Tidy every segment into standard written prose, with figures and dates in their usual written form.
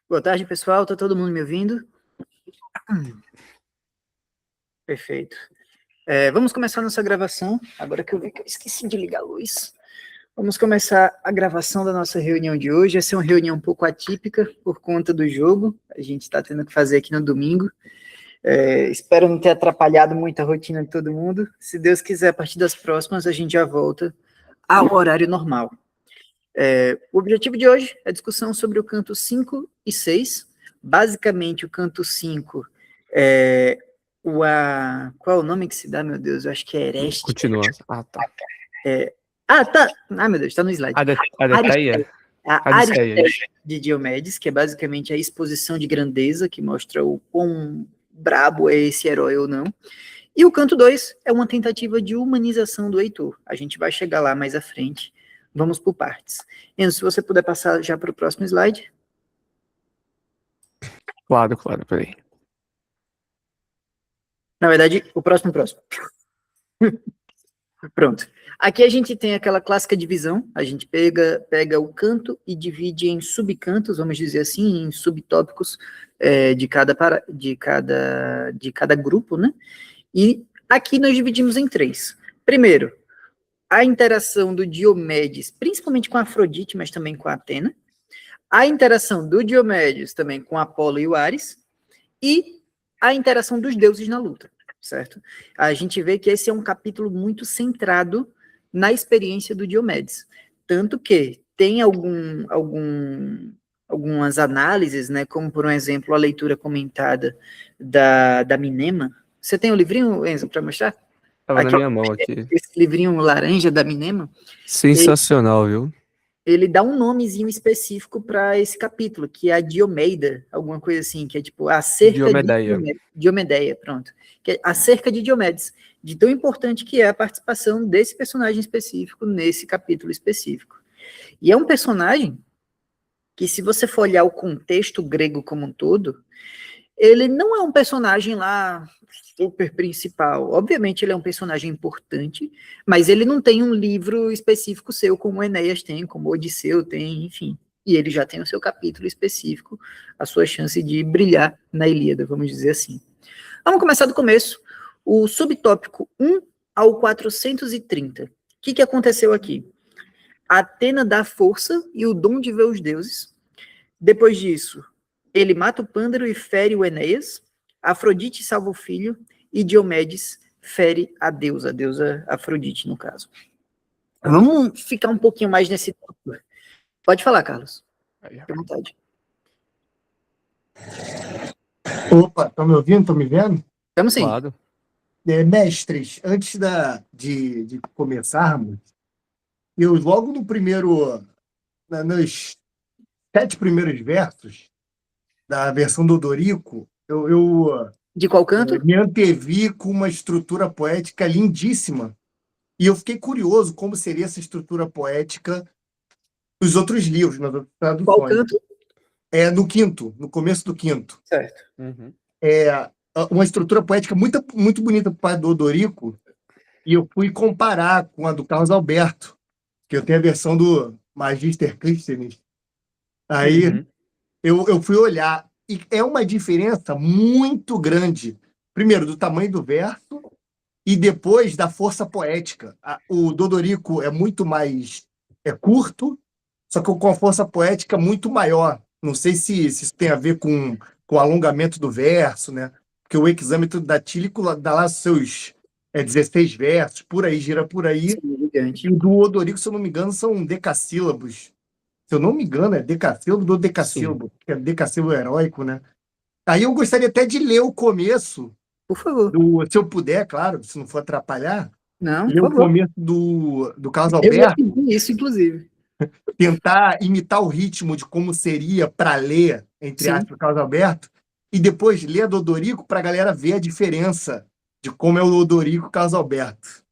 Boa tarde, pessoal. Tá todo mundo me ouvindo? Perfeito. Vamos começar nossa gravação. Agora que eu vi que eu esqueci de ligar a luz. Vamos começar a gravação da nossa reunião de hoje. Essa é uma reunião um pouco atípica por conta do jogo. A gente está tendo que fazer aqui no domingo. Espero não ter atrapalhado muito a rotina de todo mundo. Se Deus quiser, a partir das próximas, a gente já volta ao horário normal. O objetivo de hoje é a discussão sobre o canto 5 e 6. Basicamente, o canto 5 é qual é o nome que se dá, meu Deus? Eu acho que é Ereste. Continua. Ah, tá. Tá. Ah, meu Deus, tá no slide. Adeteia. A Aristeia de Diomedes, que é basicamente a exposição de grandeza, que mostra o quão brabo é esse herói ou não. E o canto 2 é uma tentativa de humanização do Heitor. A gente vai chegar lá mais à frente. Vamos por partes. Enzo, se você puder passar já para o próximo slide. Claro, peraí. Na verdade, o próximo. Pronto. Aqui a gente tem aquela clássica divisão. A gente pega o canto e divide em subcantos, vamos dizer assim, em subtópicos de cada grupo, né? E aqui nós dividimos em 3. Primeiro, a interação do Diomedes, principalmente com a Afrodite, mas também com a Atena, a interação do Diomedes também com Apolo e o Ares, e a interação dos deuses na luta, certo? A gente vê que esse é um capítulo muito centrado na experiência do Diomedes, tanto que tem algumas análises, né, como por um exemplo a leitura comentada da Minema. Você tem o livrinho, Enzo, para mostrar? Tava na minha mão aqui. Esse livrinho laranja da Minema. Sensacional, viu? Ele dá um nomezinho específico para esse capítulo, que é a Diomeida, alguma coisa assim, que é tipo acerca de Diomedeia, pronto. Que é acerca de Diomedes, de tão importante que é a participação desse personagem específico nesse capítulo específico. E é um personagem que, se você for olhar o contexto grego como um todo, ele não é um personagem lá super principal. Obviamente ele é um personagem importante, mas ele não tem um livro específico seu, como o Enéas tem, como o Odisseu tem, enfim. E ele já tem o seu capítulo específico, a sua chance de brilhar na Ilíada, vamos dizer assim. Vamos começar do começo. O subtópico 1 ao 430. O que aconteceu aqui? Atena dá força e o dom de ver os deuses. Depois disso, ele mata o Pândaro e fere o Enéas. Afrodite salva o filho e Diomedes fere a deusa Afrodite, no caso. Vamos ficar um pouquinho mais nesse tópico. Pode falar, Carlos. Fique à vontade. Opa, estão me ouvindo? Estão me vendo? Estamos sim. Claro. Mestres, antes de começarmos, eu logo nos 7 primeiros versos da versão do Odorico, eu de qual canto? Me antevi com uma estrutura poética lindíssima, e eu fiquei curioso como seria essa estrutura poética nos outros livros, nas outras traduções. Qual canto? No começo do quinto. Certo. Uhum. Uma estrutura poética muito, muito bonita por parte do Odorico, e eu fui comparar com a do Carlos Alberto, que eu tenho a versão do Magister Clístenes. Aí eu fui olhar, e é uma diferença muito grande, primeiro, do tamanho do verso, e depois da força poética. O do Odorico é muito mais curto, só que com a força poética muito maior. Não sei se isso tem a ver com o alongamento do verso, né? Porque o hexâmetro datílico dá lá seus 16 versos, por aí, gira por aí. Sim, e o do Odorico, se eu não me engano, são decassílabos. Se eu não me engano, é decassílabo do decassílabo, que é decassílabo heróico, né? Aí eu gostaria até de ler o começo. Por favor. Se eu puder, claro, se não for atrapalhar. Não, ler por o favor. começo do Carlos Eu Alberto. já fiz isso, inclusive. Tentar imitar o ritmo de como seria para ler, entre aspas, o Carlos Alberto, e depois ler a do Odorico para a galera ver a diferença de como é o Odorico e o Carlos Alberto.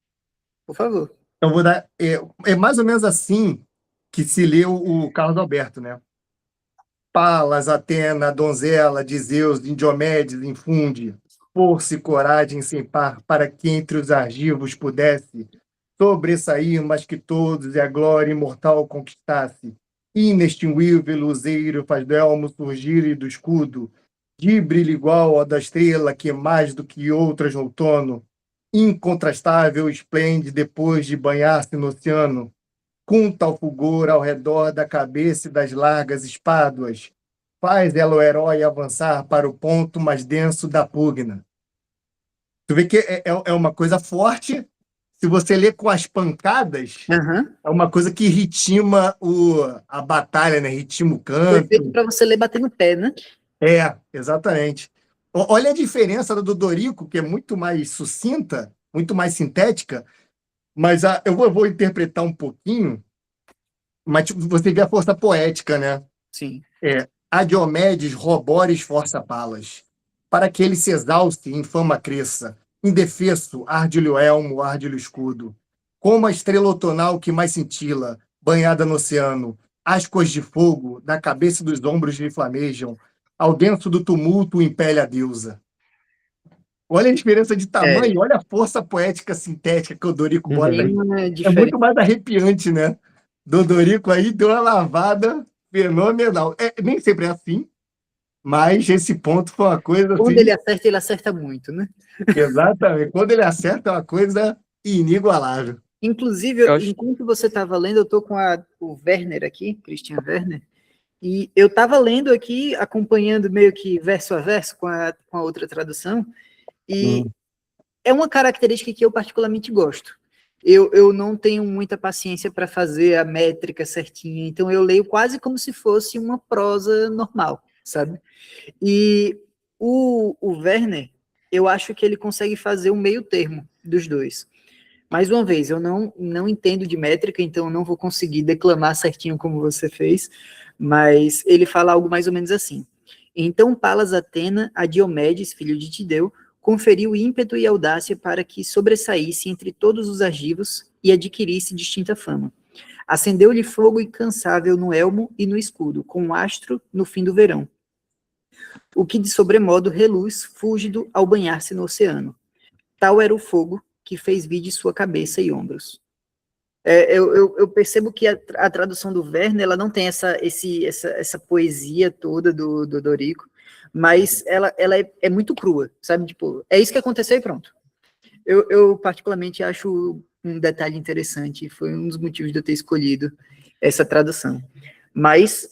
Por favor. Então, vou dar. É mais ou menos assim que se lê o Carlos Alberto, né? Palas, Atena, donzela de Zeus, de Diomedes, infunde força e coragem sem par, para que entre os argivos pudesse sobressair, mas que todos e a glória imortal conquistasse. Inextinguível luzeiro faz do elmo surgir e do escudo, de brilho igual ao da estrela que mais do que outras no outono, incontrastável esplende depois de banhar-se no oceano, com tal fulgor ao redor da cabeça e das largas espáduas, faz ela o herói avançar para o ponto mais denso da pugna. Tu vê que é uma coisa forte. Se você lê com as pancadas, é uma coisa que ritma a batalha, né? Ritma o canto. Perfeito para você ler batendo pé, né? Exatamente. Olha a diferença do Dodorico, que é muito mais sucinta, muito mais sintética, mas eu vou interpretar um pouquinho, mas tipo, você vê a força poética, né? Sim. A Diomedes robores força palas, para que ele se exalce e em fama cresça, indefeso, arde-lhe o elmo, arde-lhe o escudo. Como a estrela outonal que mais cintila, banhada no oceano, ascuas de fogo, da cabeça e dos ombros lhe flamejam, ao dentro do tumulto impele a deusa. Olha a diferença de tamanho, olha a força poética sintética que o Dodorico bota aí. É muito mais arrepiante, né? Dodorico aí deu uma lavada fenomenal. Nem sempre é assim, mas esse ponto foi uma coisa Quando assim... ele acerta muito, né? Exatamente. Quando ele acerta, é uma coisa inigualável. Inclusive, enquanto você estava lendo, eu estou com o Werner aqui, Christian Werner, e eu estava lendo aqui, acompanhando meio que verso a verso com a outra tradução, e é uma característica que eu particularmente gosto. Eu não tenho muita paciência para fazer a métrica certinha, então eu leio quase como se fosse uma prosa normal, sabe? E o Werner, eu acho que ele consegue fazer um meio termo dos dois. Mais uma vez, eu não entendo de métrica, então eu não vou conseguir declamar certinho como você fez, mas ele fala algo mais ou menos assim. Então Palas Atena a Diomedes, filho de Tideu, conferiu ímpeto e audácia para que sobressaísse entre todos os argivos e adquirisse distinta fama. Acendeu-lhe fogo incansável no elmo e no escudo, com um astro no fim do verão, o que de sobremodo reluz fúlgido ao banhar-se no oceano. Tal era o fogo que fez vide sua cabeça e ombros. Eu percebo que a tradução do Werner, ela não tem essa poesia toda do Dodorico, mas ela é muito crua, sabe? Tipo, é isso que aconteceu e pronto. Eu particularmente acho um detalhe interessante, foi um dos motivos de eu ter escolhido essa tradução. Mas,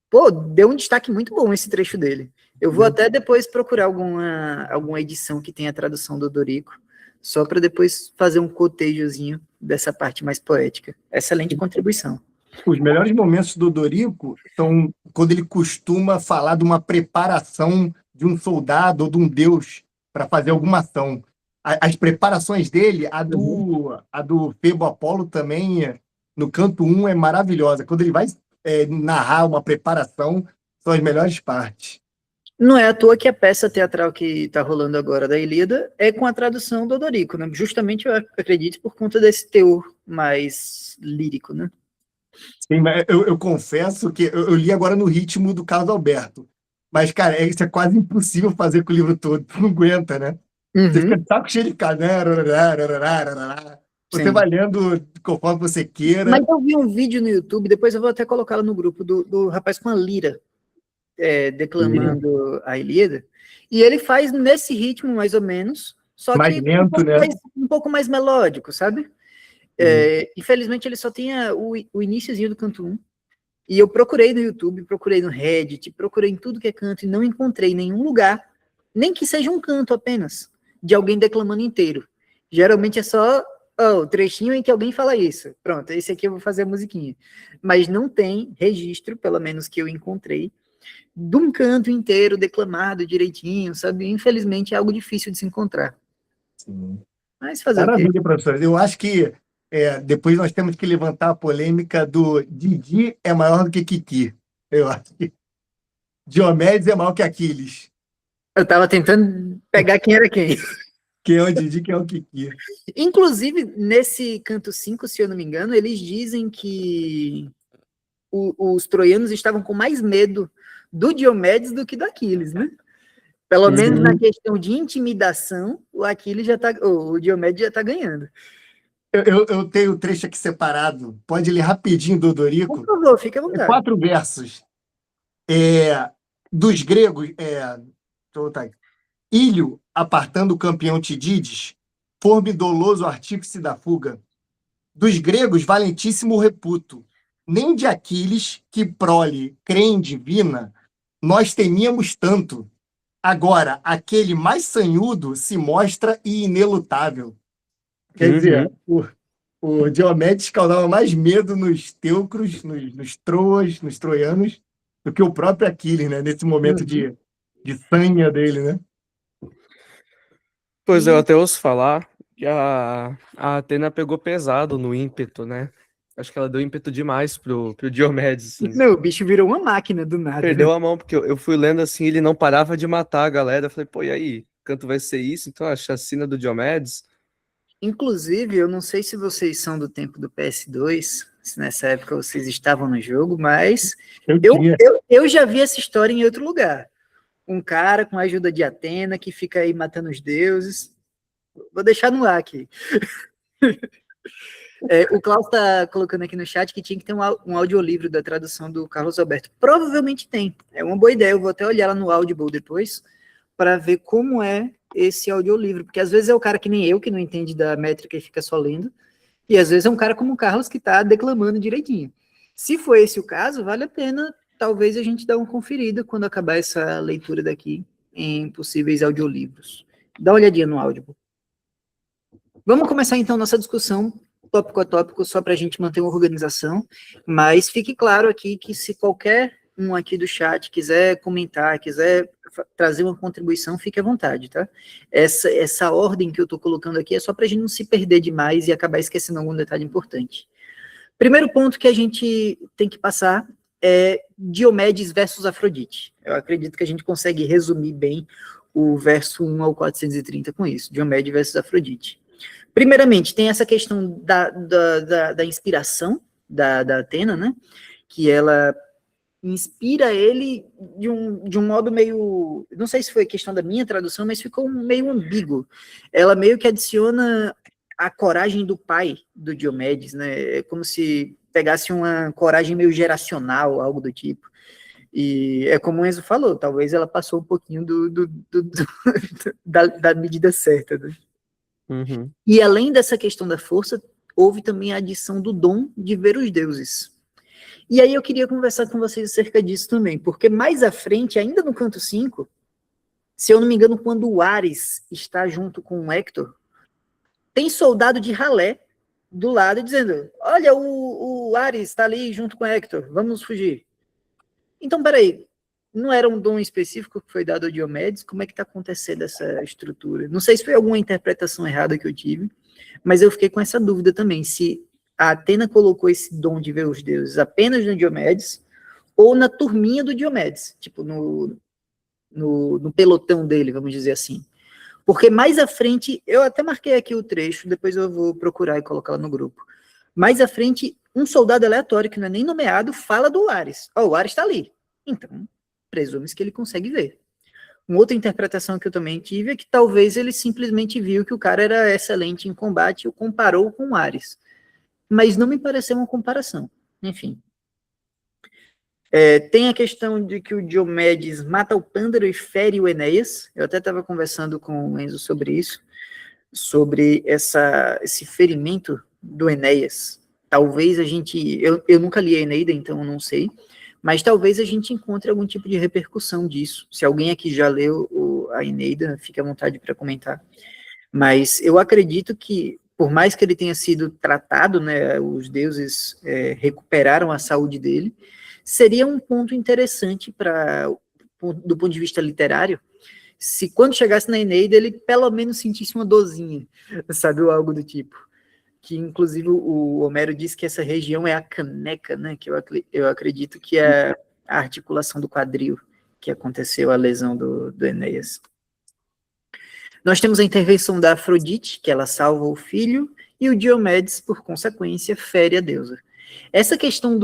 pô, deu um destaque muito bom esse trecho dele. Eu vou até depois procurar alguma edição que tenha a tradução do Dodorico, só para depois fazer um cotejozinho dessa parte mais poética. Excelente contribuição. Os melhores momentos do Dodorico são quando ele costuma falar de uma preparação de um soldado ou de um deus para fazer alguma ação. As preparações dele, a do Febo Apolo também, no canto 1, é maravilhosa. Quando ele vai narrar uma preparação, são as melhores partes. Não é à toa que a peça teatral que está rolando agora da Ilíada é com a tradução do Dodorico, né? Justamente, eu acredito, por conta desse teor mais lírico, né? Sim, mas eu confesso que eu li agora no ritmo do Carlos Alberto. Mas, cara, isso é quase impossível fazer com o livro todo. Tu não aguenta, né? Você fica de saco cheio de caderno. Você vai lendo conforme você queira. Mas eu vi um vídeo no YouTube, depois eu vou até colocá-lo no grupo, do rapaz com a lira, declamando a Ilíada, e ele faz nesse ritmo, mais ou menos, só mais que lento, um pouco mais melódico, sabe? Infelizmente ele só tinha o iniciozinho do canto 1, e eu procurei no YouTube, procurei no Reddit, procurei em tudo que é canto, e não encontrei nenhum lugar, nem que seja um canto apenas, de alguém declamando inteiro. Geralmente é só o trechinho em que alguém fala isso. Pronto, esse aqui eu vou fazer a musiquinha. Mas não tem registro, pelo menos que eu encontrei, de um canto inteiro declamado direitinho, sabe? Infelizmente é algo difícil de se encontrar. Sim. Mas fazer Maravilha, o quê? professor. Eu acho que depois nós temos que levantar a polêmica do Didi é maior do que Kiki. Eu acho que Diomedes é maior que Aquiles. Eu tava tentando pegar quem era quem. Quem é o Didi, quem é o Kiki. Inclusive, nesse canto 5, se eu não me engano, eles dizem que os troianos estavam com mais medo do Diomedes do que do Aquiles, né? Pelo menos na questão de intimidação, o Diomedes já tá ganhando. Eu tenho o trecho aqui separado. Pode ler rapidinho, Dodorico? Por favor, fique à vontade. 4 versos. Dos gregos, deixa eu botar aqui. Ilho, apartando o campeão Tidídes, formidoloso artífice da fuga. Dos gregos, valentíssimo reputo. Nem de Aquiles, que prole, crê divina, nós temíamos tanto. Agora, aquele mais sanhudo se mostra inelutável. Quer dizer, o Diomedes causava mais medo nos teucros, nos troas, nos troianos, do que o próprio Aquiles, né? Nesse momento de sanha dele, né? Pois eu até ouço falar que a Atena pegou pesado no ímpeto, né? Acho que ela deu ímpeto demais pro Diomedes, assim. Não, o bicho virou uma máquina do nada. Perdeu a mão, porque eu fui lendo assim, ele não parava de matar a galera. Eu falei, pô, e aí? Canto vai ser isso? Então a chacina do Diomedes? Inclusive, eu não sei se vocês são do tempo do PS2, se nessa época vocês estavam no jogo, mas eu já vi essa história em outro lugar. Um cara com a ajuda de Atena que fica aí matando os deuses. Vou deixar no ar aqui. O Klaus está colocando aqui no chat que tinha que ter um audiolivro da tradução do Carlos Alberto. Provavelmente tem. É uma boa ideia. Eu vou até olhar lá no Audible depois para ver como é esse audiolivro. Porque às vezes é o cara que nem eu, que não entende da métrica e fica só lendo. E às vezes é um cara como o Carlos que está declamando direitinho. Se for esse o caso, vale a pena talvez a gente dar uma conferida quando acabar essa leitura daqui em possíveis audiolivros. Dá uma olhadinha no Audible. Vamos começar então nossa discussão tópico a tópico, só para a gente manter uma organização, mas fique claro aqui que se qualquer um aqui do chat quiser comentar, quiser trazer uma contribuição, fique à vontade, tá? Essa ordem que eu estou colocando aqui é só para a gente não se perder demais e acabar esquecendo algum detalhe importante. Primeiro ponto que a gente tem que passar é Diomedes versus Afrodite. Eu acredito que a gente consegue resumir bem o verso 1 ao 430 com isso, Diomedes versus Afrodite. Primeiramente, tem essa questão da inspiração da Atena, né? Que ela inspira ele de um modo meio... Não sei se foi questão da minha tradução, mas ficou meio ambíguo. Ela meio que adiciona a coragem do pai do Diomedes, né? É como se pegasse uma coragem meio geracional, algo do tipo. E é como o Enzo falou, talvez ela passou um pouquinho da medida certa, né? Uhum. E além dessa questão da força, houve também a adição do dom de ver os deuses. E aí eu queria conversar com vocês acerca disso também, porque mais à frente, ainda no canto 5, se eu não me engano, quando o Ares está junto com o Hector, tem soldado de ralé do lado dizendo, olha, o Ares está ali junto com o Hector, vamos fugir. Então, peraí, não era um dom específico que foi dado ao Diomedes? Como é que está acontecendo essa estrutura? Não sei se foi alguma interpretação errada que eu tive, mas eu fiquei com essa dúvida também, se a Atena colocou esse dom de ver os deuses apenas no Diomedes, ou na turminha do Diomedes, tipo no pelotão dele, vamos dizer assim. Porque mais à frente, eu até marquei aqui o trecho, depois eu vou procurar e colocar lá no grupo. Mais à frente, um soldado aleatório, que não é nem nomeado, fala do Ares. Ó, o Ares está ali. Então, presume-se que ele consegue ver. Uma outra interpretação que eu também tive é que talvez ele simplesmente viu que o cara era excelente em combate e o comparou com o Ares. Mas não me pareceu uma comparação. Enfim. Tem a questão de que o Diomedes mata o Pândaro e fere o Enéas. Eu até estava conversando com o Enzo sobre isso, sobre esse ferimento do Enéas. Talvez a gente... Eu nunca li a Eneida, então eu não sei, mas talvez a gente encontre algum tipo de repercussão disso. Se alguém aqui já leu a Eneida, fique à vontade para comentar. Mas eu acredito que, por mais que ele tenha sido tratado, né, os deuses recuperaram a saúde dele, seria um ponto interessante do ponto de vista literário, se quando chegasse na Eneida ele pelo menos sentisse uma dorzinha, sabe, ou algo do tipo. Que inclusive o Homero diz que essa região é a caneca, né, que eu acredito que é a articulação do quadril que aconteceu a lesão do Enéas. Nós temos a intervenção da Afrodite, que ela salva o filho, e o Diomedes, por consequência, fere a deusa. Essa questão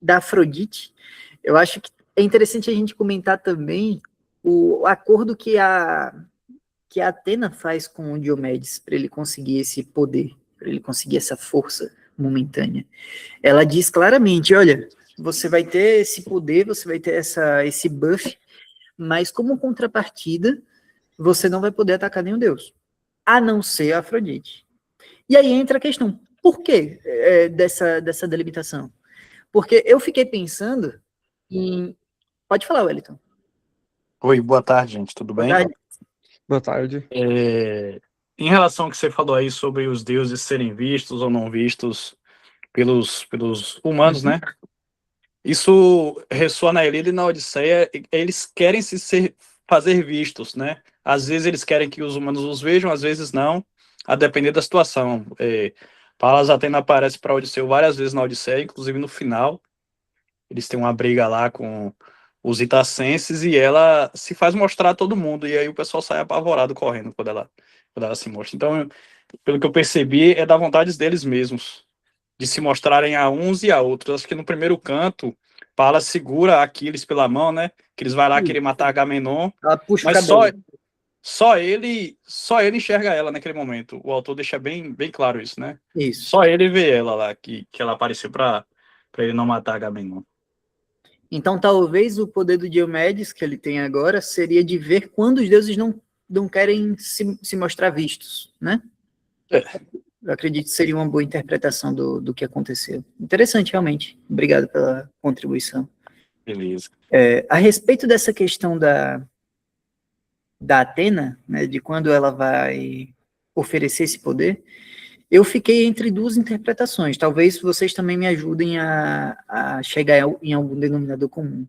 da Afrodite, eu acho que é interessante a gente comentar também o acordo que a que a Atena faz com o Diomedes para ele conseguir esse poder, para ele conseguir essa força momentânea. Ela diz claramente, olha, você vai ter esse poder, você vai ter esse buff, mas como contrapartida, você não vai poder atacar nenhum deus, a não ser a Afrodite. E aí entra a questão, por que dessa delimitação? Porque eu fiquei pensando em... Pode falar, Wellington. Oi, boa tarde, gente, tudo bem? Boa tarde. Em relação ao que você falou aí sobre os deuses serem vistos ou não vistos pelos humanos, né? Isso ressoa na Ilíada e na Odisseia. Eles querem fazer vistos, né? Às vezes eles querem que os humanos os vejam, às vezes não, a depender da situação. Palas Atena aparece para Odisseu várias vezes na Odisseia, inclusive no final. Eles têm uma briga lá com os itacenses e ela se faz mostrar a todo mundo. E aí o pessoal sai apavorado correndo quando ela se mostra. Então, pelo que eu percebi, é da vontade deles mesmos, de se mostrarem a uns e a outros. Acho que no primeiro canto, Palas segura Aquiles pela mão, né? Que eles vão lá querer matar Agamenon. Ela puxa mas o cabelo. só ele enxerga ela naquele momento. O autor deixa bem claro isso, né? Isso. Só ele vê ela lá, que ela apareceu para ele não matar Agamenon. Então, talvez o poder do Diomedes, que ele tem agora, seria de ver quando os deuses não querem se mostrar vistos, né? Eu acredito que seria uma boa interpretação do que aconteceu. Interessante, realmente. Obrigado pela contribuição. Beleza. A respeito dessa questão da Atena, né, de quando ela vai oferecer esse poder, eu fiquei entre duas interpretações. Talvez vocês também me ajudem a chegar em algum denominador comum.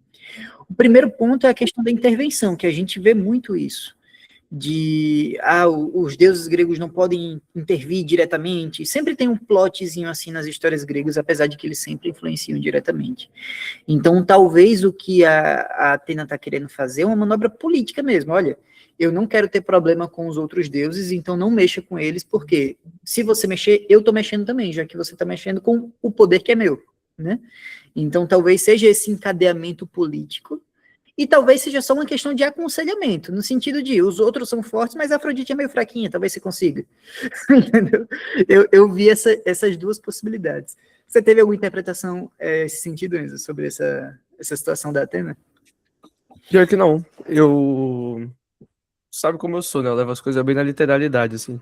O primeiro ponto é a questão da intervenção, que a gente vê muito isso. Os deuses gregos não podem intervir diretamente. Sempre tem um plotzinho assim nas histórias gregas, apesar de que eles sempre influenciam diretamente. Então, talvez o que a Atena está querendo fazer é uma manobra política mesmo. Olha, eu não quero ter problema com os outros deuses, então não mexa com eles, porque se você mexer, eu estou mexendo também, já que você está mexendo com o poder que é meu, né? Então, talvez seja esse encadeamento político, e talvez seja só uma questão de aconselhamento, no sentido de, os outros são fortes, mas a Afrodite é meio fraquinha, talvez você consiga. Entendeu? Eu vi essas duas possibilidades. Você teve alguma interpretação nesse sentido, Enzo, sobre essa situação da Atena? Pior que não. Sabe como eu sou, né? Eu levo as coisas bem na literalidade, assim.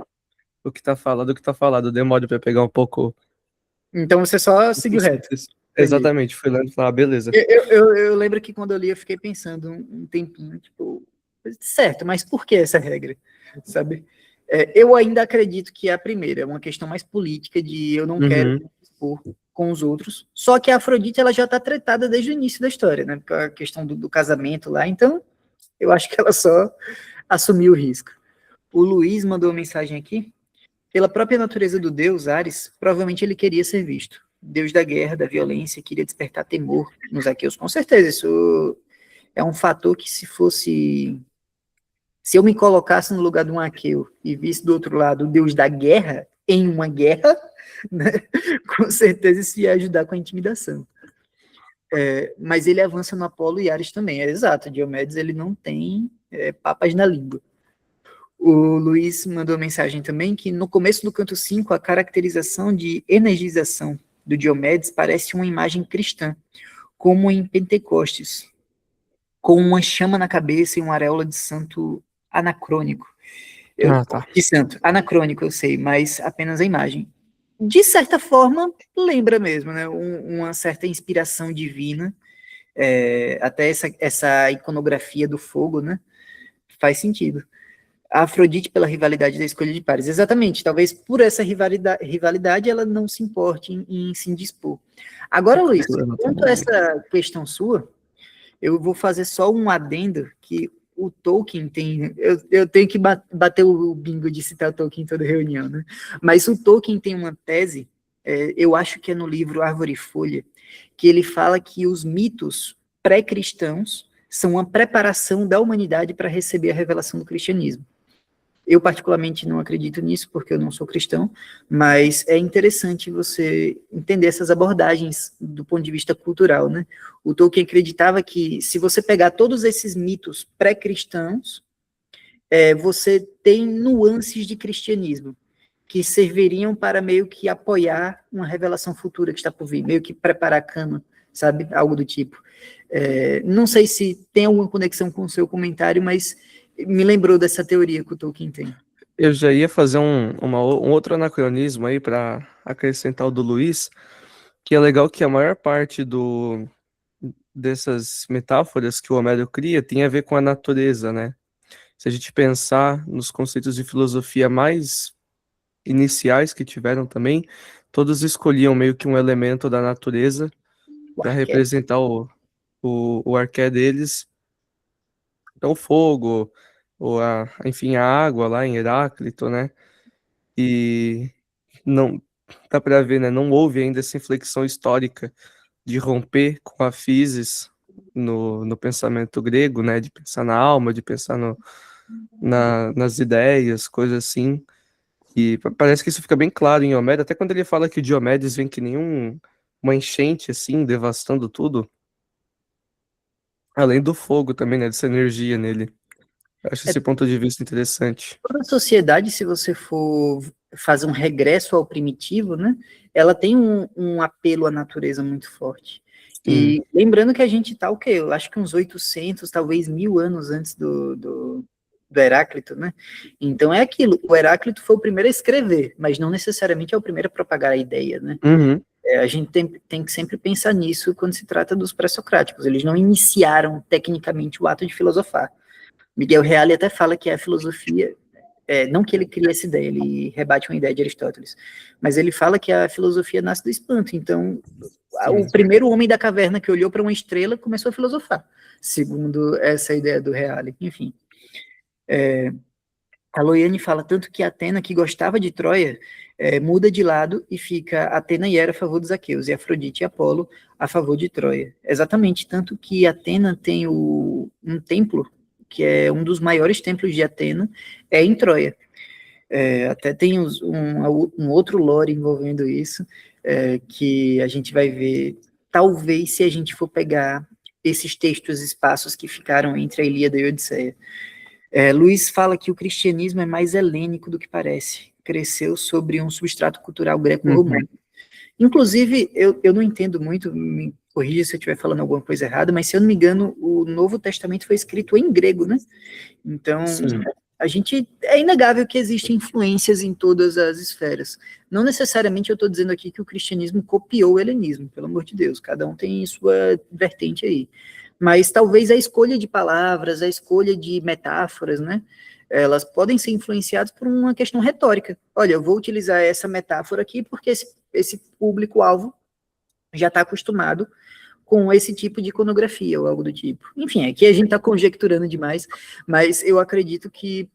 O que tá falado. Demora pra pegar um pouco... Então você só seguiu reto. Exatamente, fui lá e falei, beleza. Eu lembro que quando eu li, eu fiquei pensando um tempinho, tipo, certo, mas por que essa regra? Sabe? Eu ainda acredito que a primeira é uma questão mais política, de eu não quero me expor com os outros, só que a Afrodite, ela já tá tretada desde o início da história, né? Com a questão do casamento lá, então eu acho que ela só assumiu o risco. O Luiz mandou uma mensagem aqui. Pela própria natureza do deus, Ares, provavelmente ele queria ser visto. Deus da guerra, da violência, queria despertar temor nos aqueus. Com certeza, isso é um fator que se eu me colocasse no lugar de um aqueu e visse do outro lado o deus da guerra em uma guerra, né, com certeza isso ia ajudar com a intimidação. Mas ele avança no Apolo e Ares também, exato. Diomedes, ele não tem papas na língua. O Luiz mandou mensagem também que no começo do canto 5, a caracterização de energização do Diomedes parece uma imagem cristã, como em Pentecostes, com uma chama na cabeça e uma auréola de santo anacrônico. De santo, anacrônico eu sei, mas apenas a imagem. De certa forma, lembra mesmo, né? Uma certa inspiração divina, até essa iconografia do fogo, né? Faz sentido. A Afrodite pela rivalidade da escolha de pares. Exatamente, talvez por essa rivalidade ela não se importe em se indispor. Agora, Luiz, quanto a essa questão sua, eu vou fazer só um adendo que o Tolkien tem... Eu tenho que bater o bingo de citar o Tolkien em toda reunião, né? Mas o Tolkien tem uma tese, eu acho que é no livro Árvore e Folha, que ele fala que os mitos pré-cristãos são uma preparação da humanidade para receber a revelação do cristianismo. Eu, particularmente, não acredito nisso, porque eu não sou cristão, mas é interessante você entender essas abordagens do ponto de vista cultural, né? O Tolkien acreditava que, se você pegar todos esses mitos pré-cristãos, você tem nuances de cristianismo que serviriam para meio que apoiar uma revelação futura que está por vir, meio que preparar a cama, sabe? Algo do tipo. Não sei se tem alguma conexão com o seu comentário, mas me lembrou dessa teoria que o Tolkien tem. Eu já ia fazer um outro anacronismo aí para acrescentar o do Luiz, que é legal que a maior parte dessas metáforas que o Homero cria tem a ver com a natureza, né? Se a gente pensar nos conceitos de filosofia mais iniciais que tiveram também, todos escolhiam meio que um elemento da natureza para representar o arqué deles. Então, o fogo, enfim, a água lá em Heráclito, né? E não dá para ver, né? Não houve ainda essa inflexão histórica de romper com a physis no pensamento grego, né? De pensar na alma, de pensar nas ideias, coisas assim. E parece que isso fica bem claro em Homero, até quando ele fala que o Diomedes vem que nem uma enchente, assim, devastando tudo. Além do fogo também, né? Dessa energia nele. Acho esse ponto de vista interessante. Toda a sociedade, se você for fazer um regresso ao primitivo, né, ela tem um apelo à natureza muito forte. E lembrando que a gente está o quê? Eu acho que uns 800, talvez 1000 anos antes do Heráclito, né? Então é aquilo, o Heráclito foi o primeiro a escrever, mas não necessariamente é o primeiro a propagar a ideia, né? Uhum. A gente tem que sempre pensar nisso quando se trata dos pré-socráticos. Eles não iniciaram tecnicamente o ato de filosofar. Miguel Reale até fala que a filosofia, não que ele cria essa ideia, ele rebate uma ideia de Aristóteles, mas ele fala que a filosofia nasce do espanto. Então, o primeiro homem da caverna que olhou para uma estrela começou a filosofar, segundo essa ideia do Reale. Enfim, a Loiane fala tanto que Atena, que gostava de Troia, muda de lado e fica Atena e Hera a favor dos aqueus, e Afrodite e Apolo a favor de Troia. Exatamente, tanto que Atena tem um templo, que é um dos maiores templos de Atena, em Troia. Até tem um outro lore envolvendo isso, que a gente vai ver, talvez, se a gente for pegar esses textos espaços que ficaram entre a Ilíada e a Odisseia. Luiz fala que o cristianismo é mais helênico do que parece. Cresceu sobre um substrato cultural greco-romano. Inclusive, eu não entendo muito, me corrija se eu estiver falando alguma coisa errada, mas se eu não me engano, o Novo Testamento foi escrito em grego, né? Então, é inegável que existem influências em todas as esferas. Não necessariamente eu estou dizendo aqui que o cristianismo copiou o helenismo, pelo amor de Deus, cada um tem sua vertente aí. Mas talvez a escolha de palavras, a escolha de metáforas, né? Elas podem ser influenciadas por uma questão retórica. Olha, eu vou utilizar essa metáfora aqui porque esse público-alvo já está acostumado com esse tipo de iconografia ou algo do tipo. Enfim, aqui a gente está conjecturando demais, mas eu acredito que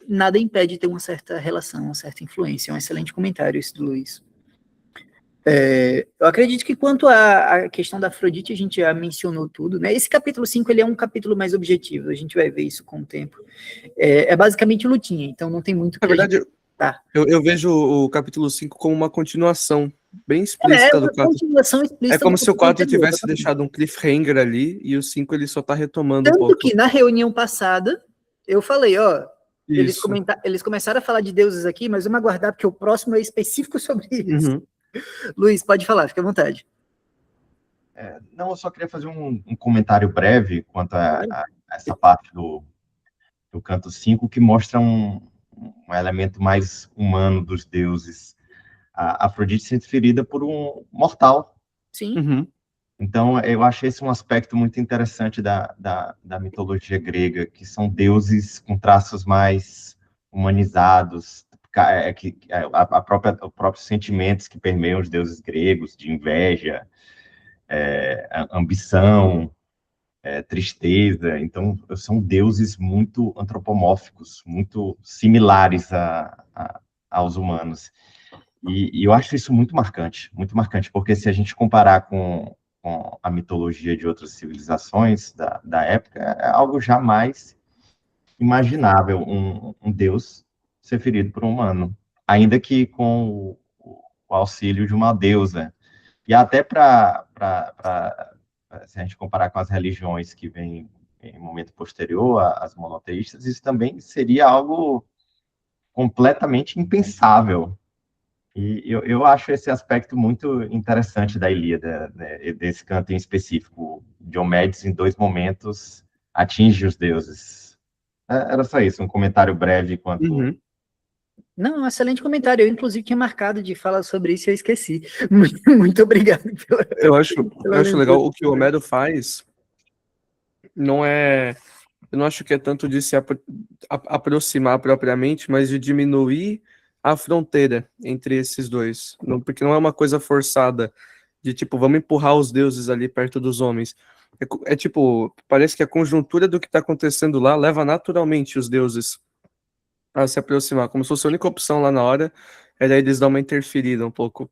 nada impede de ter uma certa relação, uma certa influência. É um excelente comentário esse do Luiz. Eu acredito que quanto à questão da Afrodite, a gente já mencionou tudo, né? Esse capítulo 5, ele é um capítulo mais objetivo, a gente vai ver isso com o tempo. É basicamente lutinha, então não tem muito... Na verdade, eu vejo o capítulo 5 como uma continuação bem explícita do 4. Continuação explícita. É como se o 4 tivesse deixado um cliffhanger ali, e o 5 ele só tá retomando um pouco. Tanto que na reunião passada, eu falei, eles começaram a falar de deuses aqui, mas vamos aguardar, porque o próximo é específico sobre isso. Luiz, pode falar, fica à vontade. Não, eu só queria fazer um comentário breve quanto a essa parte do canto 5, que mostra um elemento mais humano dos deuses. A Afrodite sendo ferida por um mortal. Sim. Então, eu acho esse um aspecto muito interessante da mitologia grega, que são deuses com traços mais humanizados, os próprios sentimentos que permeiam os deuses gregos, de inveja, ambição, tristeza. Então, são deuses muito antropomórficos, muito similares aos humanos. E eu acho isso muito marcante, porque se a gente comparar com a mitologia de outras civilizações da época, é algo jamais imaginável um deus ser ferido por um humano, ainda que com o auxílio de uma deusa. E até se a gente comparar com as religiões que vêm em momento posterior às monoteístas, isso também seria algo completamente impensável. E eu acho esse aspecto muito interessante da Ilíada, né, desse canto em específico. Diomedes, em 2 momentos, atinge os deuses. Era só isso, um comentário breve quanto... Uhum. Não, um excelente comentário. Eu, inclusive, tinha marcado de falar sobre isso e eu esqueci. Muito obrigado Eu acho lembrança. legal o que o Homero faz. Não é... Eu não acho que é tanto de se aproximar propriamente, mas de diminuir a fronteira entre esses dois. Não, porque não é uma coisa forçada de tipo, vamos empurrar os deuses ali perto dos homens. É tipo, parece que a conjuntura do que está acontecendo lá leva naturalmente os deuses a se aproximar, como se fosse a única opção lá na hora, era eles dar uma interferida um pouco.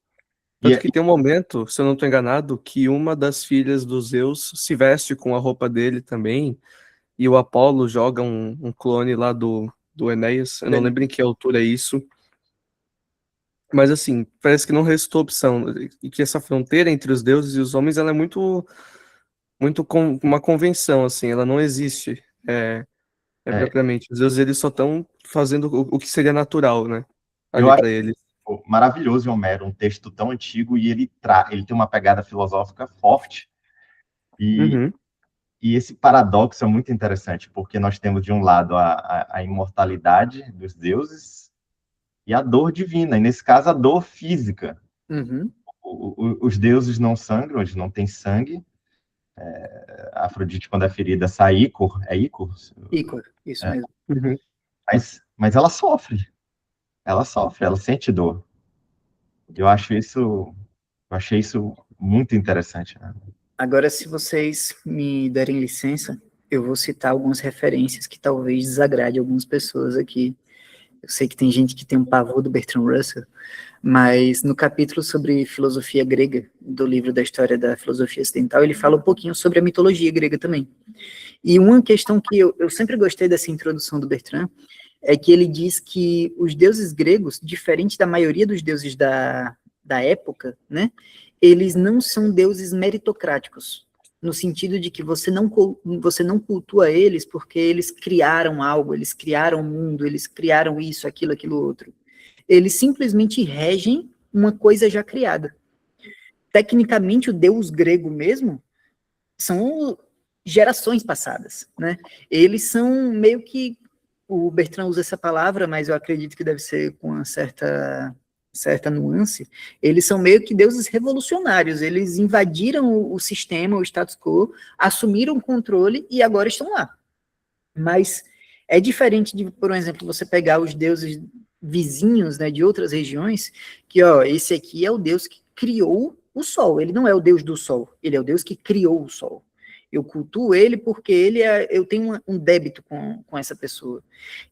Tanto que tem um momento, se eu não estou enganado, que uma das filhas dos Zeus se veste com a roupa dele também, e o Apolo joga um clone lá do Enéas, eu não lembro em que altura é isso, mas assim, parece que não restou opção, e que essa fronteira entre os deuses e os homens, ela é muito uma convenção, assim, ela não existe, propriamente. Os deuses, eles só estão fazendo o que seria natural, né, Eu ali acho para eles. maravilhoso em Homero, um texto tão antigo, e ele tem uma pegada filosófica forte, e Uhum. esse paradoxo é muito interessante, porque nós temos, de um lado, a imortalidade dos deuses e a dor divina, e nesse caso, a dor física. Uhum. Os deuses não sangram, eles não têm sangue. A Afrodite, quando é ferida, sai ícor. É ícor? Ícor, isso É. mesmo. Uhum. Mas ela sofre. Ela sente dor. Eu achei isso muito interessante, né? Agora, se vocês me derem licença, eu vou citar algumas referências que talvez desagrade algumas pessoas aqui. Eu sei que tem gente que tem um pavor do Bertrand Russell, mas no capítulo sobre filosofia grega, do livro da história da filosofia ocidental, ele fala um pouquinho sobre a mitologia grega também. E uma questão que eu sempre gostei dessa introdução do Bertrand é que ele diz que os deuses gregos, diferente da maioria dos deuses da época, né, eles não são deuses meritocráticos, no sentido de que você não cultua eles porque eles criaram algo, eles criaram o mundo, eles criaram isso, aquilo outro. Eles simplesmente regem uma coisa já criada. Tecnicamente, o deus grego mesmo são gerações passadas, né? Eles são meio que, o Bertrand usa essa palavra, mas eu acredito que deve ser com uma certa nuance, eles são meio que deuses revolucionários, eles invadiram o sistema, o status quo, assumiram o controle e agora estão lá. Mas é diferente de, por exemplo, você pegar os deuses vizinhos, né, de outras regiões, que, ó, esse aqui é o deus que criou o sol, ele não é o deus do sol, ele é o deus que criou o sol. Eu cultuo ele porque eu tenho um débito com essa pessoa.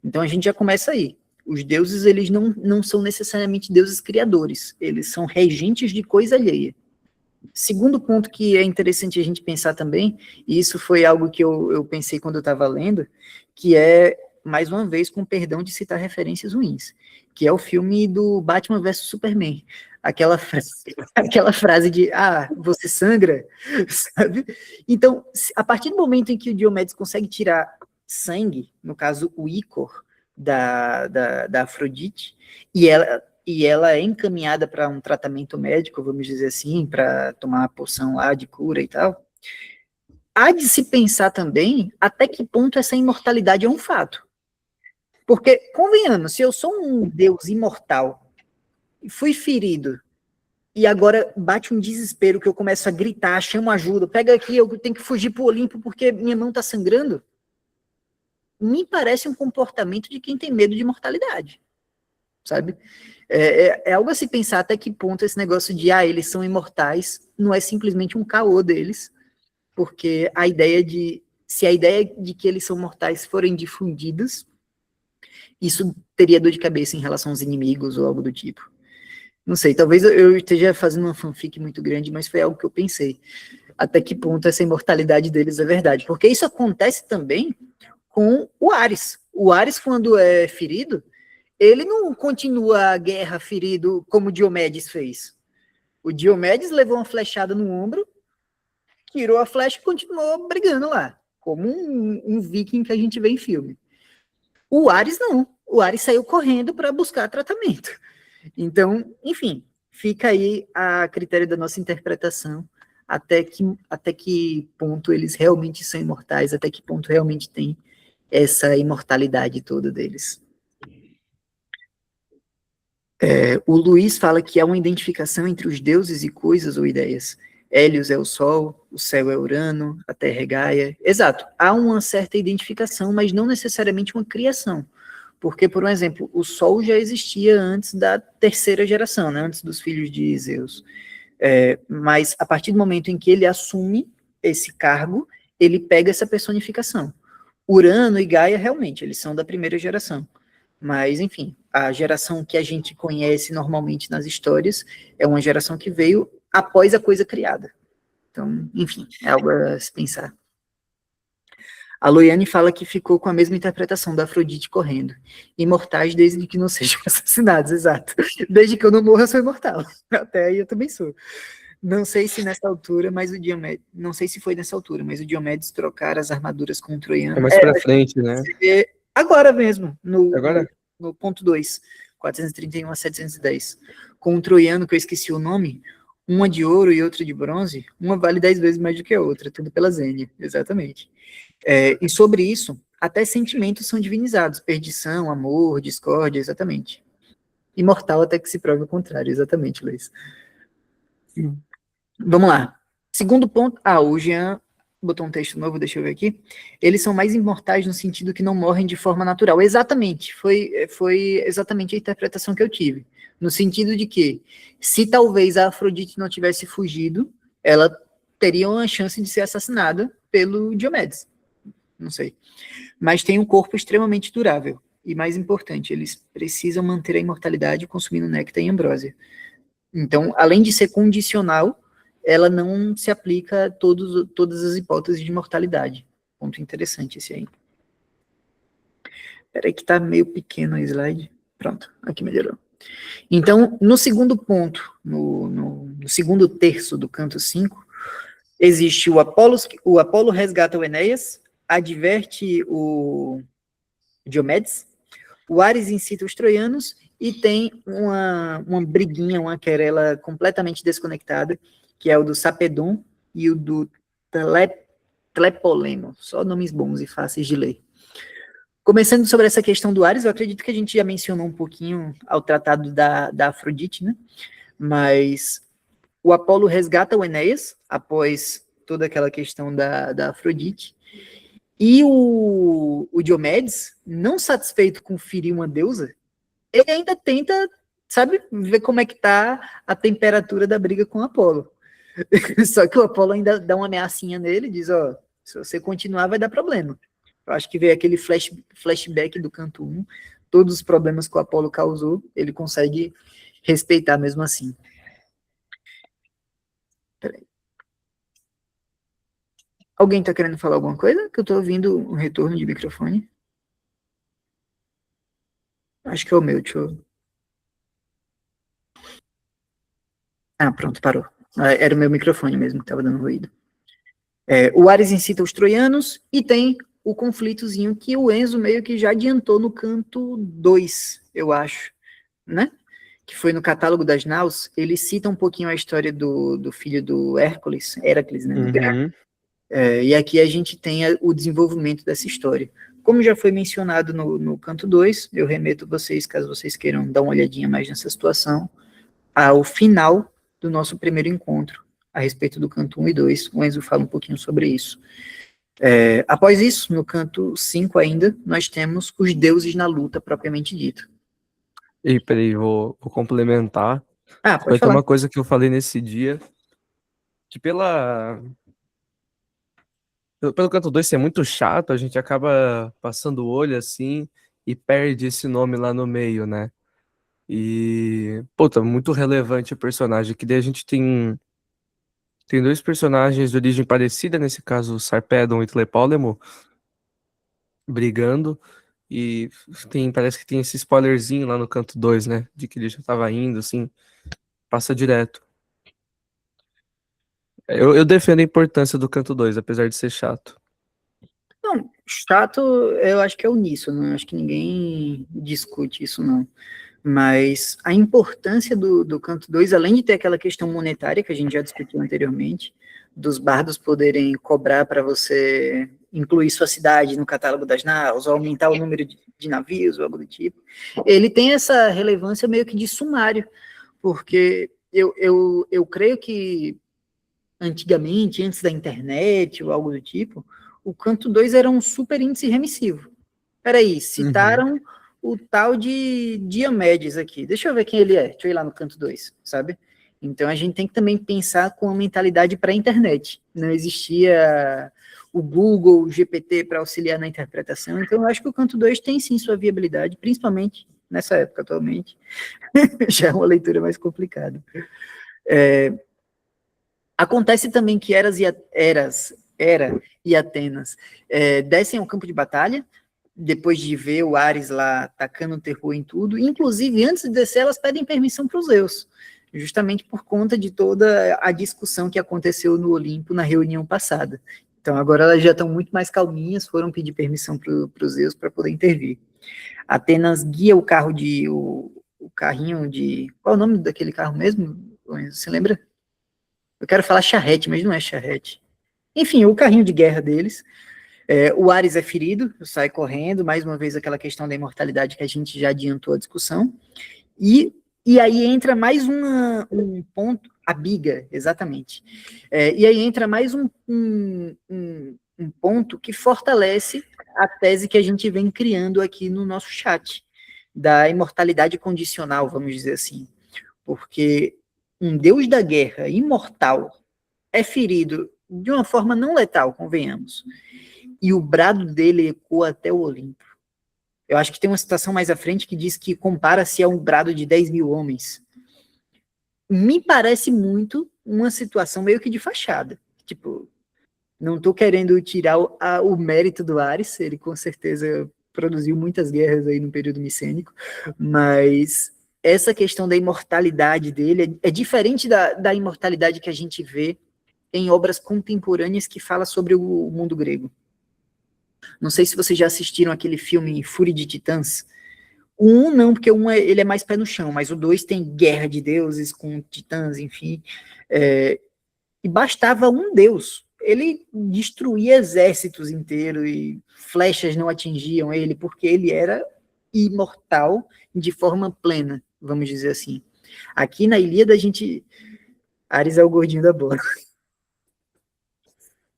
Então a gente já começa aí. Os deuses, eles não são necessariamente deuses criadores, eles são regentes de coisa alheia. Segundo ponto que é interessante a gente pensar também, e isso foi algo que eu pensei quando eu estava lendo, que é, mais uma vez, com perdão de citar referências ruins, que é o filme do Batman vs Superman. Aquela frase de, você sangra, sabe? Então, a partir do momento em que o Diomedes consegue tirar sangue, no caso o ícor da Afrodite, e ela é encaminhada para um tratamento médico, vamos dizer assim, para tomar uma poção lá de cura e tal, há de se pensar também até que ponto essa imortalidade é um fato. Porque, convenhamos, se eu sou um deus imortal, fui ferido, e agora bate um desespero que eu começo a gritar, chamo ajuda, pega aqui, eu tenho que fugir pro Olimpo porque minha mão tá sangrando, me parece um comportamento de quem tem medo de mortalidade, sabe? É algo a se pensar até que ponto esse negócio de, eles são imortais, não é simplesmente um caô deles, porque se a ideia de que eles são mortais forem difundidas, isso teria dor de cabeça em relação aos inimigos ou algo do tipo. Não sei, talvez eu esteja fazendo uma fanfic muito grande, mas foi algo que eu pensei. Até que ponto essa imortalidade deles é verdade? Porque isso acontece também com o Ares. O Ares, quando é ferido, ele não continua a guerra ferido como o Diomedes fez. O Diomedes levou uma flechada no ombro, tirou a flecha e continuou brigando lá. como um viking que a gente vê em filme. O Ares não. O Ares saiu correndo para buscar tratamento. Então, enfim, fica aí a critério da nossa interpretação até que ponto eles realmente são imortais, até que ponto realmente tem essa imortalidade toda deles. O Luiz fala que há uma identificação entre os deuses e coisas ou ideias. Hélios é o Sol, o céu é Urano, a Terra é Gaia. Exato, há uma certa identificação, mas não necessariamente uma criação. Porque, por um exemplo, o Sol já existia antes da terceira geração, né, antes dos filhos de Zeus. Mas a partir do momento em que ele assume esse cargo, ele pega essa personificação. Urano e Gaia, realmente, eles são da primeira geração. Mas, enfim, a geração que a gente conhece normalmente nas histórias é uma geração que veio após a coisa criada. Então, enfim, é algo a se pensar. A Loiane fala que ficou com a mesma interpretação da Afrodite correndo. Imortais desde que não sejam assassinados, exato. Desde que eu não morra, eu sou imortal. Até aí eu também sou. Não sei se nessa altura, mas o Diomedes... Não sei se foi nessa altura, mas o Diomedes trocar as armaduras com o troiano... É mais pra frente, né? Agora mesmo, Agora? no ponto 2, 431 a 710. Com o troiano, que eu esqueci o nome, uma de ouro e outra de bronze, uma vale 10 vezes mais do que a outra, tudo pela Zênia, exatamente. E sobre isso, até sentimentos são divinizados, perdição, amor, discórdia, exatamente. Imortal até que se prove o contrário, exatamente, Luiz. Vamos lá. Segundo ponto, o Jean botou um texto novo, deixa eu ver aqui. Eles são mais imortais no sentido que não morrem de forma natural. Exatamente, foi exatamente a interpretação que eu tive. No sentido de que, se talvez a Afrodite não tivesse fugido, ela teria uma chance de ser assassinada pelo Diomedes. Não sei. Mas tem um corpo extremamente durável. E mais importante, eles precisam manter a imortalidade consumindo néctar e ambrósia. Então, além de ser condicional, ela não se aplica a todas as hipóteses de mortalidade. Ponto interessante esse aí. Espera aí que tá meio pequeno o slide. Pronto, aqui melhorou. Então, no segundo ponto, no segundo terço do canto 5, existe o Apolo resgata o Enéas, adverte o Diomedes, o Ares incita os troianos e tem uma briguinha, uma querela completamente desconectada, que é o do Sapedon e o do Tlepolemo, só nomes bons e fáceis de ler. Começando sobre essa questão do Ares, eu acredito que a gente já mencionou um pouquinho ao tratado da Afrodite, né? Mas o Apolo resgata o Enéas, após toda aquela questão da Afrodite, e o Diomedes, não satisfeito com ferir uma deusa, ele ainda tenta, sabe, ver como é que tá a temperatura da briga com o Apolo. Só que o Apolo ainda dá uma ameaçinha nele, diz, se você continuar vai dar problema. Eu acho que veio aquele flashback do canto 1, todos os problemas que o Apolo causou, ele consegue respeitar mesmo assim. Peraí. Alguém tá querendo falar alguma coisa? Que eu tô ouvindo um retorno de microfone. Acho que é o meu, deixa eu... Pronto, parou. Era o meu microfone mesmo que estava dando ruído. O Ares incita os troianos e tem o conflitozinho que o Enzo meio que já adiantou no canto 2, eu acho, né? Que foi no catálogo das Naus. Ele cita um pouquinho a história do filho do Hércules, Heracles, né? Uhum. E aqui a gente tem o desenvolvimento dessa história. Como já foi mencionado no canto 2, eu remeto vocês, caso vocês queiram dar uma olhadinha mais nessa situação, ao final do nosso primeiro encontro, a respeito do canto 1 e 2, o Enzo fala um pouquinho sobre isso. Após isso, no canto 5 ainda, nós temos os deuses na luta, propriamente dito. E peraí, vou complementar. Pode Vai ter falar. uma coisa que eu falei nesse dia, que pelo canto 2 ser muito chato, a gente acaba passando o olho assim e perde esse nome lá no meio, né? E, tá muito relevante o personagem, que daí a gente tem dois personagens de origem parecida, nesse caso, Sarpedon e Tlepólemo, brigando, e parece que tem esse spoilerzinho lá no canto 2, né? De que ele já tava indo, assim, passa direto. Eu defendo a importância do canto 2, apesar de ser chato. Não, chato, eu acho que é uníssono, eu acho que ninguém discute isso, não. Mas a importância do canto 2, além de ter aquela questão monetária que a gente já discutiu anteriormente, dos bardos poderem cobrar para você incluir sua cidade no catálogo das naus, ou aumentar o número de navios, ou algo do tipo, ele tem essa relevância meio que de sumário, porque eu creio que antigamente, antes da internet ou algo do tipo, o canto 2 era um super índice remissivo. Peraí, citaram o tal de Diomedes aqui. Deixa eu ver quem ele é. Deixa eu ir lá no canto 2, sabe? Então a gente tem que também pensar com a mentalidade pré-internet. Não existia o Google, o GPT para auxiliar na interpretação. Então eu acho que o canto 2 tem sim sua viabilidade, principalmente nessa época atualmente. Já é uma leitura mais complicada. Acontece também que Era e Atenas descem ao campo de batalha, depois de ver o Ares lá tacando terror em tudo, inclusive antes de descer elas pedem permissão para os Zeus, justamente por conta de toda a discussão que aconteceu no Olimpo na reunião passada. Então agora elas já estão muito mais calminhas, foram pedir permissão para os Zeus para poder intervir. Atenas guia o carrinho de... Qual é o nome daquele carro mesmo? Você lembra? Eu quero falar charrete, mas não é charrete. Enfim, o carrinho de guerra deles. O Ares é ferido, sai correndo, mais uma vez aquela questão da imortalidade que a gente já adiantou a discussão. E aí entra mais um ponto, a biga, exatamente. E aí entra mais um ponto que fortalece a tese que a gente vem criando aqui no nosso chat, da imortalidade condicional, vamos dizer assim. Porque um deus da guerra imortal é ferido de uma forma não letal, convenhamos, e o brado dele ecoa até o Olimpo. Eu acho que tem uma citação mais à frente que diz que compara-se a um brado de 10 mil homens. Me parece muito uma situação meio que de fachada. Tipo, não estou querendo tirar o mérito do Ares, ele com certeza produziu muitas guerras aí no período micênico, mas essa questão da imortalidade dele é diferente da imortalidade que a gente vê em obras contemporâneas que fala sobre o mundo grego. Não sei se vocês já assistiram aquele filme Fúria de Titãs. O 1 não, porque ele é mais pé no chão, mas o 2 tem guerra de deuses com titãs, enfim. E bastava um deus. Ele destruía exércitos inteiros e flechas não atingiam ele, porque ele era imortal de forma plena, vamos dizer assim. Aqui na Ilíada a gente... Ares é o gordinho da bola.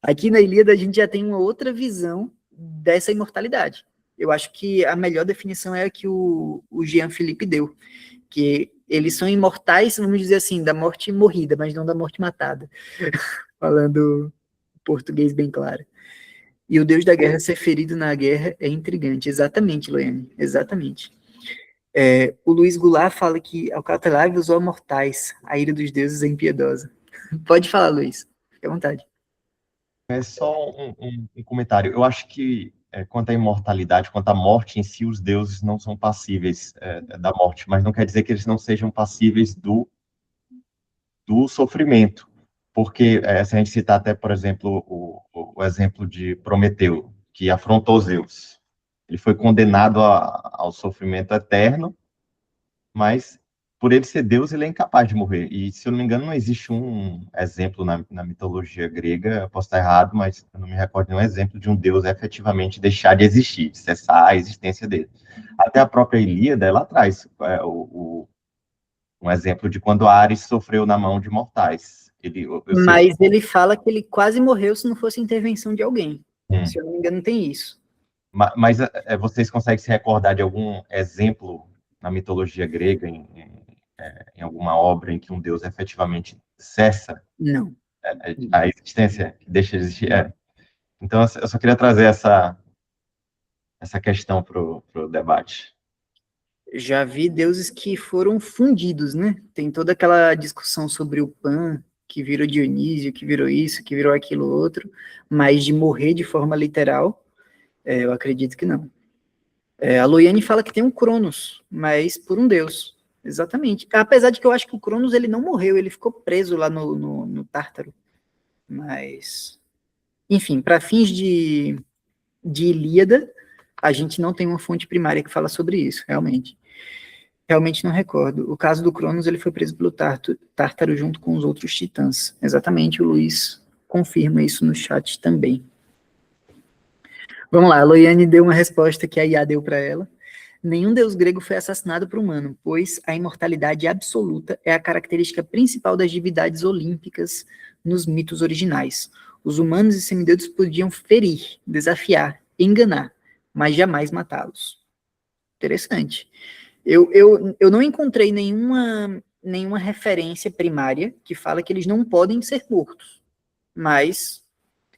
Aqui na Ilíada a gente já tem uma outra visão dessa imortalidade. Eu acho que a melhor definição é a que o Jean Philippe deu, que eles são imortais, vamos dizer assim, da morte morrida, mas não da morte matada. Falando português bem claro. E o deus da guerra ser ferido na guerra é intrigante. Exatamente, Loiane, exatamente. O Luiz Goulart fala que Alcatelávios ou mortais, a ira dos deuses é impiedosa. Pode falar, Luiz, fique à vontade. É só um comentário. Eu acho que, quanto à imortalidade, quanto à morte em si, os deuses não são passíveis da morte, mas não quer dizer que eles não sejam passíveis do sofrimento. Porque, se a gente citar até, por exemplo, o exemplo de Prometeu, que afrontou Zeus, ele foi condenado ao sofrimento eterno, mas por ele ser Deus, ele é incapaz de morrer. E, se eu não me engano, não existe um exemplo na mitologia grega, eu posso estar errado, mas eu não me recordo nenhum exemplo de um Deus efetivamente deixar de existir, de cessar a existência dele. Até a própria Ilíada, ela traz um exemplo de quando Ares sofreu na mão de mortais. Mas ele fala que ele quase morreu se não fosse intervenção de alguém. Se eu não me engano, tem isso. Mas vocês conseguem se recordar de algum exemplo na mitologia grega, em alguma obra em que um deus efetivamente cessa não. A existência, deixa de existir? Então, eu só queria trazer essa questão para o debate. Já vi deuses que foram fundidos, né? Tem toda aquela discussão sobre o Pan, que virou Dionísio, que virou isso, que virou aquilo outro, mas de morrer de forma literal, eu acredito que não. A Loiane fala que tem um Cronos, mas por um deus. Exatamente. Apesar de que eu acho que o Cronos ele não morreu, ele ficou preso lá no Tártaro. Mas, enfim, para fins de de Ilíada, a gente não tem uma fonte primária que fala sobre isso, realmente. Realmente não recordo. O caso do Cronos, ele foi preso pelo Tártaro junto com os outros titãs. Exatamente, o Luiz confirma isso no chat também. Vamos lá, a Loiane deu uma resposta que a Iá deu para ela. Nenhum deus grego foi assassinado por humano, pois a imortalidade absoluta é a característica principal das divindades olímpicas nos mitos originais. Os humanos e semideuses podiam ferir, desafiar, enganar, mas jamais matá-los. Interessante. Eu não encontrei nenhuma referência primária que fala que eles não podem ser mortos, mas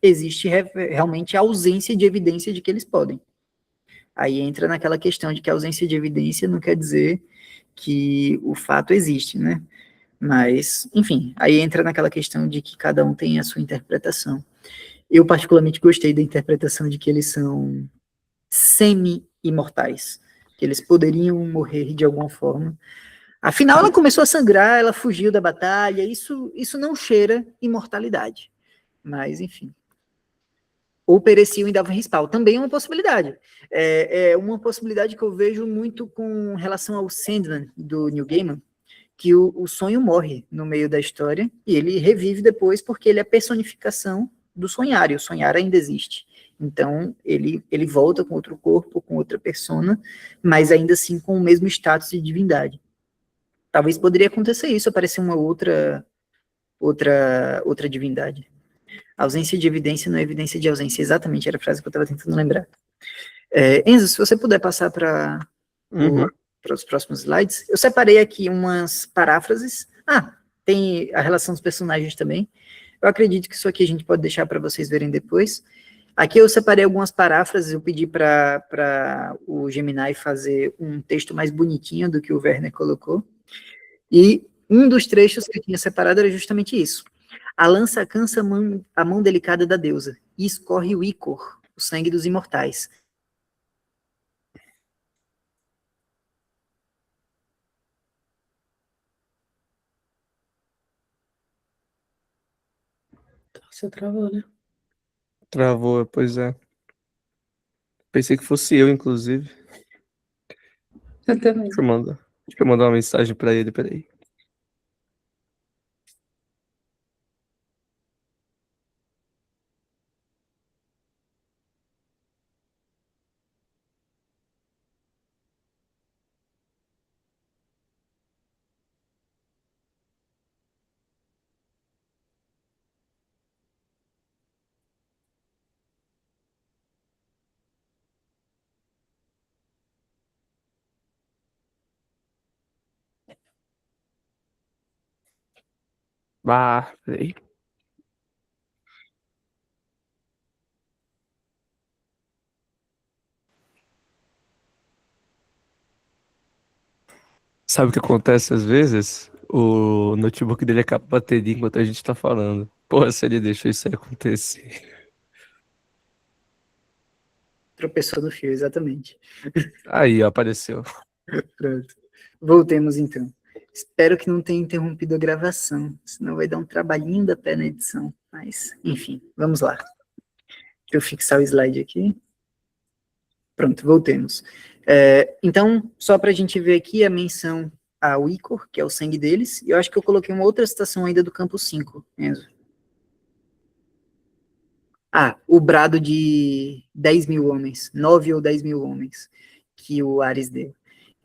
existe realmente a ausência de evidência de que eles podem. Aí entra naquela questão de que a ausência de evidência não quer dizer que o fato existe, né? Mas, enfim, aí entra naquela questão de que cada um tem a sua interpretação. Eu particularmente gostei da interpretação de que eles são semi-imortais, que eles poderiam morrer de alguma forma. Afinal, ela começou a sangrar, ela fugiu da batalha, isso não cheira imortalidade. Mas, enfim. Ou pereciam e davam respawn. Também é uma possibilidade. É uma possibilidade que eu vejo muito com relação ao Sandman, do Neil Gaiman, que o sonho morre no meio da história e ele revive depois porque ele é a personificação do sonhar, e o sonhar ainda existe. Então, ele volta com outro corpo, com outra persona, mas ainda assim com o mesmo status de divindade. Talvez poderia acontecer isso, aparecer uma outra divindade. Ausência de evidência não é evidência de ausência. Exatamente, era a frase que eu estava tentando lembrar. Enzo, se você puder passar para os próximos slides, eu separei aqui umas paráfrases. Tem a relação dos personagens também. Eu acredito que isso aqui a gente pode deixar para vocês verem depois. Aqui eu separei algumas paráfrases, eu pedi para o Gemini fazer um texto mais bonitinho do que o Werner colocou. E um dos trechos que eu tinha separado era justamente isso. A lança cansa a mão delicada da deusa, e escorre o ícor, o sangue dos imortais. Você travou, né? Travou, pois é. Pensei que fosse eu, inclusive. Eu também. Deixa eu mandar uma mensagem pra ele, peraí. Peraí. Sabe o que acontece às vezes? O notebook dele acaba a bateria enquanto a gente tá falando. Porra, se ele deixou isso aí acontecer. Tropeçou no fio, exatamente. Aí, ó, apareceu. Pronto. Voltemos então. Espero que não tenha interrompido a gravação, senão vai dar um trabalhinho da pé na edição. Mas, enfim, vamos lá. Deixa eu fixar o slide aqui. Pronto, voltemos. Então, só para a gente ver aqui a menção ao ícor, que é o sangue deles, e eu acho que eu coloquei uma outra citação ainda do campo 5, Enzo. O brado de 10 mil homens, 9 ou 10 mil homens, que o Ares deu.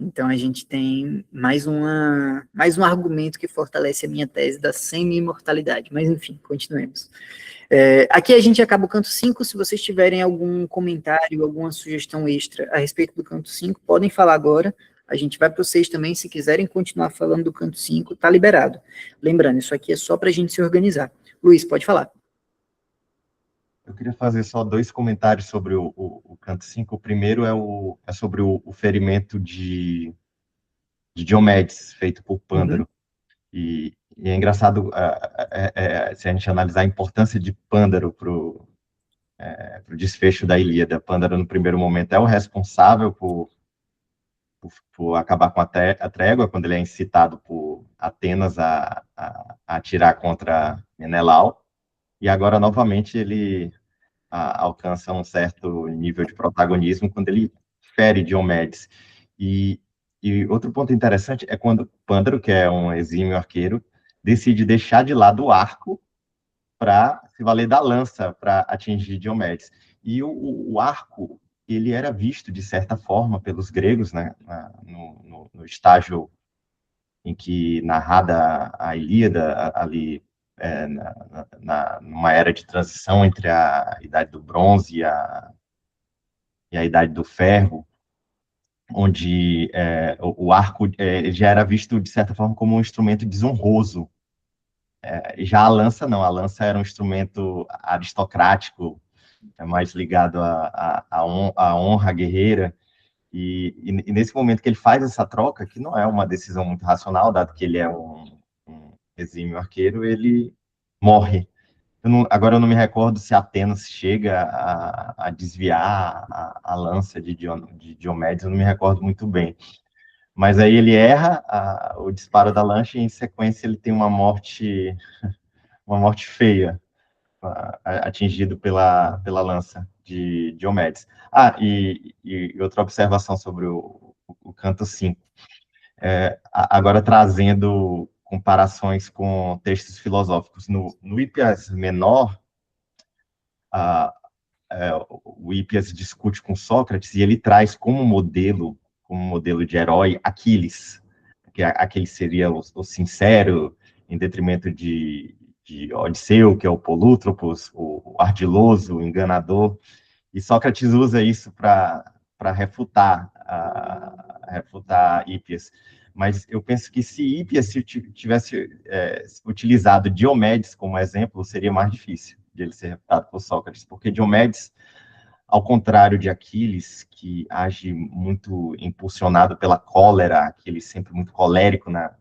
Então, a gente tem mais um argumento que fortalece a minha tese da semi-imortalidade. Mas, enfim, continuemos. Aqui a gente acaba o canto 5. Se vocês tiverem algum comentário, alguma sugestão extra a respeito do canto 5, podem falar agora. A gente vai para o 6 também. Se quiserem continuar falando do canto 5, tá liberado. Lembrando, isso aqui é só para a gente se organizar. Luiz, pode falar. Eu queria fazer só 2 comentários sobre o canto 5. O primeiro é sobre o ferimento de Diomedes, feito por Pândaro. E é engraçado se a gente analisar a importância de Pândaro para o desfecho da Ilíada. Pândaro, no primeiro momento, é o responsável por acabar com a trégua, quando ele é incitado por Atenas a atirar contra Menelau. E agora, novamente, ele alcança um certo nível de protagonismo quando ele fere Diomedes. E outro ponto interessante é quando Pândaro, que é um exímio arqueiro, decide deixar de lado o arco para se valer da lança para atingir Diomedes. E o arco, ele era visto, de certa forma, pelos gregos, né, no estágio em que narrada a Ilíada, ali, numa era de transição entre a Idade do Bronze e a Idade do Ferro, onde o arco já era visto, de certa forma, como um instrumento desonroso. Já a lança, não. A lança era um instrumento aristocrático, mais ligado à honra guerreira. E nesse momento que ele faz essa troca, que não é uma decisão muito racional, dado que ele é um exímio arqueiro, ele morre. Agora eu não me recordo se Atenas chega a desviar a lança de Diomedes, eu não me recordo muito bem. Mas aí ele erra o disparo da lança e, em sequência, ele tem uma morte feia, atingido pela lança de Diomedes. E outra observação sobre o canto 5. Agora trazendo comparações com textos filosóficos. No Hípias menor, o Hípias discute com Sócrates e ele traz como modelo de herói Aquiles, que aquele seria o sincero, em detrimento de Odisseu, que é o polútropos, o ardiloso, o enganador, e Sócrates usa isso para refutar Hípias. Mas eu penso que se Hípias tivesse utilizado Diomedes como exemplo, seria mais difícil de ele ser refutado por Sócrates, porque Diomedes, ao contrário de Aquiles, que age muito impulsionado pela cólera, Aquiles sempre muito colérico na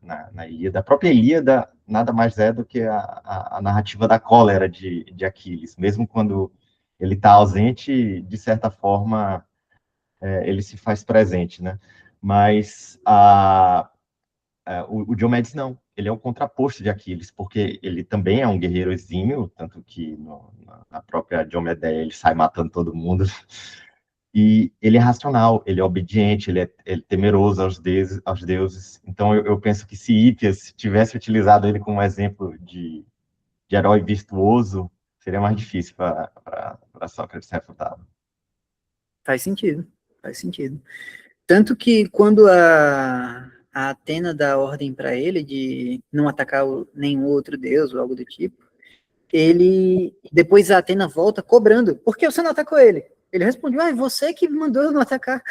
Ilíada, a própria Ilíada nada mais é do que a narrativa da cólera de Aquiles, mesmo quando ele está ausente, de certa forma, ele se faz presente, né? Mas o Diomedes não, ele é o contraposto de Aquiles, porque ele também é um guerreiro exímio, tanto que na própria Diomedeia ele sai matando todo mundo, e ele é racional, ele é obediente, ele é temeroso aos deuses. Então eu penso que se Hípias tivesse utilizado ele como exemplo de herói virtuoso, seria mais difícil para Sócrates refutá-lo. Faz sentido. Tanto que quando a Atena dá ordem para ele de não atacar nenhum outro deus ou algo do tipo, depois a Atena volta cobrando, por que você não atacou ele? Ele respondeu, você que mandou eu não atacar.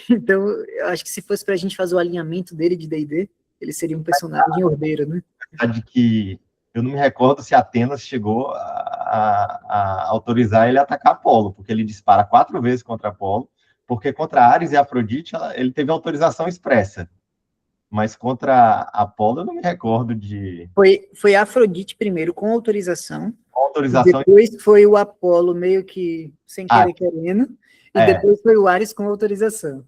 Então, eu acho que se fosse pra gente fazer o alinhamento dele de D&D, ele seria um personagem ordeiro, né? De que eu não me recordo se Atenas chegou a autorizar ele a atacar Apolo, porque ele dispara 4 vezes contra Apolo, porque contra Ares e Afrodite ele teve autorização expressa, mas contra Apolo eu não me recordo de... Foi Afrodite primeiro, com autorização, autorização. Depois foi o Apolo meio que sem querer querendo, e depois foi o Ares com autorização.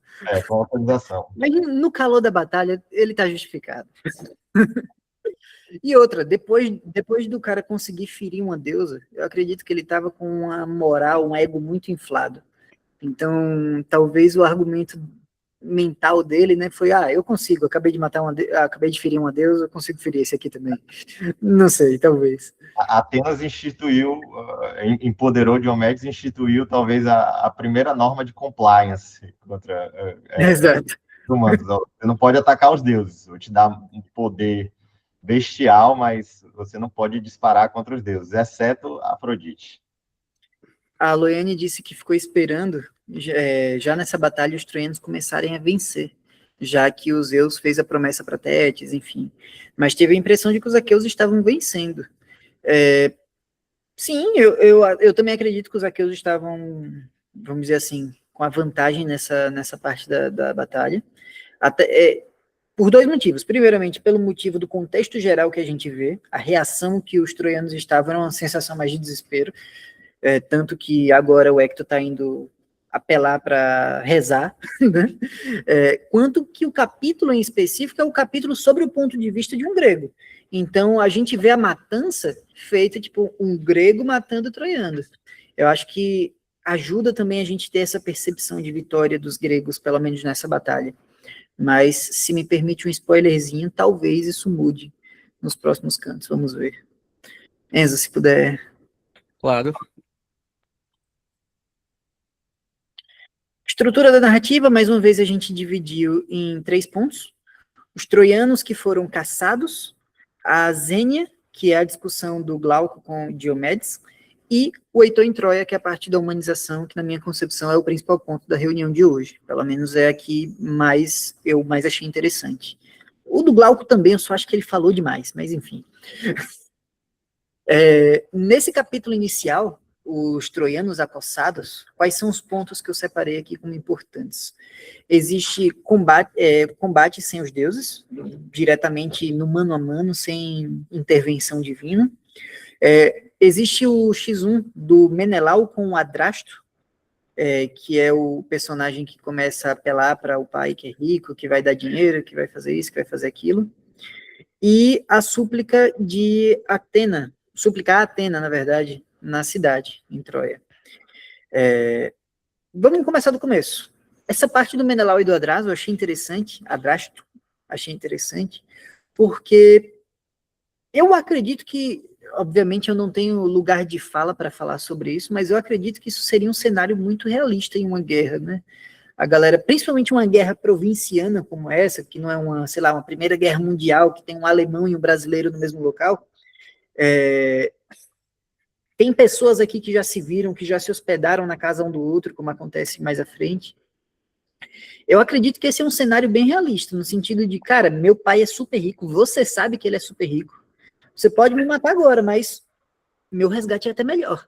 Com autorização. Mas no calor da batalha, ele tá justificado. E outra, depois do cara conseguir ferir uma deusa, eu acredito que ele tava com uma moral, um ego muito inflado. Então, talvez o argumento mental dele, né, foi, eu consigo, acabei de ferir uma deusa, eu consigo ferir esse aqui também. Não sei, talvez. Atenas empoderou Diomedes, instituiu talvez a primeira norma de compliance contra Exato. humanos. Você não pode atacar os deuses, vou te dar um poder bestial, mas você não pode disparar contra os deuses, exceto Afrodite. A Loiane disse que ficou esperando, já nessa batalha, os troianos começarem a vencer, já que os Zeus fez a promessa para Tétis, enfim. Mas teve a impressão de que os aqueus estavam vencendo. Sim, eu também acredito que os aqueus estavam, vamos dizer assim, com a vantagem nessa parte da batalha. Por 2 motivos. Primeiramente, pelo motivo do contexto geral que a gente vê, a reação que os troianos estavam era uma sensação mais de desespero. Tanto que agora o Hector está indo apelar para rezar, né? Quanto que o capítulo em específico é o capítulo sobre o ponto de vista de um grego. Então, a gente vê a matança feita, tipo, um grego matando troianos. Eu acho que ajuda também a gente ter essa percepção de vitória dos gregos, pelo menos nessa batalha. Mas, se me permite um spoilerzinho, talvez isso mude nos próximos cantos, vamos ver. Enzo, se puder. Claro. Estrutura da narrativa, mais uma vez a gente dividiu em 3 pontos. Os troianos que foram caçados, a Zênia, que é a discussão do Glauco com Diomedes, e o Heitor em Troia, que é a parte da humanização, que na minha concepção é o principal ponto da reunião de hoje. Pelo menos é a que eu mais achei interessante. O do Glauco também, eu só acho que ele falou demais, mas enfim. Nesse capítulo inicial, os troianos acossados, quais são os pontos que eu separei aqui como importantes? Existe combate sem os deuses, diretamente no mano a mano, sem intervenção divina. Existe o X1 do Menelau com o Adrasto, que é o personagem que começa a apelar para o pai que é rico, que vai dar dinheiro, que vai fazer isso, que vai fazer aquilo. E a súplica de Atena, suplicar a Atena, na verdade, na cidade, em Troia. Vamos começar do começo. Essa parte do Menelau e do Adrasto eu achei interessante, Adrasto, achei interessante, porque eu acredito que, obviamente eu não tenho lugar de fala para falar sobre isso, mas eu acredito que isso seria um cenário muito realista em uma guerra, né? A galera, principalmente uma guerra provinciana como essa, que não é uma, sei lá, uma primeira guerra mundial, que tem um alemão e um brasileiro no mesmo local, tem pessoas aqui que já se viram, que já se hospedaram na casa um do outro, como acontece mais à frente. Eu acredito que esse é um cenário bem realista, no sentido de, cara, meu pai é super rico, você sabe que ele é super rico, você pode me matar agora, mas meu resgate é até melhor.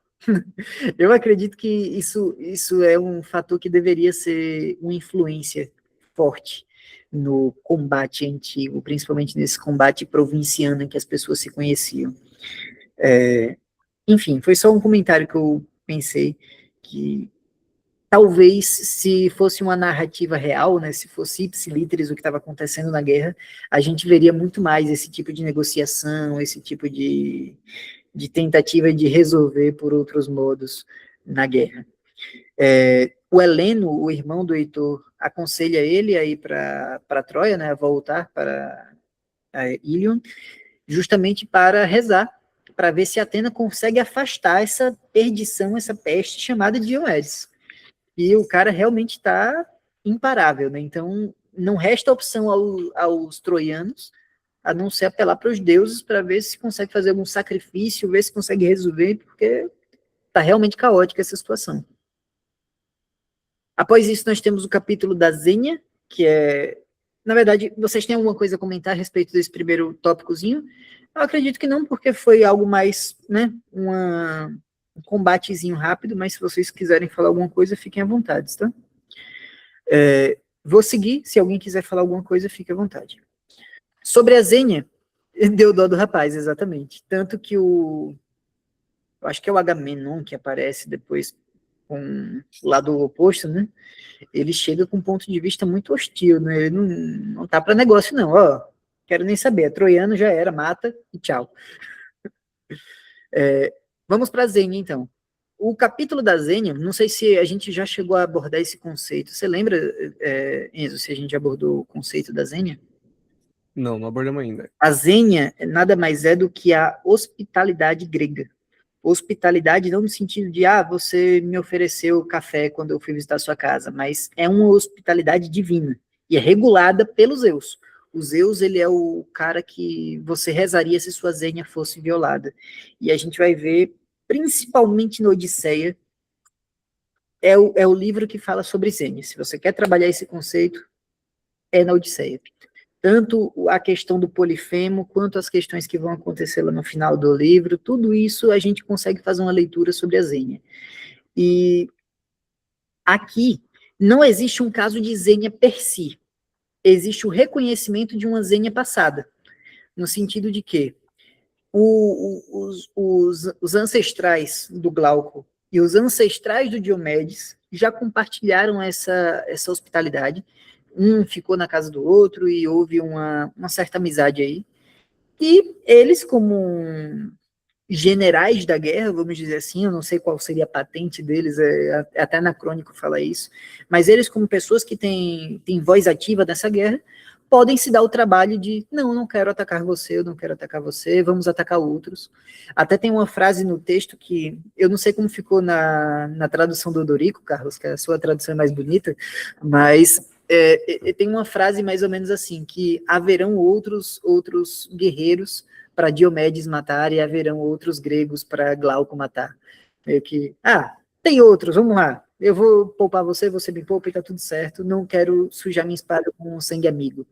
Eu acredito que isso é um fator que deveria ser uma influência forte no combate antigo, principalmente nesse combate provinciano em que as pessoas se conheciam. Enfim, foi só um comentário que eu pensei que talvez se fosse uma narrativa real, né, se fosse ipsilíteres o que estava acontecendo na guerra, a gente veria muito mais esse tipo de negociação, esse tipo de tentativa de resolver por outros modos na guerra. O Heleno, o irmão do Heitor, aconselha ele a ir para Troia, né, a voltar para Ilion, justamente para rezar, para ver se Atena consegue afastar essa perdição, essa peste chamada Diomedes. E o cara realmente está imparável, né? Então não resta opção aos troianos a não ser apelar para os deuses para ver se consegue fazer algum sacrifício, ver se consegue resolver, porque está realmente caótica essa situação. Após isso, nós temos o capítulo da Zênia, que é... Na verdade, vocês têm alguma coisa a comentar a respeito desse primeiro tópicozinho? Eu acredito que não, porque foi algo mais, né, um combatezinho rápido, mas se vocês quiserem falar alguma coisa, fiquem à vontade, tá? Vou seguir, se alguém quiser falar alguma coisa, fique à vontade. Sobre a Zênia, deu dó do rapaz, exatamente. Tanto que eu acho que é o Agamenon que aparece depois com o lado oposto, né? Ele chega com um ponto de vista muito hostil, né? Ele não tá para negócio, não. Ó, quero nem saber. É troiano, já era, mata e tchau. Vamos para a Zênia, então. O capítulo da Zênia, não sei se a gente já chegou a abordar esse conceito. Você lembra, Enzo, se a gente abordou o conceito da Zênia? Não abordamos ainda. A Zênia nada mais é do que a hospitalidade grega. Hospitalidade não no sentido de, você me ofereceu café quando eu fui visitar a sua casa, mas é uma hospitalidade divina, e é regulada pelos Zeus. O Zeus, ele é o cara que você rezaria se sua Zênia fosse violada. E a gente vai ver, principalmente no Odisseia, é o livro que fala sobre Zênia. Se você quer trabalhar esse conceito, é na Odisseia. Tanto a questão do Polifemo, quanto as questões que vão acontecer lá no final do livro, tudo isso a gente consegue fazer uma leitura sobre a Zênia. E aqui não existe um caso de Zênia per si, existe o reconhecimento de uma Zênia passada, no sentido de que os ancestrais do Glauco e os ancestrais do Diomedes já compartilharam essa hospitalidade. Um ficou na casa do outro e houve uma certa amizade aí. E eles, como generais da guerra, vamos dizer assim, eu não sei qual seria a patente deles, é até anacrônico falar isso, mas eles, como pessoas que têm voz ativa nessa guerra, podem se dar o trabalho de, não quero atacar você, eu não quero atacar você, vamos atacar outros. Até tem uma frase no texto que, eu não sei como ficou na tradução do Odorico, Carlos, que a sua tradução é mais bonita, mas tem uma frase mais ou menos assim, que haverão outros guerreiros para Diomedes matar e haverão outros gregos para Glauco matar. Meio que, tem outros, vamos lá. Eu vou poupar você me poupa e tá tudo certo. Não quero sujar minha espada com sangue amigo.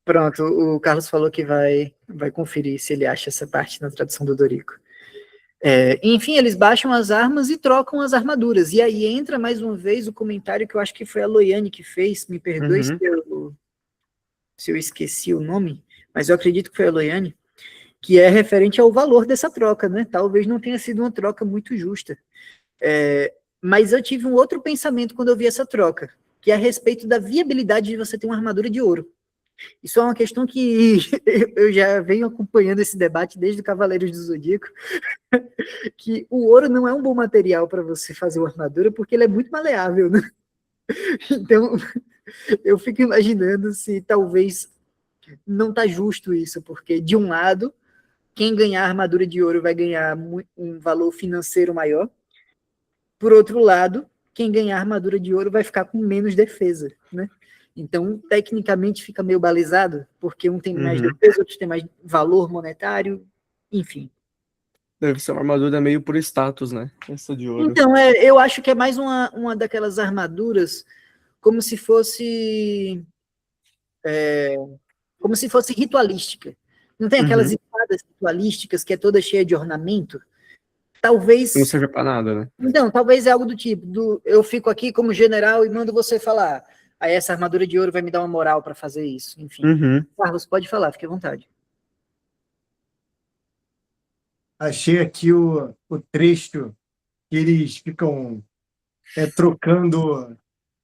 Pronto, o Carlos falou que vai conferir se ele acha essa parte na tradução do Dorico. Enfim, eles baixam as armas e trocam as armaduras. E aí entra mais uma vez o comentário que eu acho que foi a Loiane que fez. Me perdoe se eu esqueci o nome, mas eu acredito que foi a Loiane, que é referente ao valor dessa troca, né? Talvez não tenha sido uma troca muito justa. Mas eu tive um outro pensamento quando eu vi essa troca, que é a respeito da viabilidade de você ter uma armadura de ouro. Isso é uma questão que eu já venho acompanhando esse debate desde o Cavaleiros do Zodíaco, que o ouro não é um bom material para você fazer uma armadura, porque ele é muito maleável, né? Então, eu fico imaginando se talvez não tá justo isso, porque de um lado, quem ganhar armadura de ouro vai ganhar um valor financeiro maior, por outro lado, quem ganhar armadura de ouro vai ficar com menos defesa, né? Então, tecnicamente, fica meio balizado, porque um tem mais defesa, outro tem mais valor monetário, enfim. Deve ser uma armadura meio por status, né? Essa de ouro. Então, eu acho que é mais uma daquelas armaduras como se fosse ritualística. Não tem aquelas espadas ritualísticas que é toda cheia de ornamento? Talvez... Não serve pra nada, né? Então, talvez é algo do tipo, eu fico aqui como general e mando você falar, aí essa armadura de ouro vai me dar uma moral para fazer isso, enfim. Carlos, pode falar, fique à vontade. Achei aqui o trecho que eles ficam trocando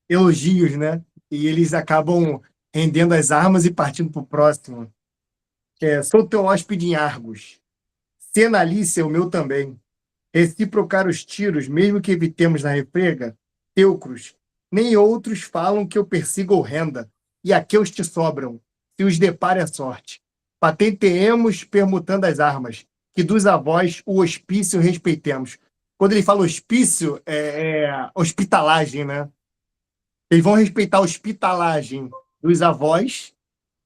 elogios, né? E eles acabam rendendo as armas e partindo para o próximo. Sou teu hóspede em Argos. Senalice é o meu também. Reciprocar os tiros, mesmo que evitemos na refrega, teucros, nem outros falam que eu persigo ou renda, e aqueles te sobram, se os depare a sorte. Patenteemos permutando as armas, que dos avós o hospício respeitemos. Quando ele fala hospício, é hospitalagem, né? Eles vão respeitar a hospitalagem dos avós,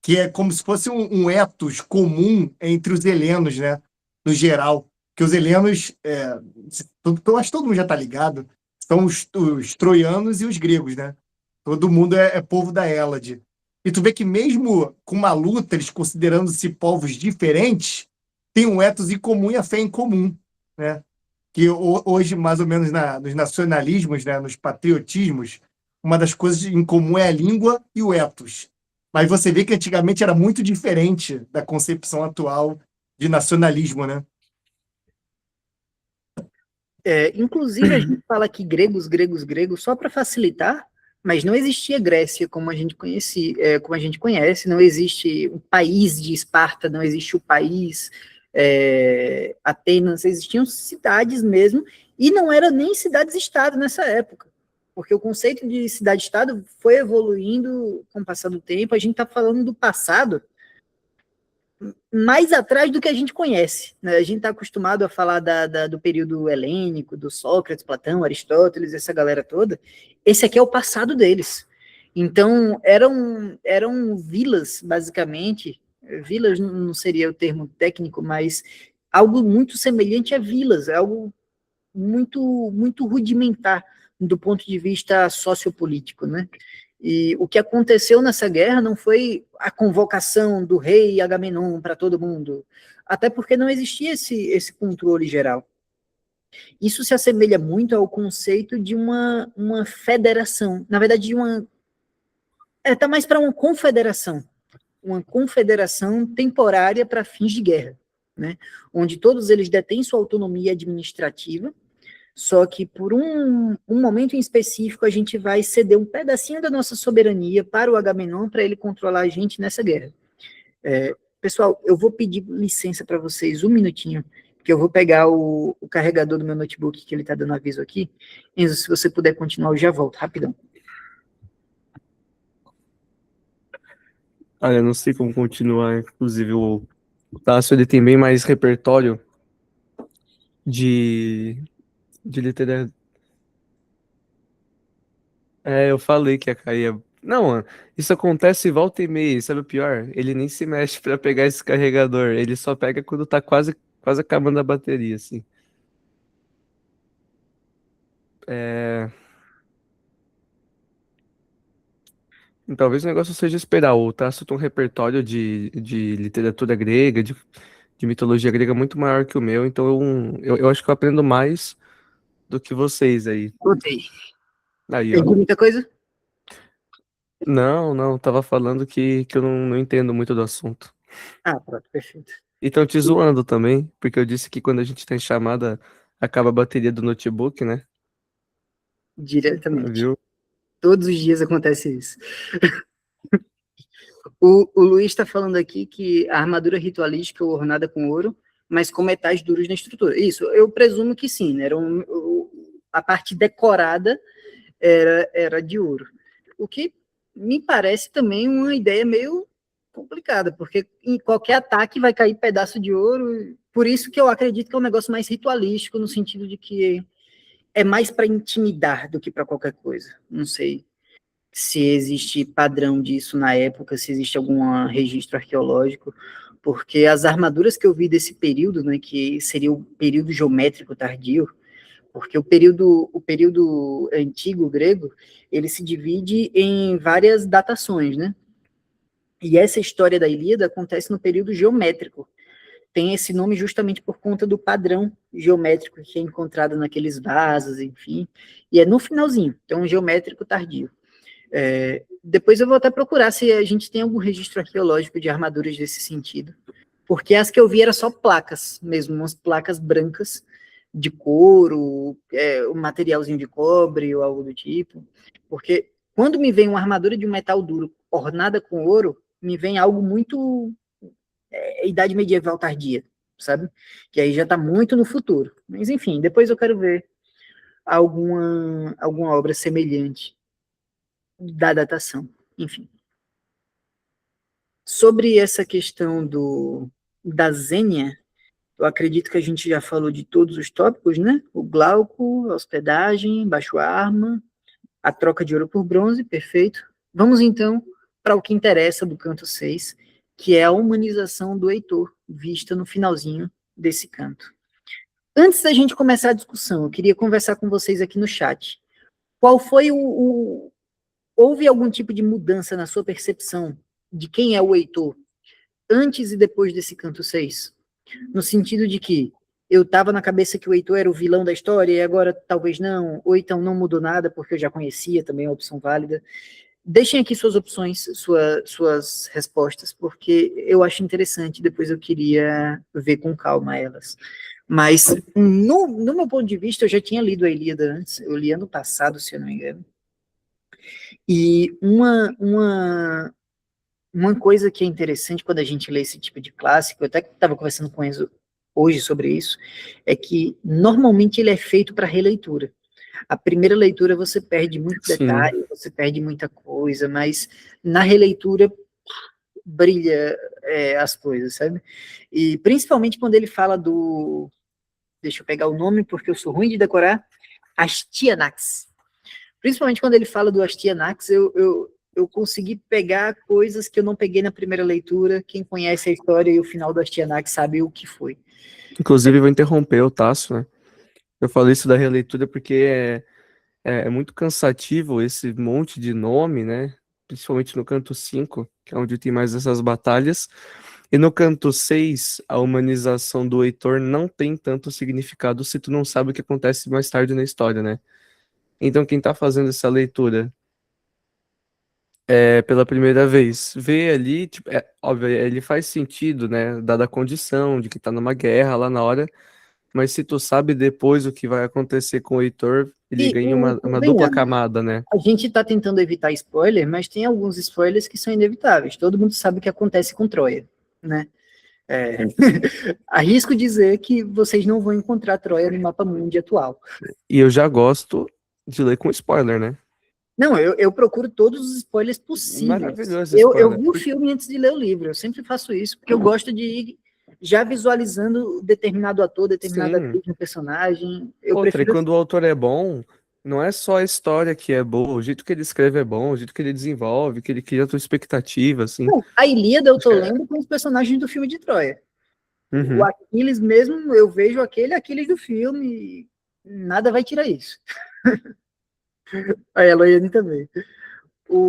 que é como se fosse um ethos comum entre os helenos, né? No geral. Que os helenos, eu acho que todo mundo já está ligado, são os troianos e os gregos, né? Todo mundo é povo da Hélade. E tu vê que mesmo com uma luta, eles considerando-se povos diferentes, tem um ethos em comum e a fé em comum, né? Que hoje, mais ou menos nos nacionalismos, né? Nos patriotismos, uma das coisas em comum é a língua e o ethos. Mas você vê que antigamente era muito diferente da concepção atual de nacionalismo, né? Inclusive, a gente fala aqui gregos, só para facilitar, mas não existia Grécia como a gente conhece, não existe o país de Esparta, não existe o país Atenas, existiam cidades mesmo, e não eram nem cidades-estado nessa época, porque o conceito de cidade-estado foi evoluindo com o passar do tempo. A gente está falando do passado mais atrás do que a gente conhece, né? A gente está acostumado a falar do período helênico, do Sócrates, Platão, Aristóteles, essa galera toda. Esse aqui é o passado deles. Então, eram vilas, basicamente. Vilas não seria o termo técnico, mas algo muito semelhante a vilas, algo muito, muito rudimentar do ponto de vista sociopolítico, né? E o que aconteceu nessa guerra não foi a convocação do rei Agamenon para todo mundo, até porque não existia esse controle geral. Isso se assemelha muito ao conceito de uma federação, na verdade, está mais para uma confederação temporária para fins de guerra, né? Onde todos eles detêm sua autonomia administrativa, só que por um momento em específico a gente vai ceder um pedacinho da nossa soberania para o Agamenon para ele controlar a gente nessa guerra. Pessoal, eu vou pedir licença para vocês um minutinho, porque eu vou pegar o carregador do meu notebook, que ele está dando aviso aqui. Enzo, se você puder continuar, eu já volto, rapidão. Eu não sei como continuar. Inclusive, o Tássio, ele tem bem mais repertório de literatura. Eu falei que ia cair. Não, mano, isso acontece volta e meia, sabe o pior? Ele nem se mexe pra pegar esse carregador, ele só pega quando tá quase acabando a bateria, assim. Talvez o negócio seja esperar. O Tássio tem um repertório de literatura grega, de mitologia grega muito maior que o meu, então eu acho que eu aprendo mais do que vocês aí. Voltei. Aí, ó. Perdi muita coisa? Não, tava falando que eu não entendo muito do assunto. Ah, pronto, perfeito. E tão te zoando também, porque eu disse que quando a gente tá em chamada, acaba a bateria do notebook, né? Diretamente. Viu? Todos os dias acontece isso. O Luiz está falando aqui que a armadura ritualística é ornada com ouro, mas com metais duros na estrutura. Isso, eu presumo que sim, né? A parte decorada era de ouro. O que me parece também uma ideia meio complicada, porque em qualquer ataque vai cair pedaço de ouro. Por isso que eu acredito que é um negócio mais ritualístico, no sentido de que é mais para intimidar do que para qualquer coisa. Não sei se existe padrão disso na época, se existe algum registro arqueológico, porque as armaduras que eu vi desse período, né, que seria o período geométrico tardio, porque o período antigo grego, ele se divide em várias datações, né? E essa história da Ilíada acontece no período geométrico. Tem esse nome justamente por conta do padrão geométrico que é encontrado naqueles vasos, enfim, e é no finalzinho, então geométrico tardio. Depois eu vou até procurar se a gente tem algum registro arqueológico de armaduras desse sentido, porque as que eu vi eram só placas mesmo, umas placas brancas de couro, um materialzinho de cobre ou algo do tipo, porque quando me vem uma armadura de um metal duro ornada com ouro, me vem algo muito idade medieval tardia, sabe? Que aí já está muito no futuro. Mas enfim, depois eu quero ver alguma obra semelhante da datação. Enfim. Sobre essa questão da Zênia, eu acredito que a gente já falou de todos os tópicos, né? O Glauco, a hospedagem, baixo arma, a troca de ouro por bronze, perfeito. Vamos então para o que interessa do canto 6, que é a humanização do Heitor, vista no finalzinho desse canto. Antes da gente começar a discussão, eu queria conversar com vocês aqui no chat. Qual foi houve algum tipo de mudança na sua percepção de quem é o Heitor antes e depois desse canto 6? No sentido de que eu estava na cabeça que o Heitor era o vilão da história e agora talvez não, ou então não mudou nada porque eu já conhecia, também é uma opção válida. Deixem aqui suas opções, suas respostas, porque eu acho interessante, depois eu queria ver com calma elas. Mas, no meu ponto de vista, eu já tinha lido a Ilíada antes, eu li ano passado, se eu não me engano. E uma coisa que é interessante quando a gente lê esse tipo de clássico, eu até estava conversando com o Enzo hoje sobre isso, é que normalmente ele é feito para releitura. A primeira leitura você perde muito detalhe, você perde muita coisa, mas na releitura brilha as coisas, sabe? E principalmente quando ele fala deixa eu pegar o nome porque eu sou ruim de decorar, Astyanax. Principalmente quando ele fala do Astyanax, eu consegui pegar coisas que eu não peguei na primeira leitura. Quem conhece a história e o final do Astyanax sabe o que foi. Inclusive, vou interromper o Tássio, né? Eu falei isso da releitura porque é muito cansativo esse monte de nome, né? Principalmente no canto 5, que é onde tem mais essas batalhas. E no canto 6, a humanização do Heitor não tem tanto significado se tu não sabe o que acontece mais tarde na história, né? Então, quem tá fazendo essa leitura pela primeira vez, vê ali, tipo, óbvio, ele faz sentido, né? Dada a condição de que tá numa guerra lá na hora, mas se tu sabe depois o que vai acontecer com o Heitor, ele ganha uma dupla camada, né? A gente tá tentando evitar spoiler, mas tem alguns spoilers que são inevitáveis. Todo mundo sabe o que acontece com Troia. né? Arrisco dizer que vocês não vão encontrar Troia no mapa mundi atual. E eu já gosto de ler com spoiler, né? Não, eu procuro todos os spoilers possíveis. Maravilhoso Eu spoiler. vi o filme antes de ler o livro, eu sempre faço isso, porque eu gosto de ir já visualizando determinado ator, determinada Sim. atriz no personagem. Eu Outra, e prefiro... quando o autor é bom, não é só a história que é boa, o jeito que ele escreve é bom, o jeito que ele desenvolve, que ele cria a tua expectativa, assim. Não, a Ilíada eu tô Acho que é. lendo com os personagens do filme de Troia. Uhum. O Aquiles mesmo, eu vejo aquele Aquiles do filme, e nada vai tirar isso. A Heloísa também.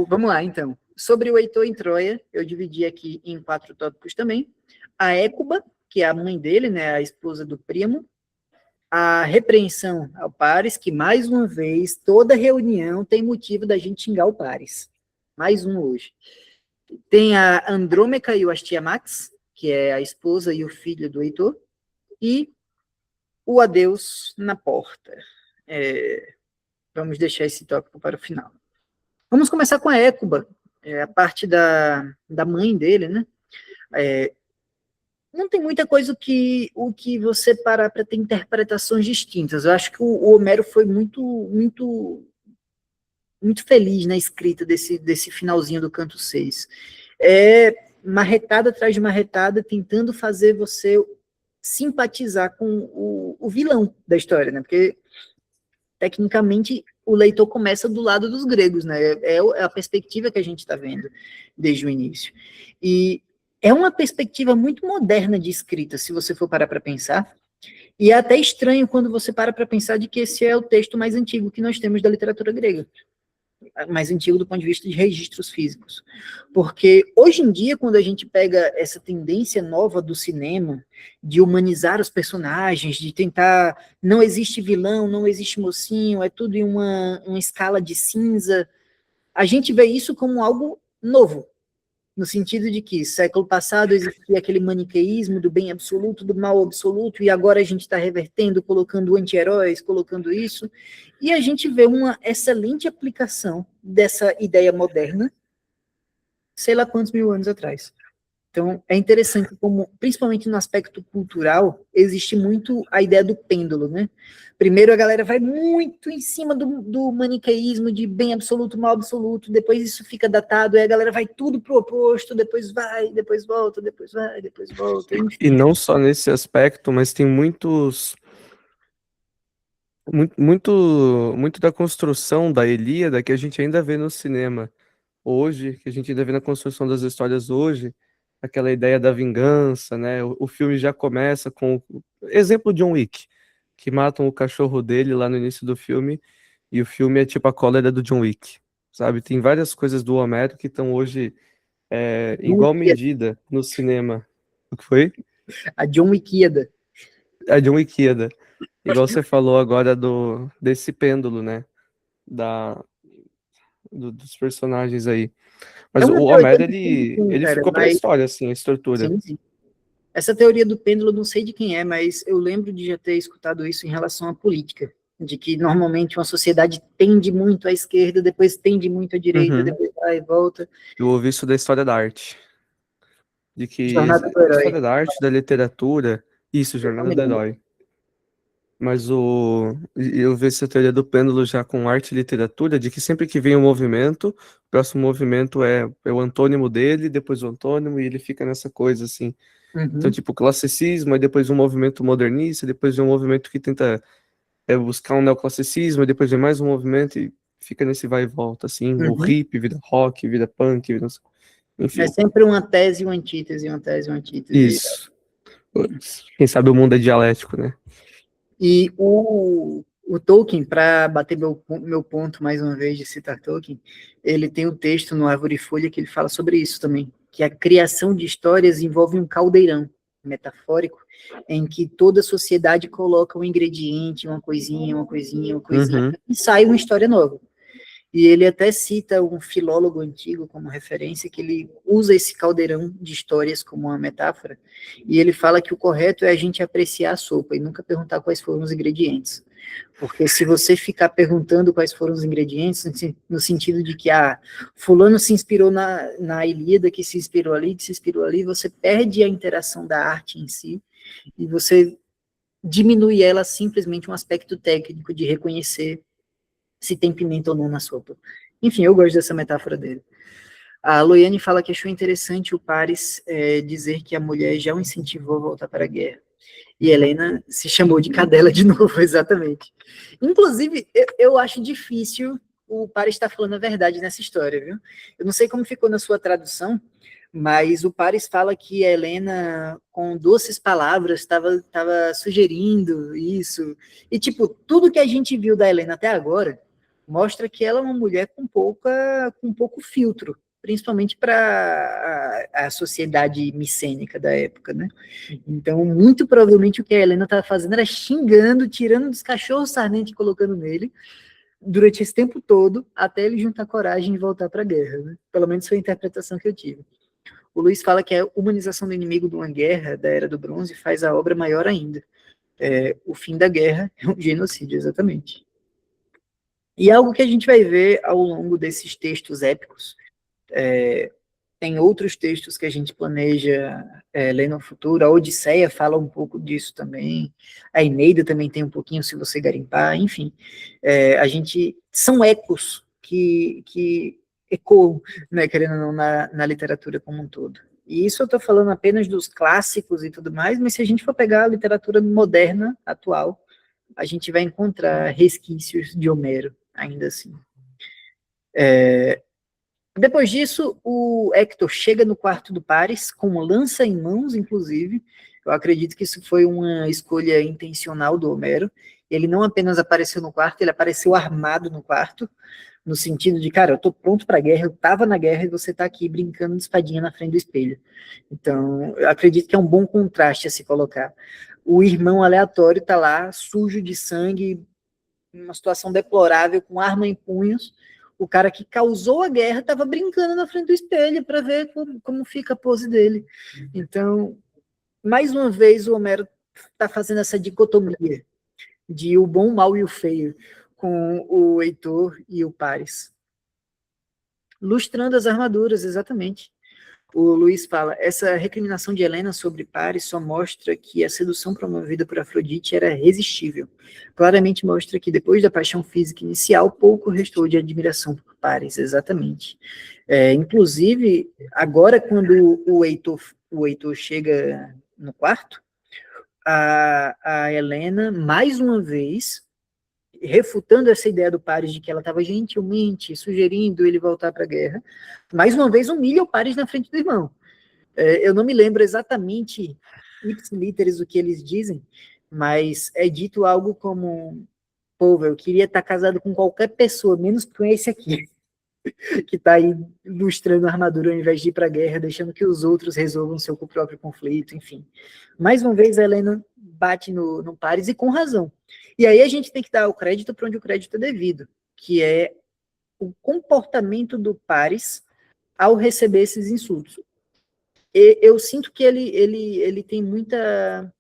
Vamos lá, então. Sobre o Heitor em Troia, eu dividi aqui em 4 tópicos também. A Écuba, que é a mãe dele, né, a esposa do primo. A repreensão ao Paris, que mais uma vez, toda reunião tem motivo da gente xingar o Paris. Mais um hoje. Tem a Andrômeca e o Astiamax, que é a esposa e o filho do Heitor. E o Adeus na porta. Vamos deixar esse tópico para o final. Vamos começar com a Écuba, a parte da mãe dele, né? Não tem muita coisa o que você parar para ter interpretações distintas. Eu acho que o Homero foi muito feliz na escrita desse finalzinho do canto 6. É marretada atrás de marretada, tentando fazer você simpatizar com o vilão da história, né? Porque, tecnicamente, o leitor começa do lado dos gregos, né? É a perspectiva que a gente está vendo desde o início. E é uma perspectiva muito moderna de escrita, se você for parar para pensar. E é até estranho quando você para pensar de que esse é o texto mais antigo que nós temos da literatura grega. Mais antigo do ponto de vista de registros físicos. Porque hoje em dia, quando a gente pega essa tendência nova do cinema, de humanizar os personagens, de tentar, não existe vilão, não existe mocinho, é tudo em uma escala de cinza, a gente vê isso como algo novo, no sentido de que século passado existia aquele maniqueísmo do bem absoluto, do mal absoluto, e agora a gente está revertendo, colocando anti-heróis, colocando isso, e a gente vê uma excelente aplicação dessa ideia moderna, sei lá quantos mil anos atrás. Então, é interessante como, principalmente no aspecto cultural, existe muito a ideia do pêndulo, né? Primeiro a galera vai muito em cima do maniqueísmo de bem absoluto, mal absoluto, depois isso fica datado, aí a galera vai tudo pro oposto, depois vai, depois volta, depois vai, depois volta. Enfim. E não só nesse aspecto, mas tem muito da construção da Ilíada que a gente ainda vê no cinema hoje, que a gente ainda vê na construção das histórias hoje, aquela ideia da vingança, né? O filme já começa com exemplo de John Wick, que matam o cachorro dele lá no início do filme, e o filme é tipo a cólera do John Wick, sabe? Tem várias coisas do Homero que estão hoje em igual medida no cinema. O que foi? A John Wickíada. A John Wickíada. Igual você falou agora desse pêndulo, né? Dos personagens aí. Mas o Homero, ele ficou pra história, assim, a estrutura. Sim, sim. Essa teoria do pêndulo, não sei de quem é, mas eu lembro de já ter escutado isso em relação à política, de que normalmente uma sociedade tende muito à esquerda, depois tende muito à direita, depois vai e volta. Eu ouvi isso da história da arte. De que Jornada do Herói. História da arte, da literatura, isso, Jornada do Herói. Mas eu vi essa teoria do pêndulo já com arte e literatura, de que sempre que vem um movimento, o próximo movimento é o antônimo dele, depois o antônimo, e ele fica nessa coisa, assim. Então, tipo, classicismo, aí depois um movimento modernista, depois vem um movimento que tenta buscar um neoclassicismo, aí depois vem mais um movimento e fica nesse vai e volta, assim. O hip vira rock, vira punk, vira... Enfim. É sempre uma tese e uma antítese, uma tese e uma antítese. Isso. Quem sabe o mundo é dialético, né? E o Tolkien, para bater meu ponto mais uma vez de citar Tolkien, ele tem um texto no Árvore e Folha que ele fala sobre isso também, que a criação de histórias envolve um caldeirão metafórico, em que toda a sociedade coloca um ingrediente, uma coisinha, e sai uma história nova. E ele até cita um filólogo antigo como referência, que ele usa esse caldeirão de histórias como uma metáfora, e ele fala que o correto é a gente apreciar a sopa e nunca perguntar quais foram os ingredientes. Porque se você ficar perguntando quais foram os ingredientes, no sentido de que, fulano se inspirou na Ilíada, que se inspirou ali, que se inspirou ali, você perde a interação da arte em si, e você diminui ela simplesmente um aspecto técnico de reconhecer se tem pimenta ou não na sopa. Enfim, eu gosto dessa metáfora dele. A Loiane fala que achou interessante o Paris dizer que a mulher já o incentivou a voltar para a guerra. E Helena se chamou de cadela de novo, exatamente. Inclusive, eu acho difícil o Paris estar falando a verdade nessa história, viu? Eu não sei como ficou na sua tradução, mas o Paris fala que a Helena, com doces palavras, estava sugerindo isso. E, tipo, tudo que a gente viu da Helena até agora mostra que ela é uma mulher com pouco filtro, principalmente para a sociedade micênica da época, né? Então, muito provavelmente o que a Helena estava fazendo era xingando, tirando dos cachorros sarnento e colocando nele, durante esse tempo todo, até ele juntar coragem e voltar para a guerra, né? Pelo menos foi a interpretação que eu tive. O Luiz fala que a humanização do inimigo de uma guerra, da Era do Bronze, faz a obra maior ainda. O fim da guerra é um genocídio, exatamente. E algo que a gente vai ver ao longo desses textos épicos, tem outros textos que a gente planeja ler no futuro, a Odisseia fala um pouco disso também, a Eneida também tem um pouquinho, se você garimpar, enfim, são ecos que ecoam, né, querendo ou não, na literatura como um todo. E isso eu estou falando apenas dos clássicos e tudo mais, mas se a gente for pegar a literatura moderna, atual, a gente vai encontrar resquícios de Homero, ainda assim. Depois disso, o Hector chega no quarto do Paris, com lança em mãos, inclusive. Eu acredito que isso foi uma escolha intencional do Homero. Ele não apenas apareceu no quarto, ele apareceu armado no quarto, no sentido de, cara, eu tô pronto pra guerra, eu tava na guerra e você tá aqui brincando de espadinha na frente do espelho. Então, eu acredito que é um bom contraste a se colocar. O irmão aleatório tá lá, sujo de sangue, numa situação deplorável, com arma em punhos. O cara que causou a guerra estava brincando na frente do espelho para ver como fica a pose dele. Então, mais uma vez, o Homero está fazendo essa dicotomia de o bom, o mal e o feio, com o Heitor e o Paris. Lustrando as armaduras, exatamente. O Luiz fala, essa recriminação de Helena sobre Paris só mostra que a sedução promovida por Afrodite era resistível. Claramente mostra que depois da paixão física inicial, pouco restou de admiração por Paris, exatamente. Inclusive, agora quando o Heitor chega no quarto, a Helena, mais uma vez, refutando essa ideia do Paris de que ela estava gentilmente sugerindo ele voltar para a guerra, mais uma vez humilha o Paris na frente do irmão. Eu não me lembro exatamente ipsilíteres o que eles dizem, mas é dito algo como, pô, eu queria estar casado com qualquer pessoa, menos com esse aqui, que está aí ilustrando a armadura ao invés de ir para a guerra, deixando que os outros resolvam seu próprio conflito, enfim. Mais uma vez a Helena bate no Paris e com razão. E aí a gente tem que dar o crédito para onde o crédito é devido, que é o comportamento do Paris ao receber esses insultos. Eu sinto que ele tem muita...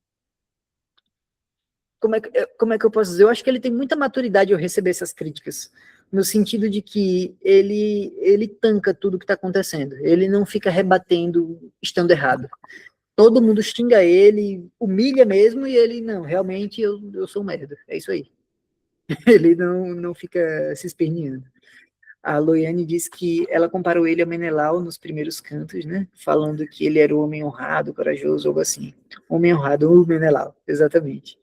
Como é que eu posso dizer? Eu acho que ele tem muita maturidade ao receber essas críticas, no sentido de que ele tanca tudo que está acontecendo, ele não fica rebatendo estando errado. Todo mundo xinga ele, humilha mesmo, e ele, não, realmente eu sou um merda, é isso aí. Ele não fica se esperneando. A Loiane diz que ela comparou ele a Menelau nos primeiros cantos, né? Falando que ele era o homem honrado, corajoso, algo assim. Homem honrado, o Menelau, exatamente.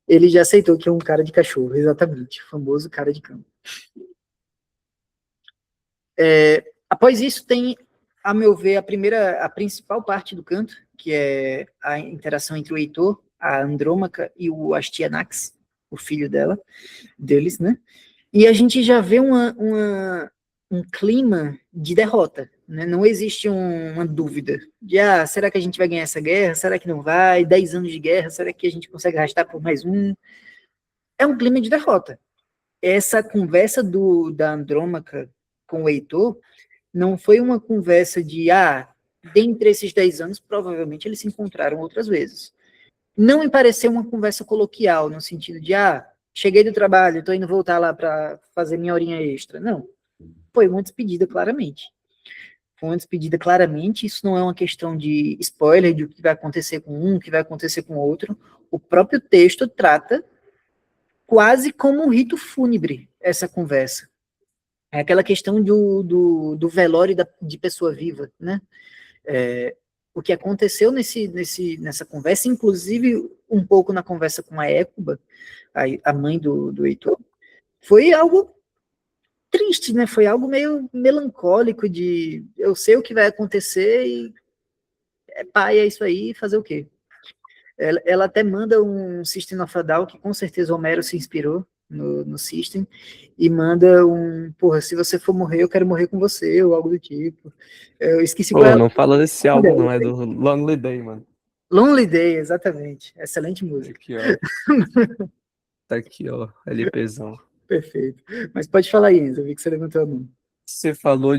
Ele já aceitou que é um cara de cachorro, exatamente. O famoso cara de cão. Após isso, tem, a meu ver, a principal parte do canto, que é a interação entre o Heitor, a Andrômaca e o Astyanax, o filho deles, né? E a gente já vê um clima de derrota, né? Não existe uma dúvida de, será que a gente vai ganhar essa guerra? Será que não vai? 10 anos de guerra, será que a gente consegue arrastar por mais um? É um clima de derrota. essa conversa da Andrômaca com o Heitor não foi uma conversa de, dentre esses 10 anos, provavelmente eles se encontraram outras vezes. Não me pareceu uma conversa coloquial, no sentido de, cheguei do trabalho, estou indo voltar lá para fazer minha horinha extra. Não. Foi uma despedida, claramente. Foi uma despedida, claramente. Isso não é uma questão de spoiler de o que vai acontecer com um, o que vai acontecer com o outro. O próprio texto trata quase como um rito fúnebre essa conversa. É aquela questão do velório de pessoa viva, né? O que aconteceu nessa conversa, inclusive um pouco na conversa com a Écuba, a mãe do Heitor, foi algo triste, né? Foi algo meio melancólico de eu sei o que vai acontecer e pai, é isso aí, fazer o quê? Ela até manda um System of a Down, que com certeza Homero se inspirou no System, e manda porra, se você for morrer, eu quero morrer com você, ou algo do tipo. Eu esqueci qual é. Não fala desse álbum, não, é do Lonely Day, mano. Lonely Day, exatamente. Excelente música. Aqui, ó. Tá aqui, ó, LPzão. Perfeito. Mas pode falar aí, Enzo, eu vi que você levantou a mão. Você falou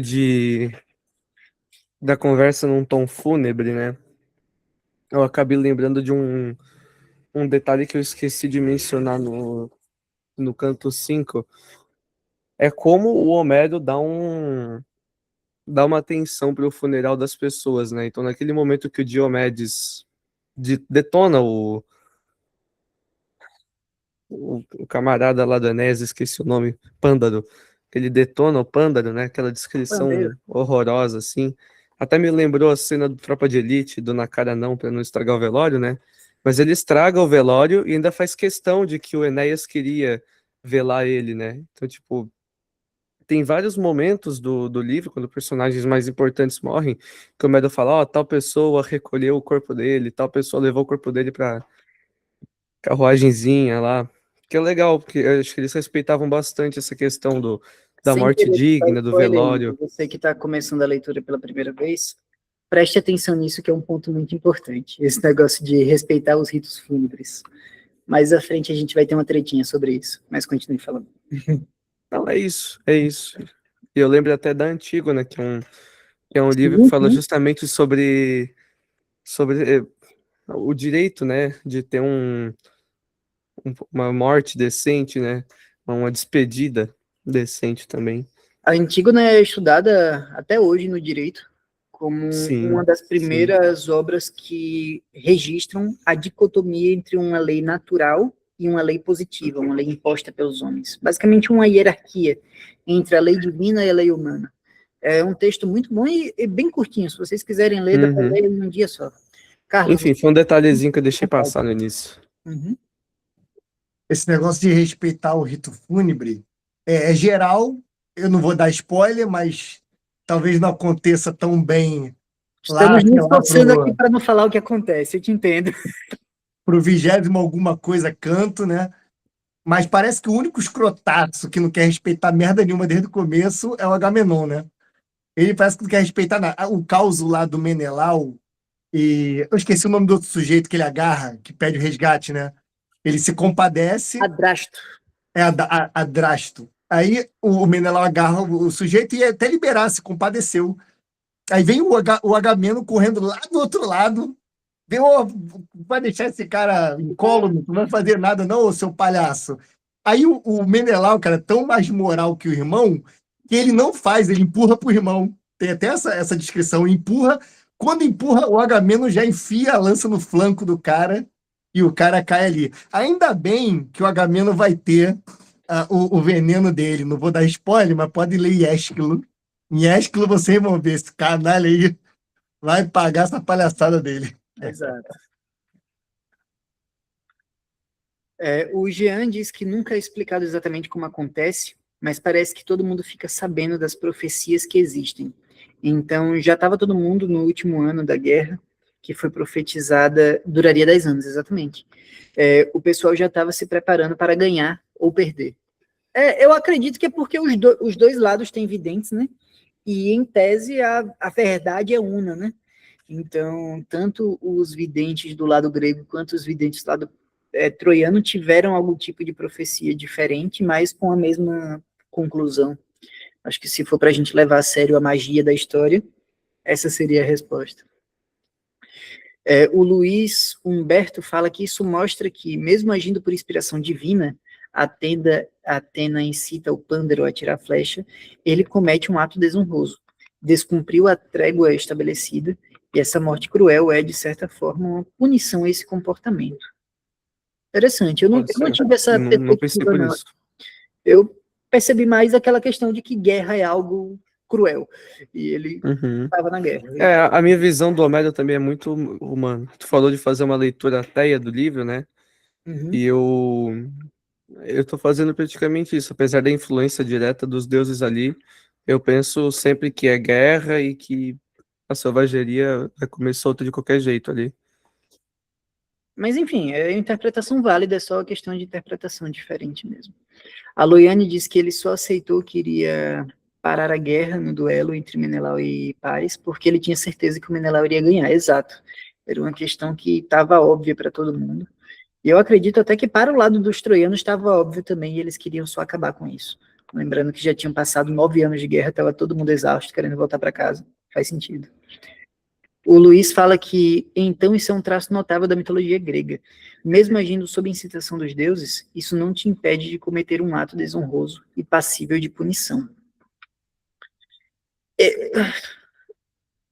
da conversa num tom fúnebre, né? Eu acabei lembrando de um detalhe que eu esqueci de mencionar no canto 5. É como o Homero dá uma atenção para o funeral das pessoas, né? Então, naquele momento que o Diomedes detona o camarada lá do Enéas, esqueci o nome, Pândaro, ele detona o Pândaro, né? Aquela descrição horrorosa, assim. Até me lembrou a cena do Tropa de Elite, do Na Cara Não, para não estragar o velório, né? Mas ele estraga o velório e ainda faz questão de que o Enéas queria velar ele, né? Então, tipo, tem vários momentos do livro, quando personagens mais importantes morrem, que o Medo fala, tal pessoa recolheu o corpo dele, tal pessoa levou o corpo dele pra carruagenzinha lá. Que é legal, porque eu acho que eles respeitavam bastante essa questão da Sem morte querer digna, do spoiler, velório. você que está começando a leitura pela primeira vez, preste atenção nisso, que é um ponto muito importante, esse negócio de respeitar os ritos fúnebres. Mais à frente a gente vai ter uma tretinha sobre isso, mas continue falando. Não, é isso, é isso. E eu lembro até da Antígona, que é um livro que fala justamente sobre o direito, né, de ter uma morte decente, né, uma despedida decente também. A Antígona é estudada até hoje no direito como uma das primeiras obras que registram a dicotomia entre uma lei natural e uma lei positiva, uma lei imposta pelos homens. Basicamente uma hierarquia entre a lei divina e a lei humana. É um texto muito bom e bem curtinho, se vocês quiserem ler, dá para ler em um dia só. Carlos, enfim, foi um detalhezinho que eu deixei passar no início. Esse negócio de respeitar o rito fúnebre é geral, eu não vou dar spoiler, mas talvez não aconteça tão bem estamos nos esforçando aqui para não falar o que acontece, eu te entendo. Para o 20º alguma coisa canto, né? Mas parece que o único escrotaço que não quer respeitar merda nenhuma desde o começo é o Agamenon, né? Ele parece que não quer respeitar nada. O caos lá do Menelau, e eu esqueci o nome do outro sujeito que ele agarra, que pede o resgate, né? Ele se compadece. Adrasto. Adrasto. Aí o Menelau agarra o sujeito e até liberar, se compadeceu. Aí vem o Agamemnon correndo lá do outro lado. Vai deixar esse cara incólume, não vai fazer nada não, seu palhaço. Aí o Menelau, cara, é tão mais moral que o irmão, que ele não faz, ele empurra pro irmão. Tem até essa descrição, empurra. Quando empurra, o Agamemnon já enfia a lança no flanco do cara e o cara cai ali. Ainda bem que o Agamemnon vai ter o veneno dele. Não vou dar spoiler, mas pode ler em Ésquilo. Em Ésquilo vocês vão ver, esse canalha aí vai pagar essa palhaçada dele. Exato. O Jean diz que nunca é explicado exatamente como acontece, mas parece que todo mundo fica sabendo das profecias que existem. Então, já estava todo mundo no último ano da guerra, que foi profetizada, duraria 10 anos, exatamente. O pessoal já estava se preparando para ganhar ou perder. Eu acredito que é porque os dois lados têm videntes, né? E, em tese, a verdade é una, né? Então, tanto os videntes do lado grego quanto os videntes do lado troiano tiveram algum tipo de profecia diferente, mas com a mesma conclusão. Acho que se for para a gente levar a sério a magia da história, essa seria a resposta. O Luiz Humberto fala que isso mostra que, mesmo agindo por inspiração divina, Atena incita o Pândaro a atirar a flecha, ele comete um ato desonroso, descumpriu a trégua estabelecida, e essa morte cruel é, de certa forma, uma punição a esse comportamento. Interessante, eu não tive essa perspectiva, não. Eu percebi mais aquela questão de que guerra é algo cruel, e ele estava na guerra. A minha visão do Homero também é muito humana. Tu falou de fazer uma leitura ateia do livro, né? E eu tô fazendo praticamente isso, apesar da influência direta dos deuses ali, eu penso sempre que é guerra e que a selvageria vai comer solta de qualquer jeito ali. Mas, enfim, é interpretação válida, é só questão de interpretação diferente mesmo. A Loiane diz que ele só aceitou que iria parar a guerra no duelo entre Menelau e Paris, porque ele tinha certeza que o Menelau iria ganhar, exato. Era uma questão que estava óbvia para todo mundo. E eu acredito até que para o lado dos troianos estava óbvio também, e eles queriam só acabar com isso. Lembrando que já tinham passado 9 anos de guerra, estava todo mundo exausto, querendo voltar para casa. Faz sentido. O Luiz fala que, então, isso é um traço notável da mitologia grega. Mesmo agindo sob incitação dos deuses, isso não te impede de cometer um ato desonroso e passível de punição.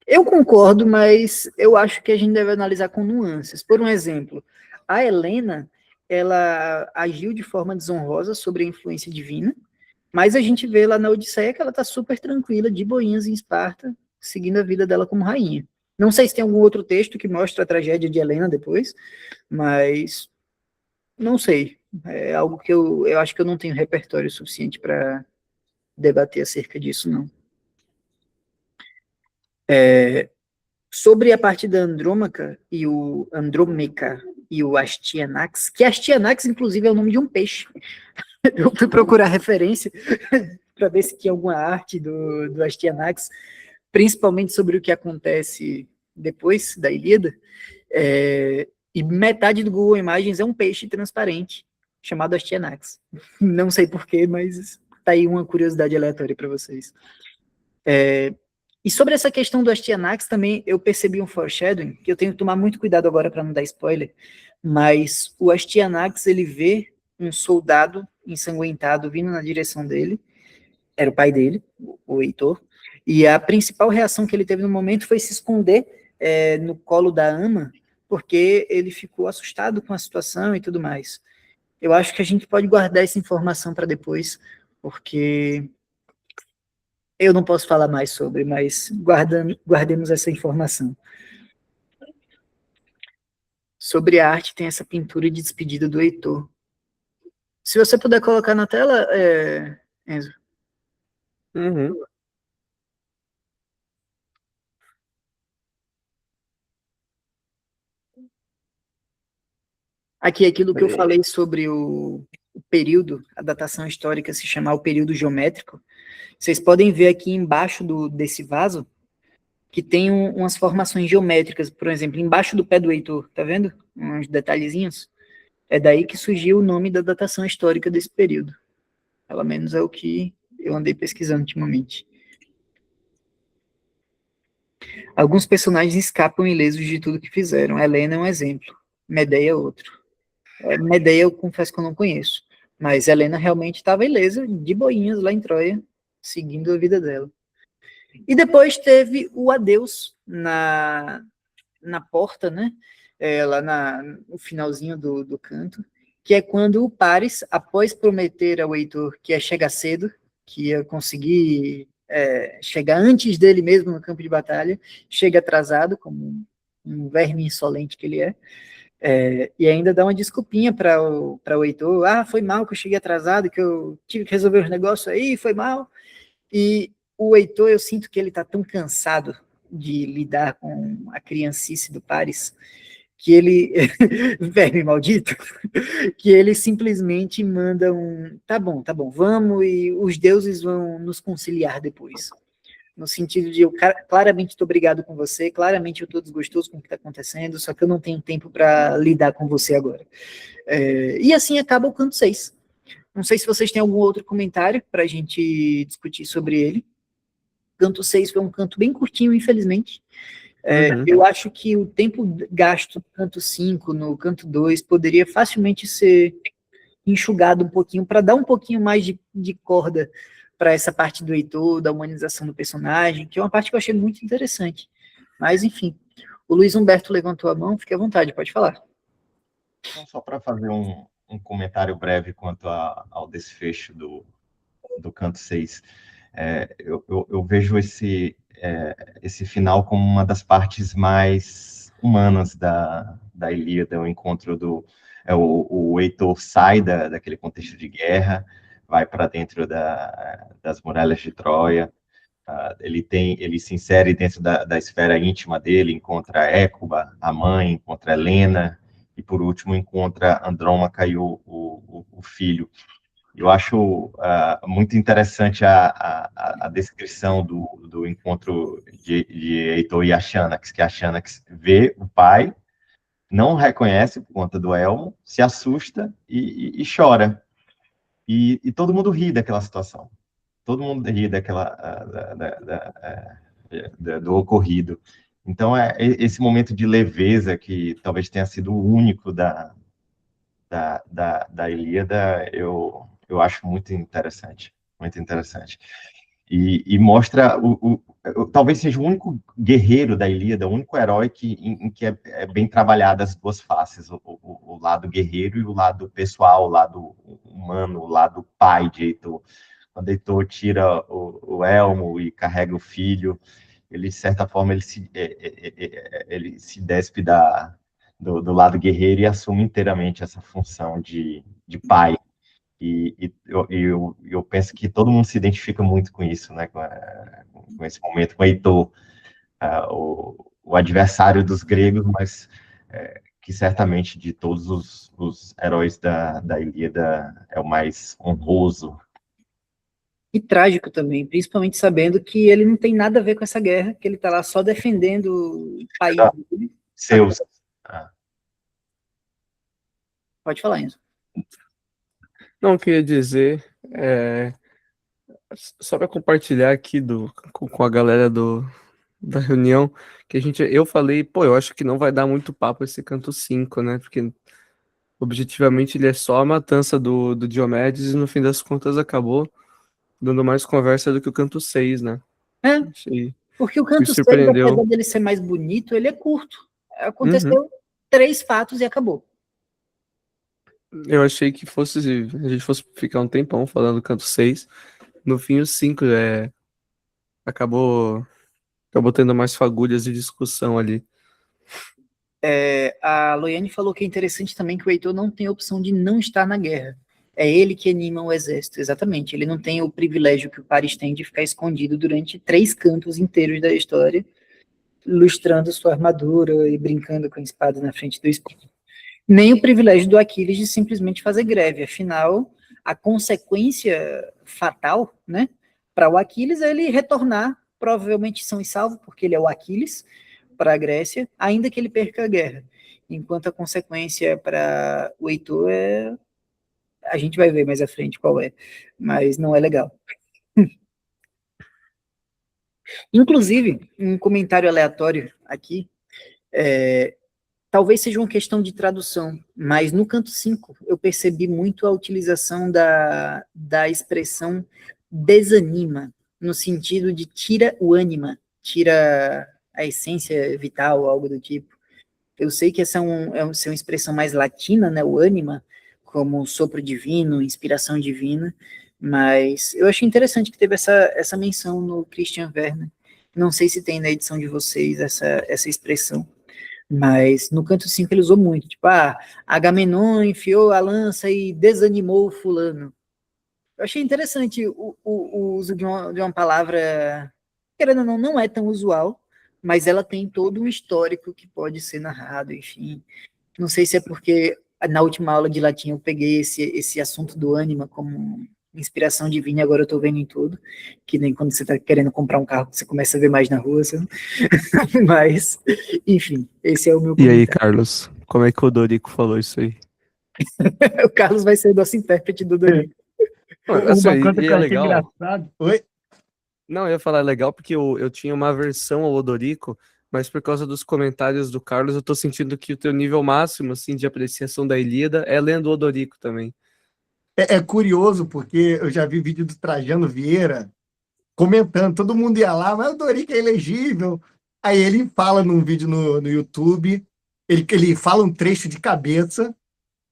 Eu concordo, mas eu acho que a gente deve analisar com nuances. Por um exemplo, a Helena, ela agiu de forma desonrosa sobre a influência divina, mas a gente vê lá na Odisseia que ela está super tranquila, de boinhas em Esparta, seguindo a vida dela como rainha. Não sei se tem algum outro texto que mostra a tragédia de Helena depois, mas não sei. É algo que eu acho que eu não tenho repertório suficiente para debater acerca disso, não. Sobre a parte da Andrômaca e o Andrômeca e o Astyanax, que Astyanax, inclusive, é o nome de um peixe. Eu fui procurar referência para ver se tinha alguma arte do Astyanax, principalmente sobre o que acontece depois da Ilíada, e metade do Google Imagens é um peixe transparente, chamado Astyanax. Não sei porquê, mas tá aí uma curiosidade aleatória para vocês. E sobre essa questão do Astyanax também, eu percebi um foreshadowing, que eu tenho que tomar muito cuidado agora para não dar spoiler, mas o Astyanax, ele vê um soldado ensanguentado vindo na direção dele, era o pai dele, o Heitor, e a principal reação que ele teve no momento foi se esconder no colo da ama, porque ele ficou assustado com a situação e tudo mais. Eu acho que a gente pode guardar essa informação para depois, porque eu não posso falar mais sobre, mas guardemos essa informação. Sobre a arte, tem essa pintura de despedida do Heitor. Se você puder colocar na tela, Enzo. Aqui, aquilo que eu falei sobre o período, a datação histórica se chamar o período geométrico, vocês podem ver aqui embaixo desse vaso que tem umas formações geométricas, por exemplo, embaixo do pé do Heitor, tá vendo? Uns detalhezinhos. É daí que surgiu o nome da datação histórica desse período. Pelo menos é o que eu andei pesquisando ultimamente. Alguns personagens escapam ilesos de tudo que fizeram. Helena é um exemplo. Medeia é outro. Medeia eu confesso que eu não conheço. Mas Helena realmente estava ilesa, de boinhas, lá em Troia, seguindo a vida dela. E depois teve o adeus na porta, né? Lá no finalzinho do canto, que é quando o Paris, após prometer ao Heitor que ia chegar cedo, que ia conseguir chegar antes dele mesmo no campo de batalha, chega atrasado, como um verme insolente que ele é, e ainda dá uma desculpinha para o Heitor, foi mal que eu cheguei atrasado, que eu tive que resolver os negócios aí, foi mal. E o Heitor, eu sinto que ele está tão cansado de lidar com a criancice do Paris, que ele, verme maldito, que ele simplesmente manda tá bom, vamos, e os deuses vão nos conciliar depois. no sentido de eu claramente estou brigado com você, claramente eu estou desgostoso com o que está acontecendo, só que eu não tenho tempo para lidar com você agora. E assim acaba o canto 6. Não sei se vocês têm algum outro comentário para a gente discutir sobre ele. Canto 6 foi um canto bem curtinho, infelizmente. Eu acho que o tempo gasto no canto 5, no canto 2, poderia facilmente ser enxugado um pouquinho, para dar um pouquinho mais de corda para essa parte do Heitor, da humanização do personagem, que é uma parte que eu achei muito interessante. Mas, enfim, o Luiz Humberto levantou a mão, fique à vontade, pode falar. Então, só para fazer um comentário breve quanto ao desfecho do canto 6. Eu vejo esse final como uma das partes mais humanas da Ilíada, o encontro o Heitor sai daquele contexto de guerra, vai para dentro das muralhas de Troia, ele se insere dentro da esfera íntima dele, encontra Hécuba, a mãe, encontra Helena, e por último encontra Andrômaca e o filho. Eu acho muito interessante a descrição do encontro de Heitor e Astyanax, que a Astyanax vê o pai, não reconhece por conta do elmo, se assusta e chora. E todo mundo ri daquela situação. Todo mundo ri do ocorrido. Então, esse momento de leveza que talvez tenha sido o único da Ilíada, eu acho muito interessante. Muito interessante. E mostra, talvez seja o único guerreiro da Ilíada, o único herói em que é bem trabalhado as duas faces, o lado guerreiro e o lado pessoal, o lado humano, o lado pai de Heitor. Quando Heitor tira o elmo e carrega o filho, ele, de certa forma, ele se despe do lado guerreiro e assume inteiramente essa função de pai. E eu penso que todo mundo se identifica muito com isso, né? Com esse momento, com Heitor, o adversário dos gregos, mas que certamente de todos os heróis da Ilíada é o mais honroso. E trágico também, principalmente sabendo que ele não tem nada a ver com essa guerra, que ele está lá só defendendo o país dele. Zeus. Pode falar, Enzo. Não, eu queria dizer, só para compartilhar aqui com a galera da reunião, que eu falei, eu acho que não vai dar muito papo esse canto 5, né? Porque objetivamente ele é só a matança do Diomedes e no fim das contas acabou dando mais conversa do que o canto 6, né? Porque o canto 6, apesar dele ser mais bonito, ele é curto. Aconteceu 3 fatos e acabou. Eu achei que a gente fosse ficar um tempão falando do canto 6. No fim, o 5 acabou tendo mais fagulhas de discussão ali. A Loiane falou que é interessante também que o Heitor não tem a opção de não estar na guerra. É ele que anima o exército, exatamente. Ele não tem o privilégio que o Paris tem de ficar escondido durante 3 cantos inteiros da história, lustrando sua armadura e brincando com a espada na frente do espelho. Nem o privilégio do Aquiles de simplesmente fazer greve. Afinal, a consequência fatal, né, para o Aquiles é ele retornar, provavelmente são e salvo, porque ele é o Aquiles, para a Grécia, ainda que ele perca a guerra. Enquanto a consequência para o Heitor a gente vai ver mais à frente qual é, mas não é legal. Inclusive, um comentário aleatório aqui, talvez seja uma questão de tradução, mas no canto 5 eu percebi muito a utilização da expressão desanima, no sentido de tira o ânima, tira a essência vital, algo do tipo. Eu sei que essa é uma expressão mais latina, né, o ânima, como sopro divino, inspiração divina, mas eu achei interessante que teve essa menção no Christian Werner. Não sei se tem na edição de vocês essa expressão, mas no canto 5 ele usou muito, tipo, Agamenon enfiou a lança e desanimou o fulano. Eu achei interessante o uso de uma palavra, querendo ou não é tão usual, mas ela tem todo um histórico que pode ser narrado, enfim. Não sei se é porque na última aula de latim eu peguei esse assunto do ânima como inspiração divina, e agora eu tô vendo em tudo, que nem quando você tá querendo comprar um carro, você começa a ver mais na rua, sabe? Mas, enfim, esse é o meu E aí, comentário. Carlos, como é que o Dorico falou isso aí? O Carlos vai ser o nosso intérprete do Dorico. Assim, Uma coisa e que é eu achei legal. engraçado. Oi? Não, eu ia falar legal porque eu tinha uma aversão ao Odorico, mas por causa dos comentários do Carlos, eu tô sentindo que o teu nível máximo, assim, de apreciação da Ilíada é lendo o Odorico também. É curioso, porque eu já vi vídeo do Trajano Vieira comentando, todo mundo ia lá, mas o Dorico é elegível. Aí ele fala num vídeo no YouTube, ele fala um trecho de cabeça,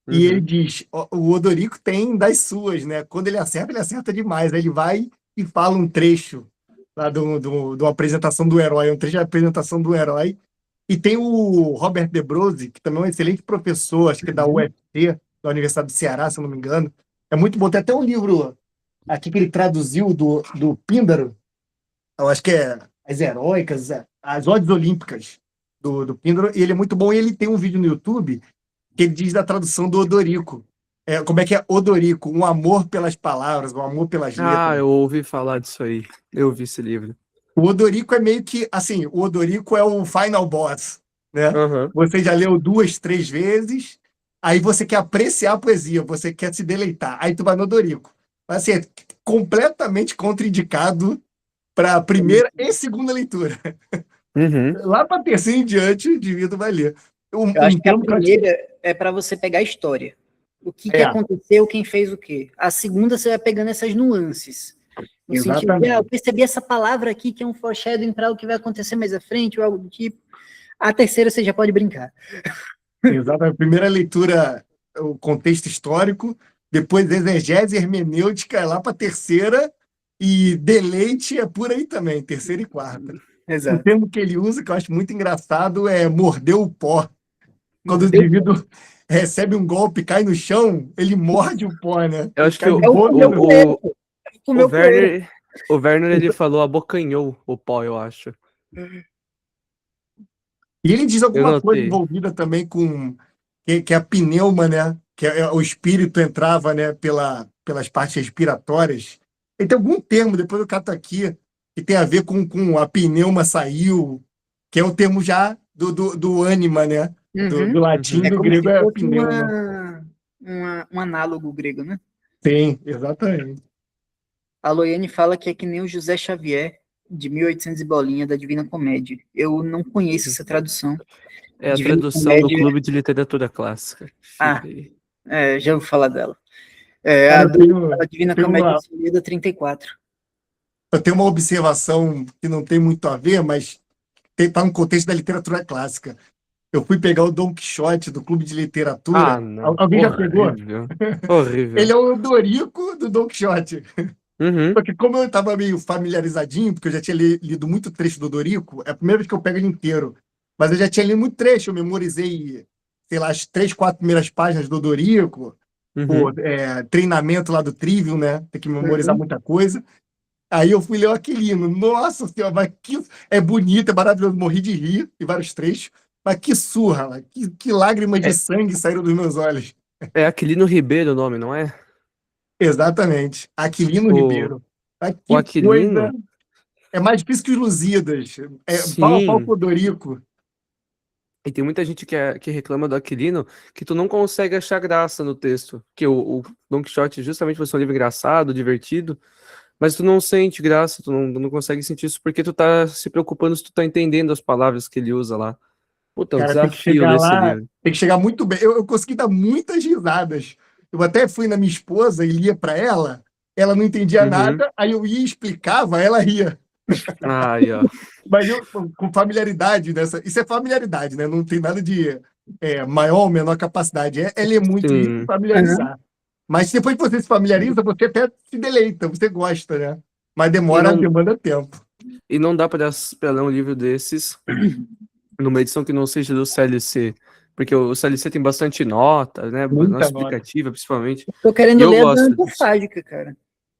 e ele Uhum. diz, o Odorico tem das suas, né? Quando ele acerta demais. Aí ele vai e fala um trecho lá de uma apresentação do herói, um trecho da apresentação do herói. E tem o Robert De Brosi, que também é um excelente professor, acho que é da UFC, da Universidade do Ceará, se eu não me engano. É muito bom. Tem até um livro aqui que ele traduziu do Píndaro, eu acho que é As Heróicas, as Odes Olímpicas do Píndaro, e ele é muito bom. E ele tem um vídeo no YouTube que ele diz da tradução do Odorico. Como é que é Odorico? Um amor pelas palavras, um amor pelas Ah, letras. eu ouvi falar disso aí. Eu vi esse livro. O Odorico é meio que, assim, o Odorico é o final boss, né? Aham. Você já leu 2, 3 vezes, aí você quer apreciar a poesia, você quer se deleitar, aí tu vai no Odorico. Mas, assim, é completamente contraindicado para a primeira e segunda leitura. Uhum. Lá para terceira em diante, o indivíduo vai ler. Eu acho que a termo que eu acho primeira é para você pegar a história. O que aconteceu, quem fez o quê. A segunda você vai pegando essas nuances. No sentido de, eu percebi essa palavra aqui que é um foreshadowing para o que vai acontecer mais à frente, ou algo do tipo. A terceira você já pode brincar. Exatamente. A primeira leitura, o contexto histórico, depois exegese hermenêutica é lá para a terceira, e deleite é por aí também, terceira e quarta. O termo que ele usa, que eu acho muito engraçado, é morder o pó. Quando o indivíduo recebe um golpe, cai no chão, ele morde o pó, né? Eu acho que o Werner, ele falou abocanhou o pó, eu acho. E ele diz alguma coisa notei. envolvida também com que é a pneuma, né? Que o espírito entrava, né, pelas partes respiratórias. E tem algum termo, depois eu cato aqui, que tem a ver com a pneuma saiu, que é o termo já do ânima, né? Do latim, do grego é pneuma. Um análogo grego, né? Sim, exatamente. A Loiane fala que é que nem o José Xavier, de 1800 e bolinha, da Divina Comédia. Eu não conheço essa tradução. É a Divina tradução Comédia... do Clube de Literatura Clássica. Já ouvi falar dela. A Divina Comédia da 34. Eu tenho uma observação que não tem muito a ver, mas está no contexto da literatura clássica. Eu fui pegar o Dom Quixote do Clube de Literatura. Não. Alguém já pegou? Horrível. Ele é o Dorico do Dom Quixote. Uhum. Porque como eu estava meio familiarizadinho, porque eu já tinha lido muito trecho do Dorico, é a primeira vez que eu pego ele inteiro. Mas eu já tinha lido muito trecho, eu memorizei, sei lá, as 3, 4 primeiras páginas do Dorico, treinamento lá do Trivium, né? Tem que memorizar muita coisa. Aí eu fui ler o Aquilino. Nossa Senhora, mas que é bonito, é maravilhoso. Morri de rir em vários trechos. Mas que surra, que lágrimas de sangue saíram dos meus olhos. É Aquilino Ribeiro o nome, não é? Exatamente. Aquilino Ribeiro. O Aquilino... Coisa... É mais difícil que os Lusíadas. Pau a pau com o Dorico. E tem muita gente que reclama do Aquilino que tu não consegue achar graça no texto. Que o Don Quixote justamente foi um livro engraçado, divertido, mas tu não sente graça, tu não consegue sentir isso porque tu tá se preocupando se tu tá entendendo as palavras que ele usa lá. Puta, é um desafio ler esse livro. Tem que chegar muito bem. Eu consegui dar muitas risadas. Eu até fui na minha esposa e lia para ela não entendia nada, aí eu ia e explicava, ela ria. Aí, ó. Mas eu, com familiaridade nessa. Isso é familiaridade, né? Não tem nada de maior ou menor capacidade. É ler muito e se familiarizar. Mas depois que você se familiariza, você até se deleita, você gosta, né? Mas demanda tempo. E não dá para ler um livro desses numa edição que não seja do CLC. Porque o CLC tem bastante nota, né? Nossa explicativa, principalmente. Tô querendo ler a da Antofágica, cara.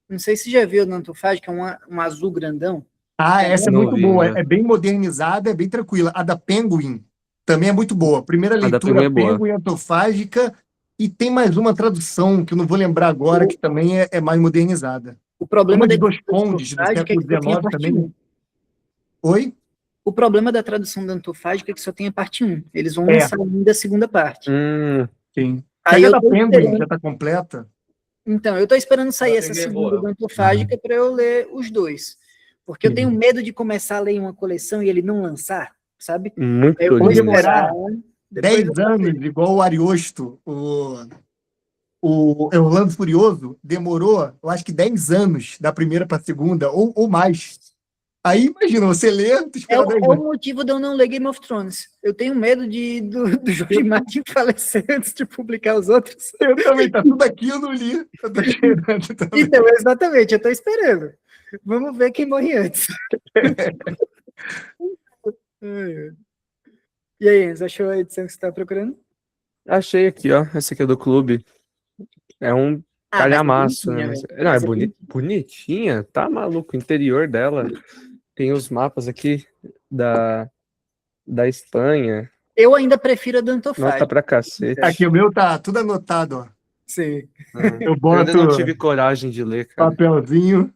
Não sei se já viu a da Antofágica, é um azul grandão. Essa é muito boa. É bem modernizada, é bem tranquila. A da Penguin também é muito boa. Primeira leitura, Penguin Antofágica, E tem mais uma tradução, que eu não vou lembrar agora, que também é mais modernizada. O problema Uma de da Dois tradução Condes, do antofágica é século que só tem a XIX parte também. 1. Oi? O problema da tradução da antofágica é que só tem a parte 1. Eles vão É. lançar ainda a segunda parte. Sim. Aí Pega eu da tô Penguin, esperando. já está completa. Então, eu tô esperando sair Da essa Penguin é segunda boa. da antofágica para eu ler os dois. Porque eu tenho medo de começar a ler uma coleção e ele não lançar, sabe? Muito Eu vou lindo. esperar. demorar Depois 10 eu vou anos, ver. igual o Ariosto, o Orlando Furioso, demorou, eu acho que 10 anos da primeira para a segunda, ou mais. Aí, imagina, você lê, tu É espera 10 o anos. motivo de eu não ler Game of Thrones. Eu tenho medo do George Martin falecer antes de publicar os outros. Eu também, tá tudo aqui, eu não li. Eu tô esperando também. Então, exatamente, eu tô esperando. Vamos ver quem morre antes. E aí, Enzo, achou a edição que você tá procurando? Achei aqui, ó. Essa aqui é do clube. É um Ah, mas é calhamaço, né? bonitinha, velho. Não, é Mas é bonitinha. Tá maluco. O interior dela tem os mapas aqui da Espanha. Eu ainda prefiro a do Nota Antofágica. pra cacete. Aqui, o meu tá tudo anotado, ó. Sim. Eu Eu ainda boto não tive coragem de ler, cara. papelzinho.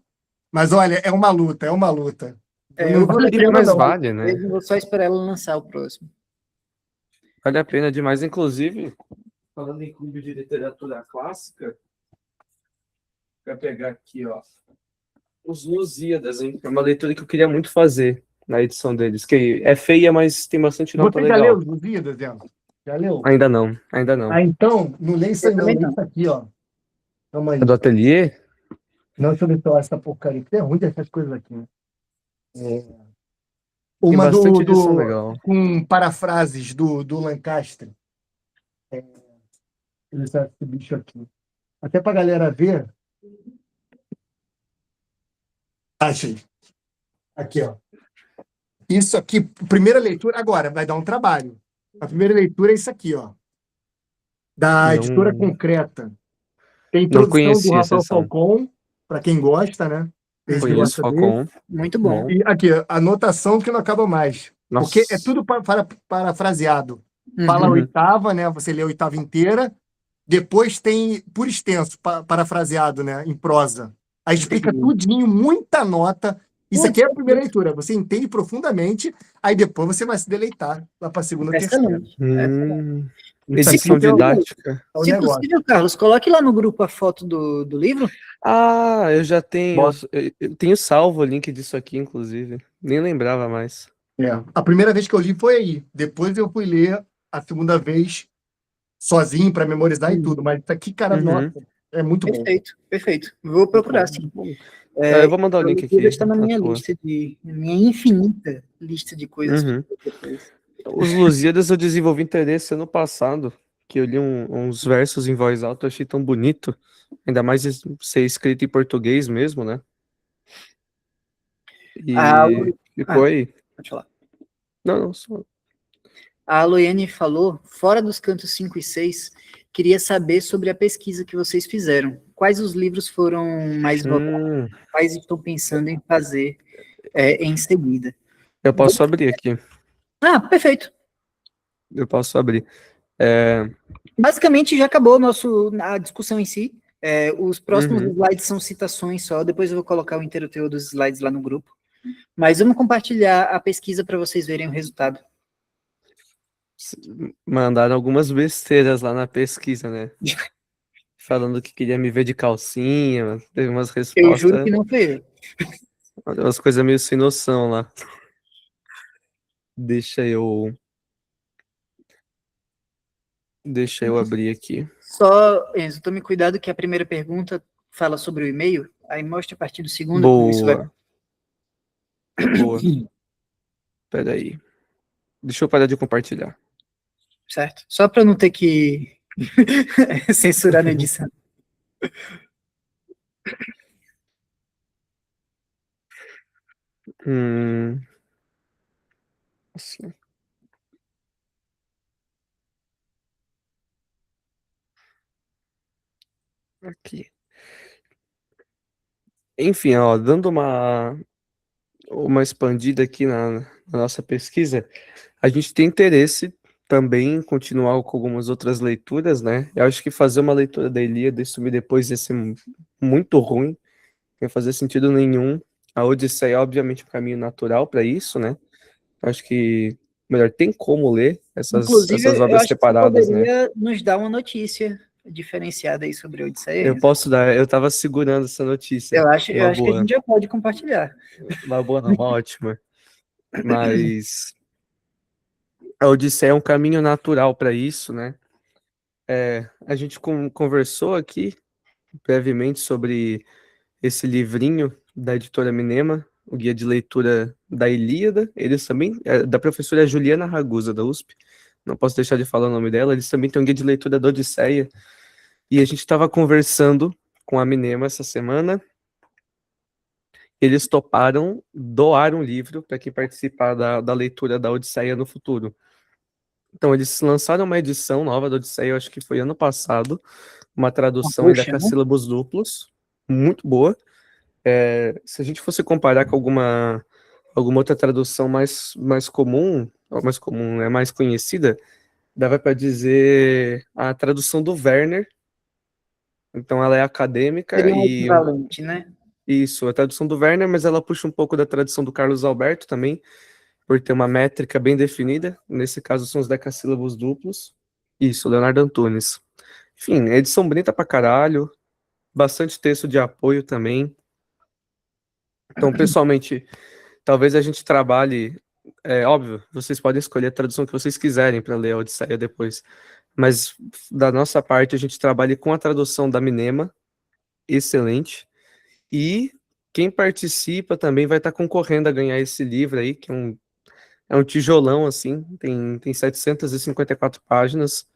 Mas olha, é uma luta, é uma luta. Eu Não vou vale a ler pena, Mas não. vale, né? mesmo, vou só esperar ela lançar o próximo. Vale a pena demais. Inclusive, falando em clube de literatura clássica, vou pegar aqui, ó. Os Lusíadas, hein? É uma leitura que eu queria muito fazer na edição deles, que é feia, mas tem bastante nota Você já leu legal. os Lusíadas, Enzo? Já leu? Ainda não, ainda não. Ah, então, não lê isso Eu aí, não. também Lê não. isso aqui, ó. Calma aí. É do Ateliê? Não, deixa eu ver se eu acho essa porcaria. É ruim dessas coisas aqui, né? Tem Uma bastante edição legal. com parafrases do Lancaster. Esse bicho aqui. Até pra galera ver. Achei. Aqui, ó. Isso aqui, primeira leitura. Agora, vai dar um trabalho. A primeira leitura é isso aqui, ó. Da editora Não, Concreta. Tem não introdução do conhecia a Rafael sessão. Falcon, para quem gosta, né? Tem gente que Conheço gosta dele. Falcon. Muito bom. Bom. E aqui, a anotação que não acaba mais. Nossa. Porque é tudo parafraseado. Uhum. Fala a Uhum. oitava, né? Você lê a oitava inteira. Depois tem, por extenso, parafraseado, né? Em prosa. Aí explica tudinho, muita nota. Isso aqui é a primeira leitura. Você entende profundamente, aí depois você vai se deleitar lá para a segunda, terceira. Excelente. Excelente. Isso aqui Edição que é didática. o Se negócio. possível, Carlos, coloque lá no grupo a foto do livro. Ah, eu já tenho. Bota. Eu tenho salvo o link disso aqui, inclusive. Nem lembrava mais. A primeira vez que eu li foi aí. Depois eu fui ler a segunda vez sozinho para memorizar e tudo. Mas isso aqui, cara, Uhum. nossa, é muito bom. Perfeito, perfeito. Vou procurar, sim. Eu vou mandar o link aqui. Está na minha à toa. lista minha infinita lista de coisas. Uhum. pra ler depois. Os Lusíadas eu desenvolvi interesse ano passado, que eu li uns versos em voz alta, eu achei tão bonito. Ainda mais ser escrito em português mesmo, né? E ficou aí. Pode falar. Não, só. A Aloiane falou, fora dos cantos 5 e 6, queria saber sobre a pesquisa que vocês fizeram. Quais os livros foram mais votados? Quais estão pensando em fazer em seguida? Eu posso abrir aqui. Ah, perfeito. Eu posso abrir. Basicamente já acabou a discussão em si. Os próximos Uhum. slides são citações só, depois eu vou colocar o inteiro teu dos slides lá no grupo. Mas vamos compartilhar a pesquisa para vocês verem o resultado. Mandaram algumas besteiras lá na pesquisa, né? Falando que queria me ver de calcinha, teve umas Eu juro respostas, que não foi eu. umas coisas meio sem noção lá. Deixa eu abrir aqui. Só, Enzo, tome cuidado que a primeira pergunta fala sobre o e-mail, aí mostra a partir do segundo como isso vai. Boa. Peraí. Deixa eu parar de compartilhar. Certo? Só para não ter que censurar na edição. Assim. Aqui. Enfim, ó, dando uma expandida aqui na nossa pesquisa, a gente tem interesse também continuar com algumas outras leituras, né? Eu acho que fazer uma leitura da Ilíada e sumir depois ia ser muito ruim, não ia fazer sentido nenhum. A Odisseia é, obviamente, um caminho natural para isso, né? Eu acho que, melhor, tem como ler essas Inclusive, eu obras acho que você separadas, né? poderia nos dar uma notícia diferenciada aí sobre a Odisseia. Eu posso dar, eu tava segurando essa notícia. Eu acho que a boa. gente já pode compartilhar. Uma boa não, uma ótima. Mas a Odisseia é um caminho natural para isso, né? A gente conversou aqui brevemente sobre esse livrinho da editora Minema, o guia de leitura da Ilíada. Eles também, da professora Juliana Ragusa, da USP, não posso deixar de falar o nome dela. Eles também têm um guia de leitura da Odisseia. E a gente estava conversando com a Minema essa semana. Eles toparam doar um livro para quem participar da leitura da Odisseia no futuro. Então, eles lançaram uma edição nova da Odisseia, eu acho que foi ano passado, uma tradução em Poxa, né? decassílabos duplos, muito boa. Se a gente fosse comparar com alguma outra tradução mais comum, né, mais conhecida, dava para dizer a tradução do Werner. Então, ela é acadêmica Seria um e equivalente, né? isso, a tradução do Werner, mas ela puxa um pouco da tradução do Carlos Alberto também, por ter uma métrica bem definida. Nesse caso, são os decassílabos duplos. Isso, Leonardo Antunes. Enfim, edição bonita pra caralho, bastante texto de apoio também. Então, pessoalmente, talvez a gente trabalhe. Óbvio, vocês podem escolher a tradução que vocês quiserem para ler a Odisseia depois. Mas, da nossa parte, a gente trabalha com a tradução da Minema, excelente. E quem participa também vai estar concorrendo a ganhar esse livro aí, que é um tijolão, assim, tem 754 páginas.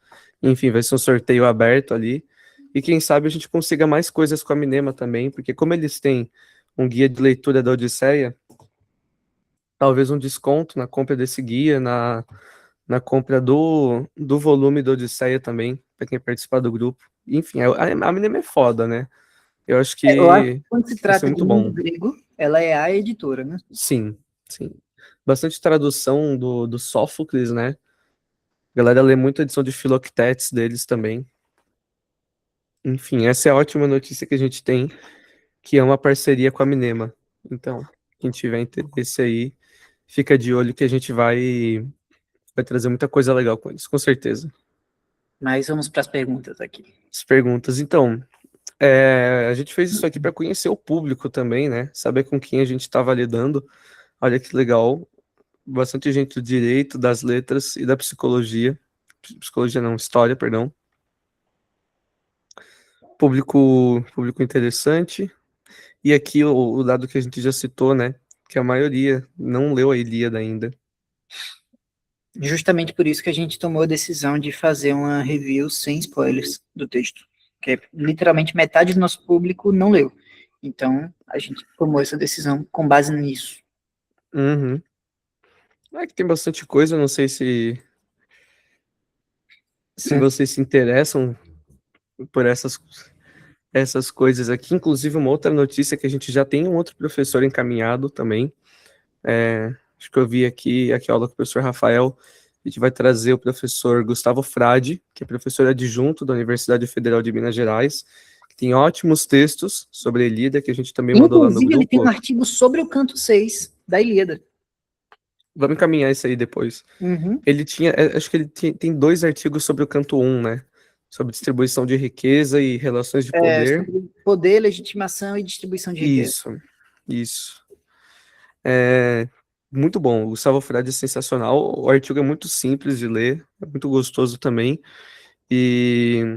Enfim, vai ser um sorteio aberto ali. E quem sabe a gente consiga mais coisas com a Minema também, porque como eles têm um guia de leitura da Odisseia, talvez um desconto na compra desse guia, na compra do volume da Odisseia também, para quem participar do grupo. Enfim, a Minema é foda, né? Eu acho Eu acho que que quando se vai ser trata de muito mundo bom. grego, ela é a editora, né? Sim, sim. Bastante tradução do Sófocles, né? A galera lê muito a edição de Filoctetes deles também. Enfim, essa é a ótima notícia que a gente tem, que é uma parceria com a Minema. Então, quem tiver interesse aí, fica de olho que a gente vai trazer muita coisa legal com eles, com certeza. Mas vamos para as perguntas aqui. As perguntas. Então, a gente fez isso aqui para conhecer o público também, né? Saber com quem a gente estava lidando. Olha que legal. Bastante gente do direito, das letras e da psicologia. Psicologia não, história, perdão. Público interessante. E aqui o dado que a gente já citou, né? Que a maioria não leu a Ilíada ainda. Justamente por isso que a gente tomou a decisão de fazer uma review sem spoilers do texto. Que literalmente metade do nosso público não leu. Então, a gente tomou essa decisão com base nisso. Uhum. É que tem bastante coisa, não sei se vocês se interessam por essas coisas aqui. Inclusive, uma outra notícia que a gente já tem um outro professor encaminhado também. Acho que eu vi aqui a aula com o professor Rafael. A gente vai trazer o professor Gustavo Frade, que é professor adjunto da Universidade Federal de Minas Gerais, que tem ótimos textos sobre a Ilíada, que a gente também mandou lá no grupo. Inclusive, ele tem um artigo sobre o canto 6 da Ilíada. Vamos encaminhar isso aí depois. Uhum. Ele tinha, acho que ele tem 2 artigos sobre o canto 1, né? Sobre distribuição de riqueza e relações de poder. Sobre poder, legitimação e distribuição de riqueza. Isso. Muito bom. O Gustavo Frade é sensacional. O artigo é muito simples de ler, é muito gostoso também. E,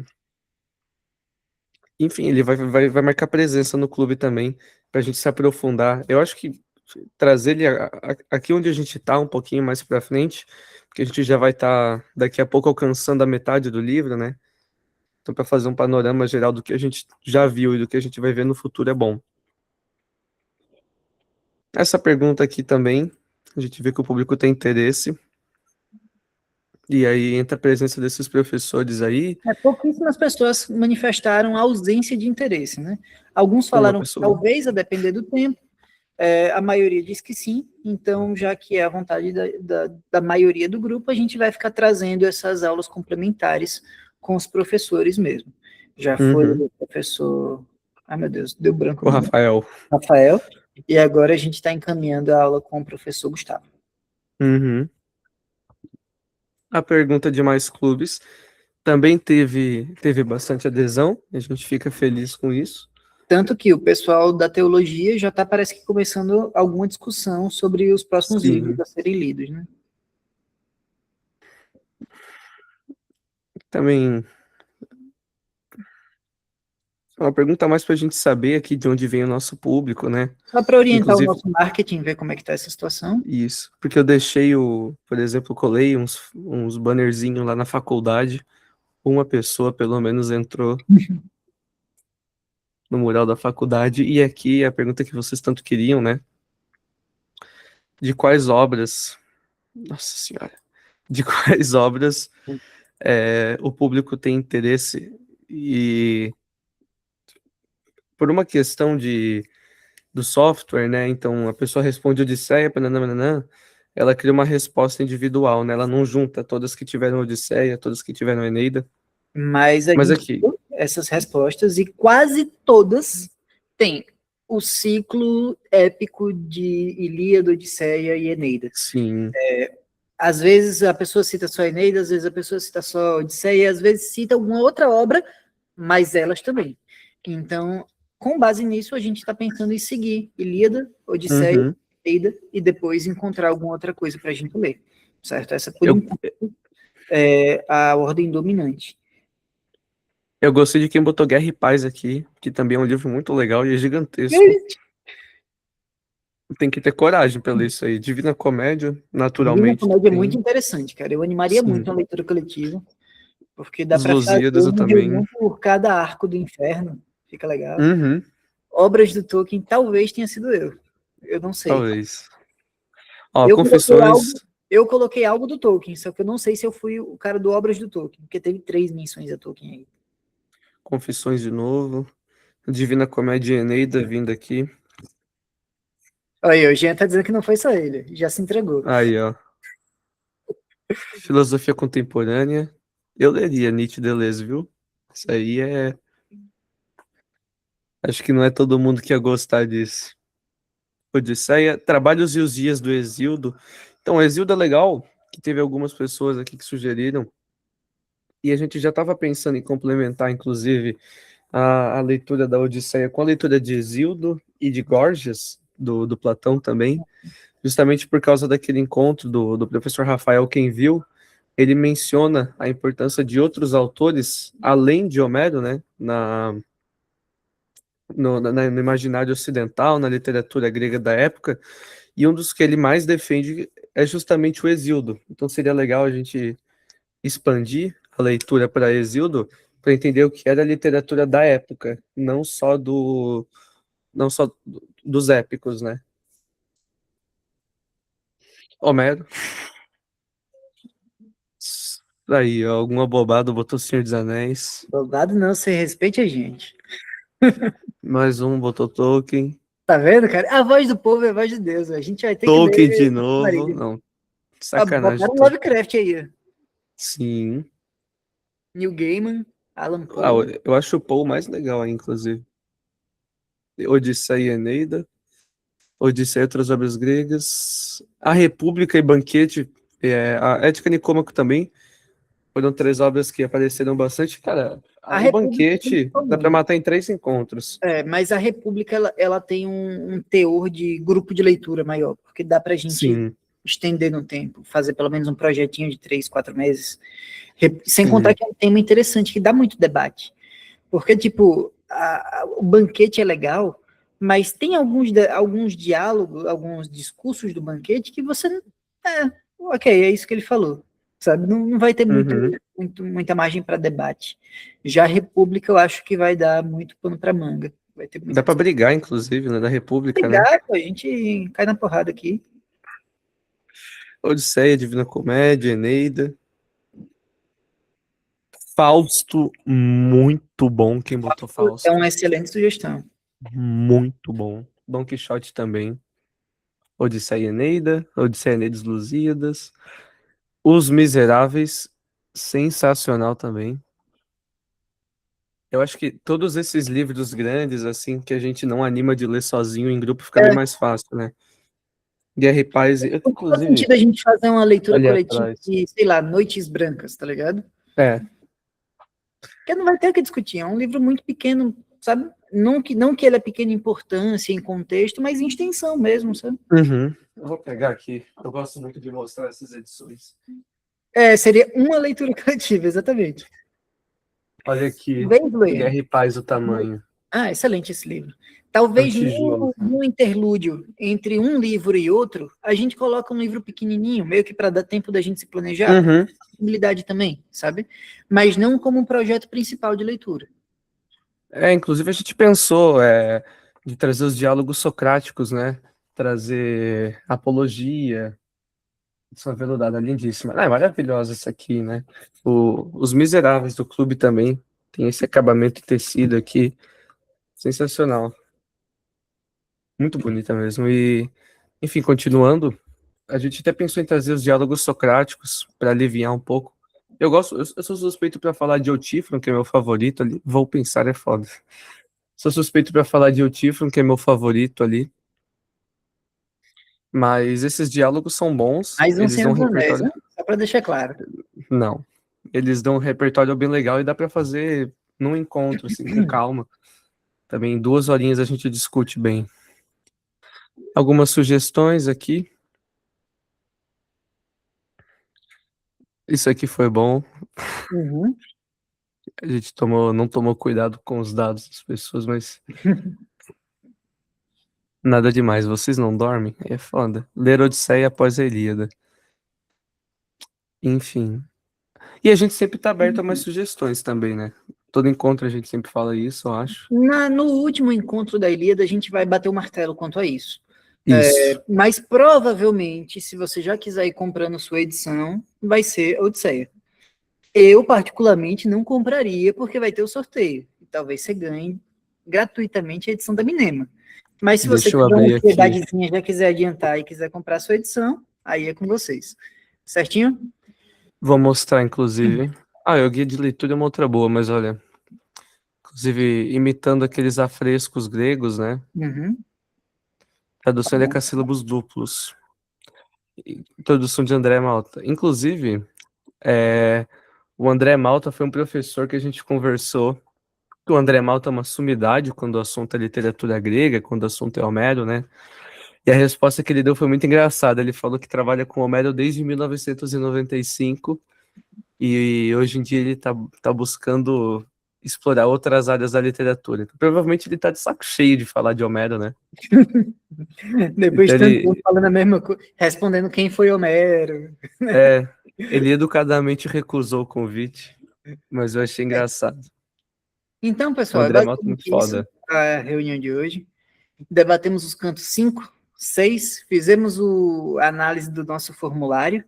enfim, ele vai marcar presença no clube também, para a gente se aprofundar. Eu acho que trazer ele aqui onde a gente está, um pouquinho mais para frente, porque a gente já vai estar daqui a pouco alcançando a metade do livro, né? Então, para fazer um panorama geral do que a gente já viu e do que a gente vai ver no futuro é bom. Essa pergunta aqui também, a gente vê que o público tem interesse. E aí entra a presença desses professores aí. Pouquíssimas pessoas manifestaram ausência de interesse, né? Alguns falaram que talvez a depender do tempo, A maioria diz que sim, então, já que é a vontade da maioria do grupo, a gente vai ficar trazendo essas aulas complementares com os professores mesmo. Já foi o professor... Ai, meu Deus, deu branco O no nome. Rafael. E agora a gente está encaminhando a aula com o professor Gustavo. A pergunta de mais clubes também teve bastante adesão, a gente fica feliz com isso. Tanto que o pessoal da teologia já está, parece que, começando alguma discussão sobre os próximos livros a serem lidos, né? Também uma pergunta mais para a gente saber aqui de onde vem o nosso público, né? Só para orientar Inclusive, o nosso marketing, ver como é que está essa situação. Isso, porque eu deixei por exemplo, colei uns bannerzinhos lá na faculdade, uma pessoa pelo menos entrou no mural da faculdade, e aqui a pergunta que vocês tanto queriam, né? De quais obras, nossa senhora, de quais obras o público tem interesse, e por uma questão do software, né? Então a pessoa responde Odisseia, pananã, ela cria uma resposta individual, né? Ela não junta todas que tiveram Odisseia, todas que tiveram Eneida. Mas a Mas gente aqui, viu essas respostas e quase todas têm o ciclo épico de Ilíada, Odisseia e Eneida. sim. Às vezes a pessoa cita só Eneida, às vezes a pessoa cita só Odisseia, às vezes cita alguma outra obra, mas elas também. Então, com base nisso, a gente está pensando em seguir Ilíada, Odisseia, Eneida, e depois encontrar alguma outra coisa para a gente ler, certo? Essa, por enquanto, é a ordem dominante. Eu gostei de quem botou Guerra e Paz aqui, que também é um livro muito legal e é gigantesco. Tem que ter coragem pra ler isso aí. Divina Comédia, naturalmente. Divina Comédia é muito interessante, cara. Eu animaria muito a leitura coletiva, porque dá Os para fazer Lusíadas eu uma também. reunião por cada arco do inferno. Fica legal. Obras do Tolkien, talvez tenha sido eu. Eu não sei. Talvez. Ó, Eu Confissões. Eu coloquei algo do Tolkien, só que eu não sei se eu fui o cara do Obras do Tolkien, porque teve 3 menções a Tolkien aí. Confissões de novo. Divina Comédia e Eneida vindo aqui. Aí, o Jean tá dizendo que não foi só ele, já se entregou. Aí, ó. Filosofia Contemporânea. Eu leria Nietzsche e Deleuze, viu? Isso aí é... Acho que não é todo mundo que ia gostar disso. Odisseia. Trabalhos e os Dias do Exildo. Então, o Exildo é legal, que teve algumas pessoas aqui que sugeriram. E a gente já estava pensando em complementar, inclusive, a leitura da Odisseia com a leitura de Exildo e de Gorgias, do Platão também, justamente por causa daquele encontro do professor Rafael Quenville. Ele menciona a importância de outros autores, além de Homero, né, no imaginário ocidental, na literatura grega da época, e um dos que ele mais defende é justamente o Exildo. Então seria legal a gente expandir a leitura para Exildo para entender o que era a literatura da época, não só dos épicos, né? Homero. Aí, ó, alguma bobada, botou Senhor dos Anéis. Bobado não, você respeite a gente. Mais um, botou Tolkien. Tá vendo, cara? A voz do povo é a voz de Deus. A gente vai ter Tolkien que ler. de novo. Não, sacanagem. Botaram Lovecraft aí. Sim. Neil Gaiman, Alan Poe. Eu acho o Poe mais legal aí, inclusive. Odisseia e Eneida. Odisseia e outras obras gregas. A República e Banquete. A Ética Nicômaco também. Foram 3 obras que apareceram bastante. Cara, o Banquete dá para matar em 3 encontros. Mas a República, ela tem um teor de grupo de leitura maior, porque dá pra gente estender no tempo, fazer pelo menos um projetinho de 3, 4 meses. Sem contar que é um tema interessante, que dá muito debate. Porque, tipo, o Banquete é legal, mas tem alguns diálogos, alguns discursos do Banquete que você... ok, é isso que ele falou. Sabe? Não vai ter muita margem para debate. Já a República, eu acho que vai dar muito pano para manga. Vai ter Dá para brigar, inclusive, né, da República, brigar, né? Pô, a gente cai na porrada aqui. Odisseia, Divina Comédia, Eneida. Fausto, muito bom. Quem botou Fausto? É uma excelente sugestão. Muito bom. Dom Quixote também. Odisseia e Eneida, Odisseia, Eneida e os Lusíadas. Os Miseráveis, sensacional também. Eu acho que todos esses livros grandes, assim, que a gente não anima de ler sozinho, em grupo fica bem mais fácil, né? Guerra e Paz, eu, Não faz inclusive, sentido a gente fazer uma leitura ali coletiva atrás. de, sei lá, Noites Brancas, tá ligado? É, Porque não vai ter o que discutir, é um livro muito pequeno, sabe? Não que ele é pequeno em importância, em contexto, mas em extensão mesmo, sabe? uhum. Eu vou pegar aqui, eu gosto muito de mostrar essas edições. Seria uma leitura coletiva, exatamente. Olha aqui, Talvez ler. Guerra e Paz, o tamanho. Excelente esse livro. É um Talvez tijolo. no interlúdio entre um livro e outro, a gente coloca um livro pequenininho, meio que para dar tempo da gente se planejar, Uhum. possibilidade também, sabe? Mas não como um projeto principal de leitura. Inclusive a gente pensou de trazer os diálogos socráticos, né? Trazer apologia. Sua veludada lindíssima. É maravilhosa essa aqui, né? Os Miseráveis do clube também tem esse acabamento em tecido aqui. Sensacional. Muito bonita mesmo. E, enfim, continuando, a gente até pensou em trazer os diálogos socráticos para aliviar um pouco. Eu sou suspeito para falar de Eutífron, que é meu favorito ali. Vou pensar, é foda. Sou suspeito para falar de Eutífron, que é meu favorito ali. Mas esses diálogos são bons. Mais um Eles dão Senhor um dos Anéis, repertório. né? Só para deixar claro. Não. Eles dão um repertório bem legal e dá para fazer num encontro, assim, com calma. Também 2 horinhas a gente discute bem. Algumas sugestões aqui. Isso aqui foi bom. Uhum. A gente não tomou cuidado com os dados das pessoas, mas nada demais. Vocês não dormem? É foda. Ler Odisseia após a Ilíada. Enfim. E a gente sempre tá aberto a mais sugestões também, né? Todo encontro a gente sempre fala isso, eu acho. No último encontro da Ilíada, a gente vai bater o martelo quanto a isso. Isso. Mas provavelmente, se você já quiser ir comprando sua edição, vai ser Odisseia. Eu, particularmente, não compraria, porque vai ter o sorteio. E talvez você ganhe gratuitamente a edição da Minema. Mas se você Deixa eu tiver uma abrir aqui. anxiedadezinha, já quiser adiantar e quiser comprar sua edição, aí é com vocês. Certinho? Vou mostrar, inclusive. O guia de leitura é uma outra boa, mas olha. Inclusive, imitando aqueles afrescos gregos, né? Uhum. Tradução de cassílabos duplos. Introdução de André Malta. Inclusive, o André Malta foi um professor que a gente conversou. O André Malta é uma sumidade quando o assunto é literatura grega, quando o assunto é Homero, né? E a resposta que ele deu foi muito engraçada. Ele falou que trabalha com Homero desde 1995 e hoje em dia ele tá buscando explorar outras áreas da literatura. Então, provavelmente ele tá de saco cheio de falar de Homero, né? Depois Então, tanto tempo falando a mesma coisa, respondendo quem foi Homero. ele educadamente recusou o convite, mas eu achei engraçado. Então, O pessoal, é André Malta é muito basicamente isso foda. a reunião de hoje. Debatemos os cantos 5, 6, fizemos a análise do nosso formulário.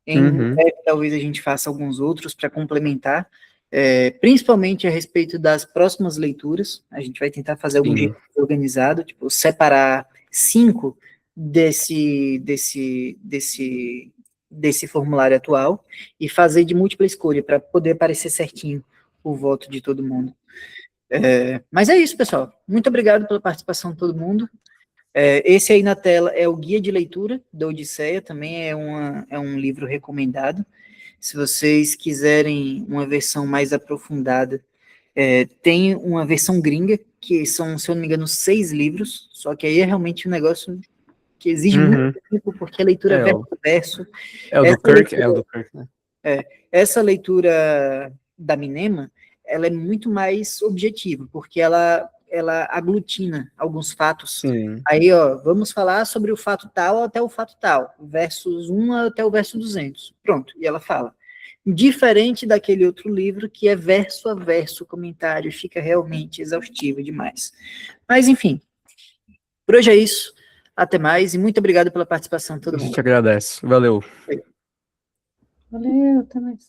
Em breve, talvez a gente faça alguns outros para complementar, principalmente a respeito das próximas leituras. A gente vai tentar fazer algum jeito organizado, tipo, separar 5 desse formulário atual e fazer de múltipla escolha para poder aparecer certinho o voto de todo mundo. Mas é isso, pessoal. Muito obrigado pela participação de todo mundo. Esse aí na tela é o Guia de Leitura da Odisseia, também é um livro recomendado. Se vocês quiserem uma versão mais aprofundada, tem uma versão gringa, que são, se eu não me engano, 6 livros, só que aí é realmente um negócio que exige muito tempo, porque a leitura verso a verso. É o do Kirk? É o do Kirk, né? Essa leitura da Minema, ela é muito mais objetiva, porque ela aglutina alguns fatos. Sim. Aí, vamos falar sobre o fato tal até o fato tal, versos 1 até o verso 200. Pronto, e ela fala. Diferente daquele outro livro, que é verso a verso o comentário, fica realmente exaustivo demais. Mas, enfim, por hoje é isso. Até mais e muito obrigado pela participação de todo A mundo. gente agradece. Valeu. Valeu, até mais.